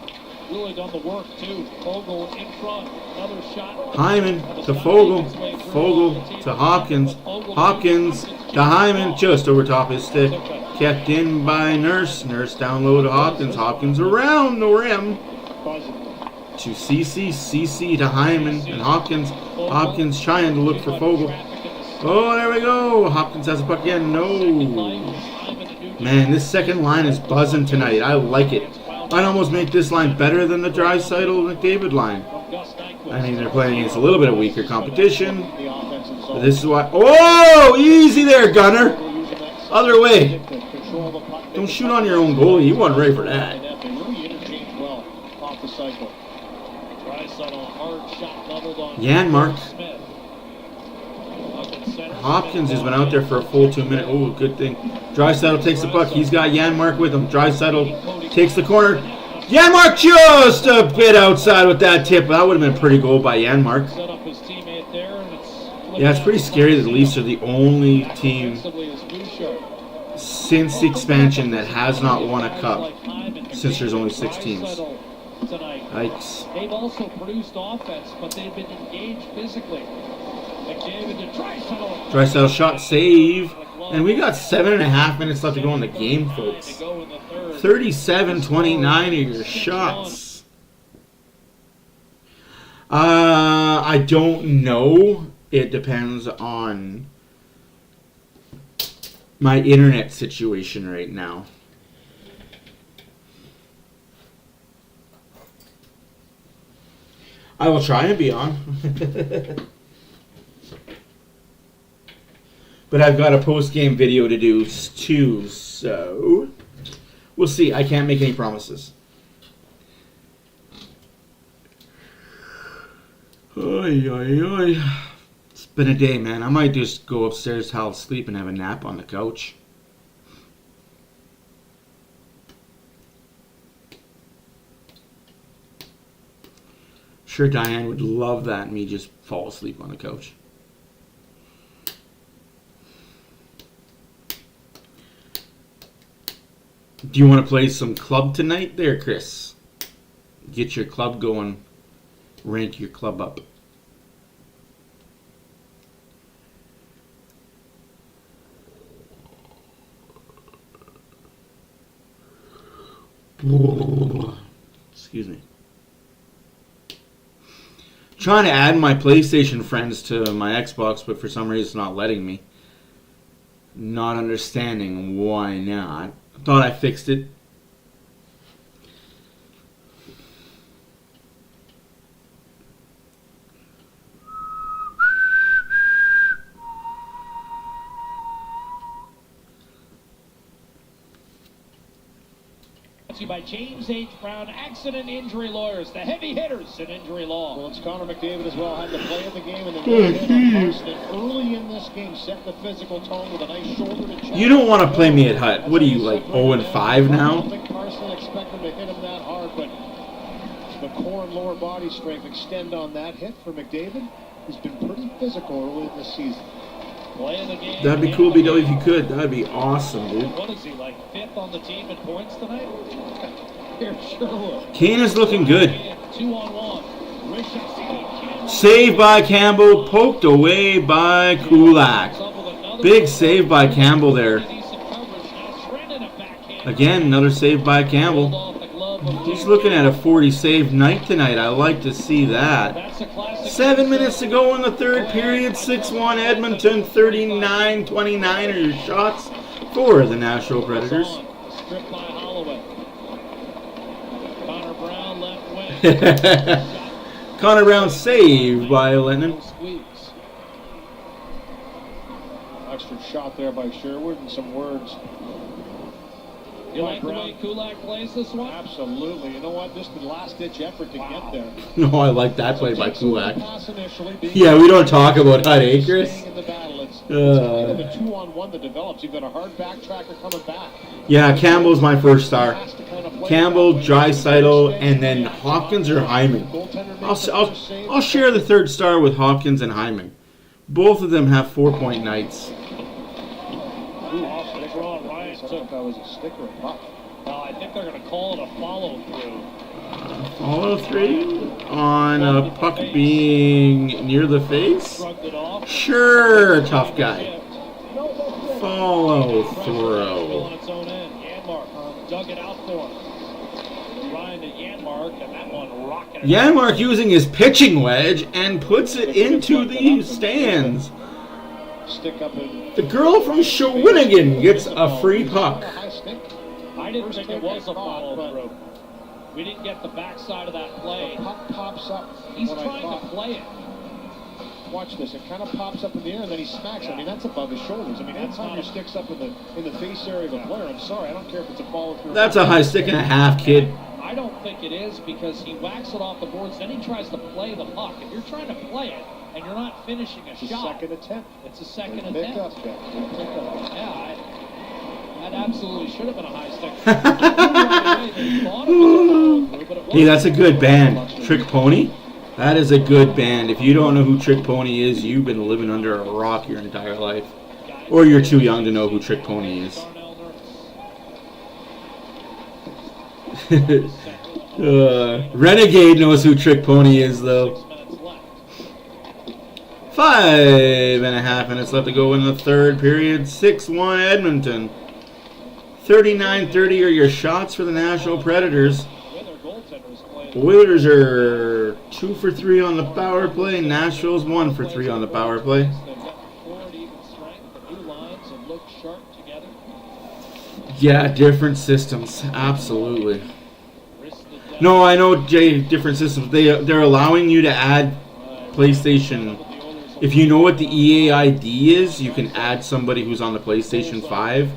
Really done the work too. Fogel in front. Another shot. Hyman to Fogel. Fogel to Hopkins. Hopkins to Hyman. Just over top his stick. Kept in by Nurse. Nurse down low to Hopkins. Hopkins around the rim. To CC. CC to Hyman and Hopkins. Hopkins trying to look for Fogel. Oh, there we go. Hopkins has a puck again. No. Man, this second line is buzzing tonight. I like it. I'd almost make this line better than the Draisaitl McDavid line. I mean, they're playing against a little bit of weaker competition. But this is why... Oh, easy there, Gunner. Other way. Don't shoot on your own goalie. You weren't ready for that. Janmark. Hopkins has been out there for a full 2 minutes. Oh, good thing. Draisaitl takes the puck. He's got Janmark with him. Draisaitl takes the corner. Janmark just a bit outside with that tip. That would have been a pretty goal by Janmark. Yeah, it's pretty scary that the Leafs are the only team since the expansion that has not won a cup since there's only 6 teams. Yikes. They've also produced offense, but they've been engaged physically. Draisaitl shot, save, and we got 7.5 minutes left to go in the game, folks. 37-29 are your shots. I don't know. It depends on my internet situation right now. I will try and be on. But I've got a post-game video to do too, so we'll see. I can't make any promises. Oy, oy, oy. It's been a day, man. I might just go upstairs, have sleep, and have a nap on the couch. Sure, Diane would love that, me just fall asleep on the couch. Do you want to play some club tonight there, Chris? Get your club going. Rank your club up. Excuse me. Trying to add my PlayStation friends to my Xbox, but for some reason it's not letting me. Not understanding why not. Thought I fixed it. By James H. Brown, accident injury lawyers, the heavy hitters in injury law. Well, it's Connor McDavid as well, had to play in the game, and then early in this game set the physical tone with a nice shoulder to chest. You don't want to play me at Hut. What are you, like 0-5 now? I don't think Carson expect him to hit him that hard, but the core and lower body strength extend on that hit for McDavid. He's been pretty physical early in this season. That'd be cool, BW, if you could. That'd be awesome, dude. What is he, like 5th on the team in points tonight? Here, sure. Kane is looking good. 2-on-1. Save by Campbell, poked away by Kulak. Big save by Campbell there. Again, another save by Campbell. He's looking at a 40 save night tonight. I like to see that. 7 minutes to go in the third period. 6-1 Edmonton, 39-29 are your shots for the Nashville Predators. Stripped by Holloway. Connor Brown left wing. Connor Brown saved by Lennon. Extra shot there by Sherwood and some words. You like the way Kulak plays this one? Absolutely. You know what? Just the last-ditch effort to get there. No, I like that play by Kulak. Yeah, we don't talk about Hut Acres. It's kind of a 2-on-1 that develops. You've got a hard backtracker coming back. Yeah, Campbell's my first star. Campbell, Draisaitl, and then Hopkins or Hyman. I'll share the third star with Hopkins and Hyman. Both of them have 4-point nights. That was a sticker. I think they're going to call it a follow-through. Follow-through on a puck being near the face? Sure, tough guy. Follow-through. Dug it out for him. Ryan to Janmark, and that one rocking. Janmark using his pitching wedge and puts it into the stands. Stick up in. The girl from Shawinigan gets a free puck. I didn't think it was a follow-through. We didn't get the backside of that play. The puck pops up. He's trying to play it. Watch this. It kind of pops up in the air and then he smacks. I mean, that's above his shoulders. I mean, anytime your stick's up in the face area of a player, I'm sorry, I don't care if it's a follow-through. That's a high stick and a half, kid. I don't think it is because he whacks it off the boards, then he tries to play the puck. If you're trying to play it and you're not finishing a shot, second attempt. It's a second Pick attempt. up, Jeff. Pick up. Yeah, that absolutely should have been a high stick. Hey, that's a good band. Trick Pony? That is a good band. If you don't know who Trick Pony is, you've been living under a rock your entire life. Or you're too young to know who Trick Pony is. Renegade knows who Trick Pony is, though. 5.5 minutes left to go in the third period. 6-1 Edmonton. 39-30 are your shots for the Nashville Predators. Oilers are 2 for 3 on the power play. Nashville's 1 for 3 on the power play. Yeah, different systems. Absolutely. No, I know, Jay, different systems. They're allowing you to add PlayStation. If you know what the EA ID is, you can add somebody who's on the PlayStation 5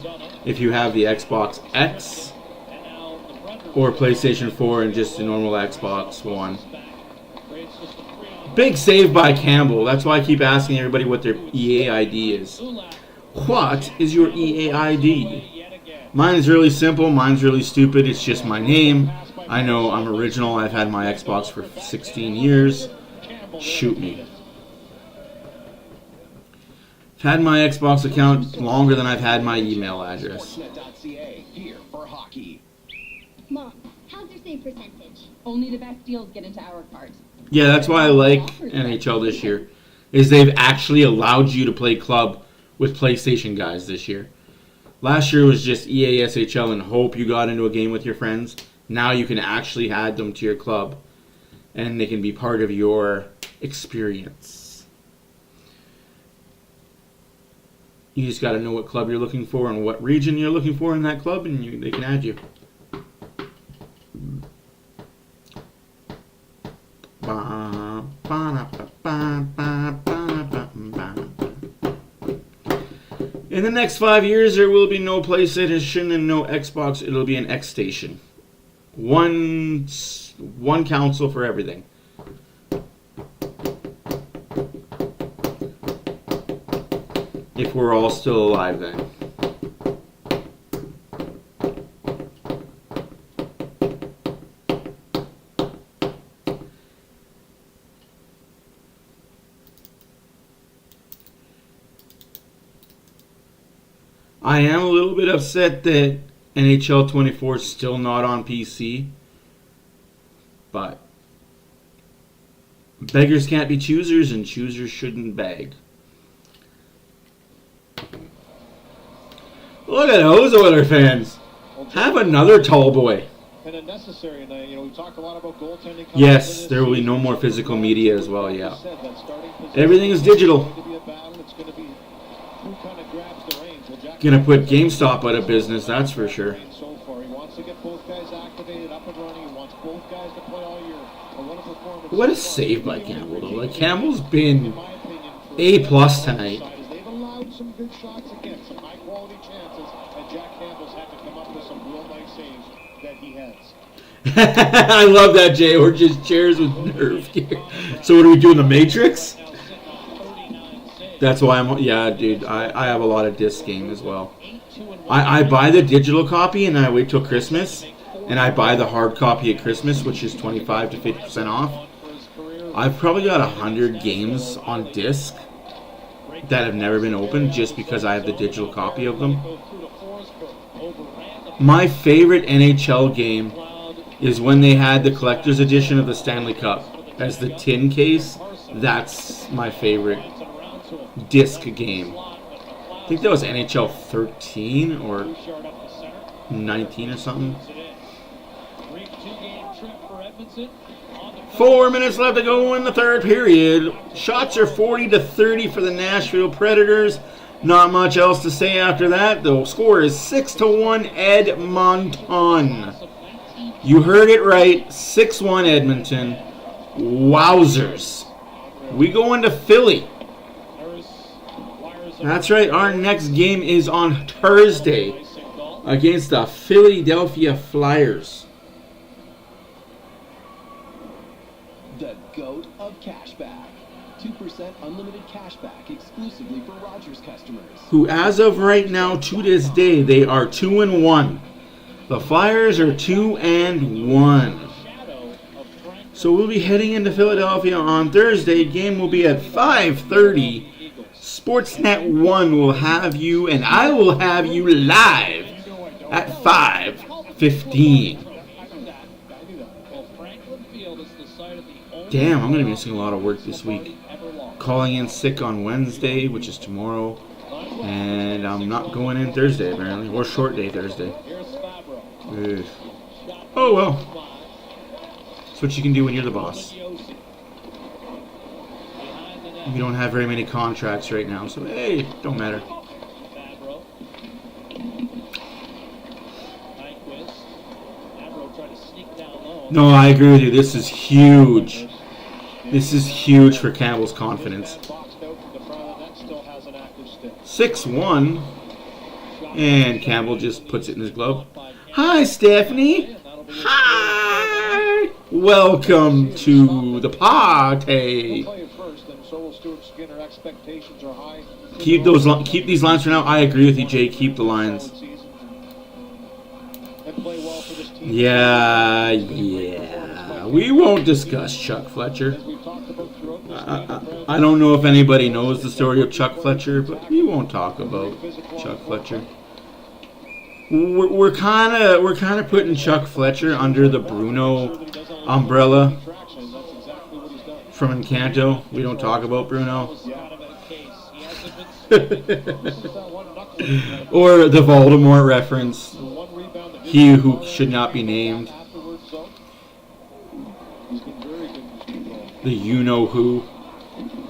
if you have the Xbox X or PlayStation 4 and just the normal Xbox One. Big save by Campbell. That's why I keep asking everybody what their EA ID is. What is your EA ID? Mine's really simple. Mine's really stupid. It's just my name. I know I'm original. I've had my Xbox for 16 years. Shoot me. I've had my Xbox account longer than I've had my email address. Mom, how's your save percentage? Only the best deals get into our cards. Yeah, that's why I like NHL this year. Is they've actually allowed you to play club with PlayStation guys this year. Last year was just EA SHL and hope you got into a game with your friends. Now you can actually add them to your club and they can be part of your experience. You just got to know what club you're looking for and what region you're looking for in that club, and they can add you. In the next 5 years, there will be no PlayStation and no Xbox. It'll be an X Station. One console for everything. If we're all still alive then. I am a little bit upset that NHL 24 is still not on PC. But beggars can't be choosers and choosers shouldn't beg. Look at those Oilers fans. Have another tall boy. and unnecessary. And we talked a lot about goaltending. Yes, there will be no more physical media as well. Yeah, everything is digital. Gonna put GameStop out of business, that's for sure. So far, he wants to get both guys activated, up and running. He wants both guys to play all year. What a save by Campbell, though. Like, Campbell's been A+ tonight. They've allowed some good shots again, some high-quality chances, and Jack Campbell's had to come up with some real nice saves that he has. I love that, Jay. Or just chairs with nerve gear. So what are we doing, the Matrix? That's why yeah, dude, I have a lot of disc game as well. I buy the digital copy and I wait till Christmas, and I buy the hard copy at Christmas, which is 25 to 50% off. I've probably got 100 games on disc that have never been opened just because I have the digital copy of them. My favorite NHL game is when they had the collector's edition of the Stanley Cup as the tin case. That's my favorite disc game. I think that was NHL 13 or 19 or something. 4 minutes left to go in the third period. Shots are 40 to 30 for the Nashville Predators. Not much else to say after that. The score is 6-1 Edmonton. You heard it right. 6-1 Edmonton. Wowzers. We go into Philly. That's right. Our next game is on Thursday against the Philadelphia Flyers. The GOAT of Cashback. 2% unlimited cashback exclusively for Rogers customers. Who, as of right now, to this day, they are 2-1. The Flyers are 2-1. So we'll be heading into Philadelphia on Thursday. Game will be at 5:30. Sportsnet 1 will have you, and I will have you live at 5:15. Damn, I'm going to be missing a lot of work this week. Calling in sick on Wednesday, which is tomorrow, and I'm not going in Thursday, apparently, or short day Thursday. Ugh. Oh well. That's what you can do when you're the boss. We don't have very many contracts right now, so hey, don't matter. No, I agree with you. This is huge. This is huge for Campbell's confidence. 6-1. And Campbell just puts it in his glove. Hi, Stephanie. Hi. Welcome to the party. Keep these lines for now. I agree with you, Jay. Keep the lines. Yeah. We won't discuss Chuck Fletcher. I don't know if anybody knows the story of Chuck Fletcher, but we won't talk about Chuck Fletcher. We're kind of putting Chuck Fletcher under the Bruno umbrella from Encanto. We don't talk about Bruno. Or the Voldemort reference. He who should not be named. The you-know-who.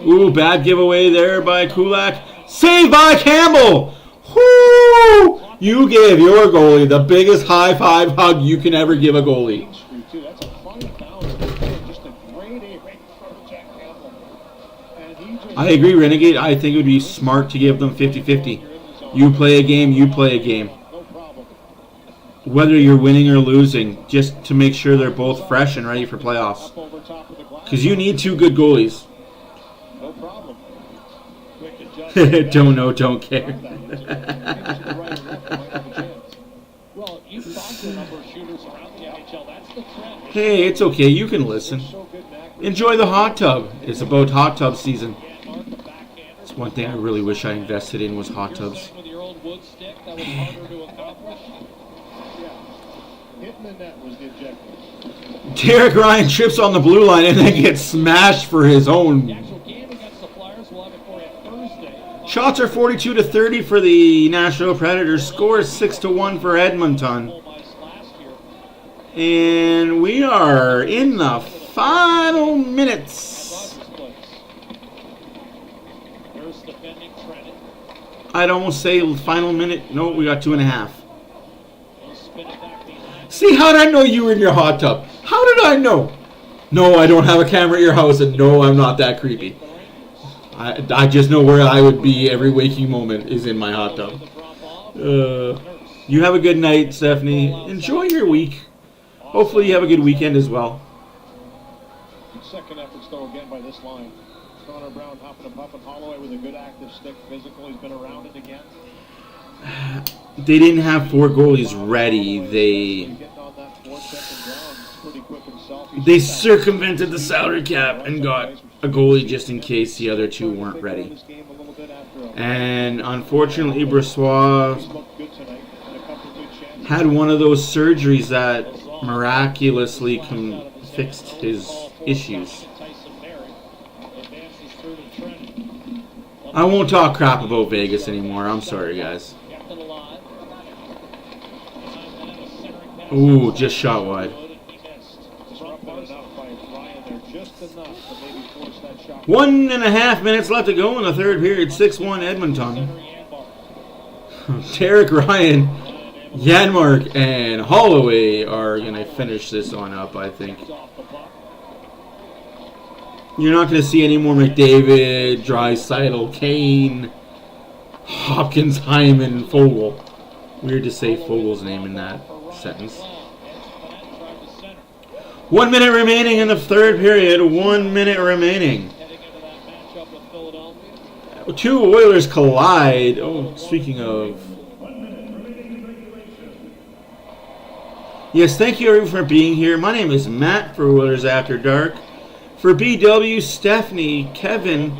Ooh, bad giveaway there by Kulak. Saved by Campbell! Whoo! You gave your goalie the biggest high-five hug you can ever give a goalie. I agree, Renegade. I think it would be smart to give them 50-50. You play a game, you play a game. Whether you're winning or losing, just to make sure they're both fresh and ready for playoffs. Because you need two good goalies. Don't know, don't care. Hey, it's okay. You can listen. Enjoy the hot tub. It's about hot tub season. It's one thing I really wish I invested in was hot tubs. Derek Ryan trips on the blue line and then gets smashed for his own. Shots are 42 to 30 for the Nashville Predators. Score is 6-1 for Edmonton. And we are in the final minutes. I'd almost say final minute. No, we got 2.5. See, how did I know you were in your hot tub? How did I know? No, I don't have a camera at your house, and no, I'm not that creepy. I just know where I would be every waking moment is in my hot tub. You have a good night, Stephanie. Enjoy your week. Hopefully you have a good weekend as well. Second efforts, though, again by this line. Connor Brown hopping and puffing. Holloway with a good active stick. Physical. He's been around it again. They didn't have 4 goalies ready. They circumvented the salary cap and got a goalie just in case the other 2 weren't ready. And unfortunately, Brossoit had one of those surgeries that miraculously fixed his issues. I won't talk crap about Vegas anymore. I'm sorry, guys. Ooh, just shot wide. 1.5 minutes left to go in the third period. 6-1 Edmonton. Derek Ryan, Janmark, and Holloway are going to finish this one up, I think. You're not going to see any more McDavid, Draisaitl, Kane, Hopkins, Hyman, Fogle. Weird to say Fogle's name in that sentence. 1 minute remaining in the third period. 1 minute remaining. 2 Oilers collide. Oh, speaking of. Yes, thank you everyone for being here. My name is Matt for Oilers After Dark. For BW, Stephanie, Kevin,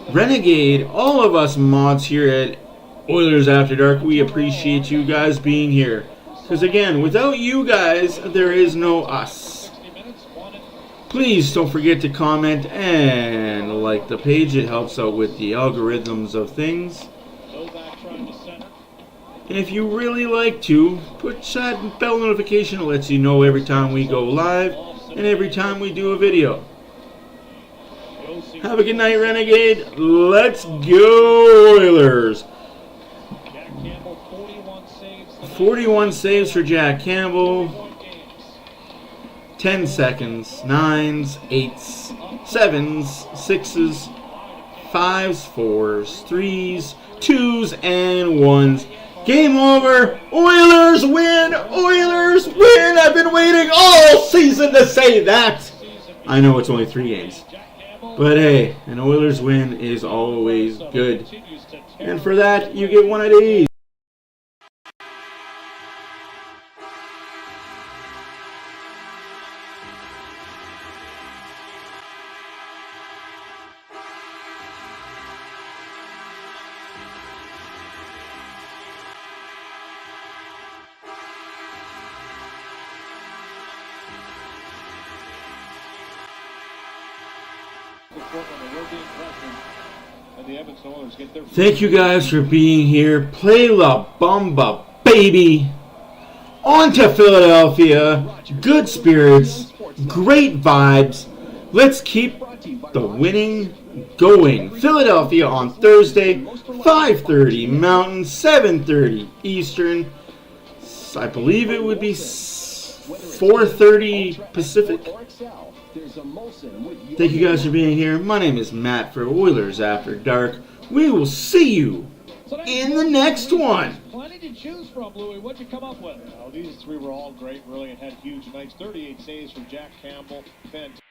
Renegade, all of us mods here at Oilers After Dark, we appreciate you guys being here. Because again, without you guys, there is no us. Please don't forget to comment and like the page. It helps out with the algorithms of things. And if you really like to, put that bell notification. It lets you know every time we go live and every time we do a video. Have a good night, Renegade. Let's go, Oilers. 41 saves for Jack Campbell. 10 seconds. 9s, 8s, 7s, 6s, 5s, 4s, 3s, 2s, and 1s. Game over. Oilers win. Oilers win. I've been waiting all season to say that. I know it's only 3 games. But hey, an Oilers win is always good. And for that, you get one of these. Thank you guys for being here. Play La Bamba, baby. On to Philadelphia. Good spirits. Great vibes. Let's keep the winning going. Philadelphia on Thursday, 5:30 Mountain, 7:30 Eastern. I believe it would be 4:30 Pacific. Thank you guys for being here. My name is Matt for Oilers After Dark. We will see you in the next one. Plenty to choose from, Louie. What'd you come up with? These 3 were all great, really, and had huge nights. 38 saves from Jack Campbell. Fantastic.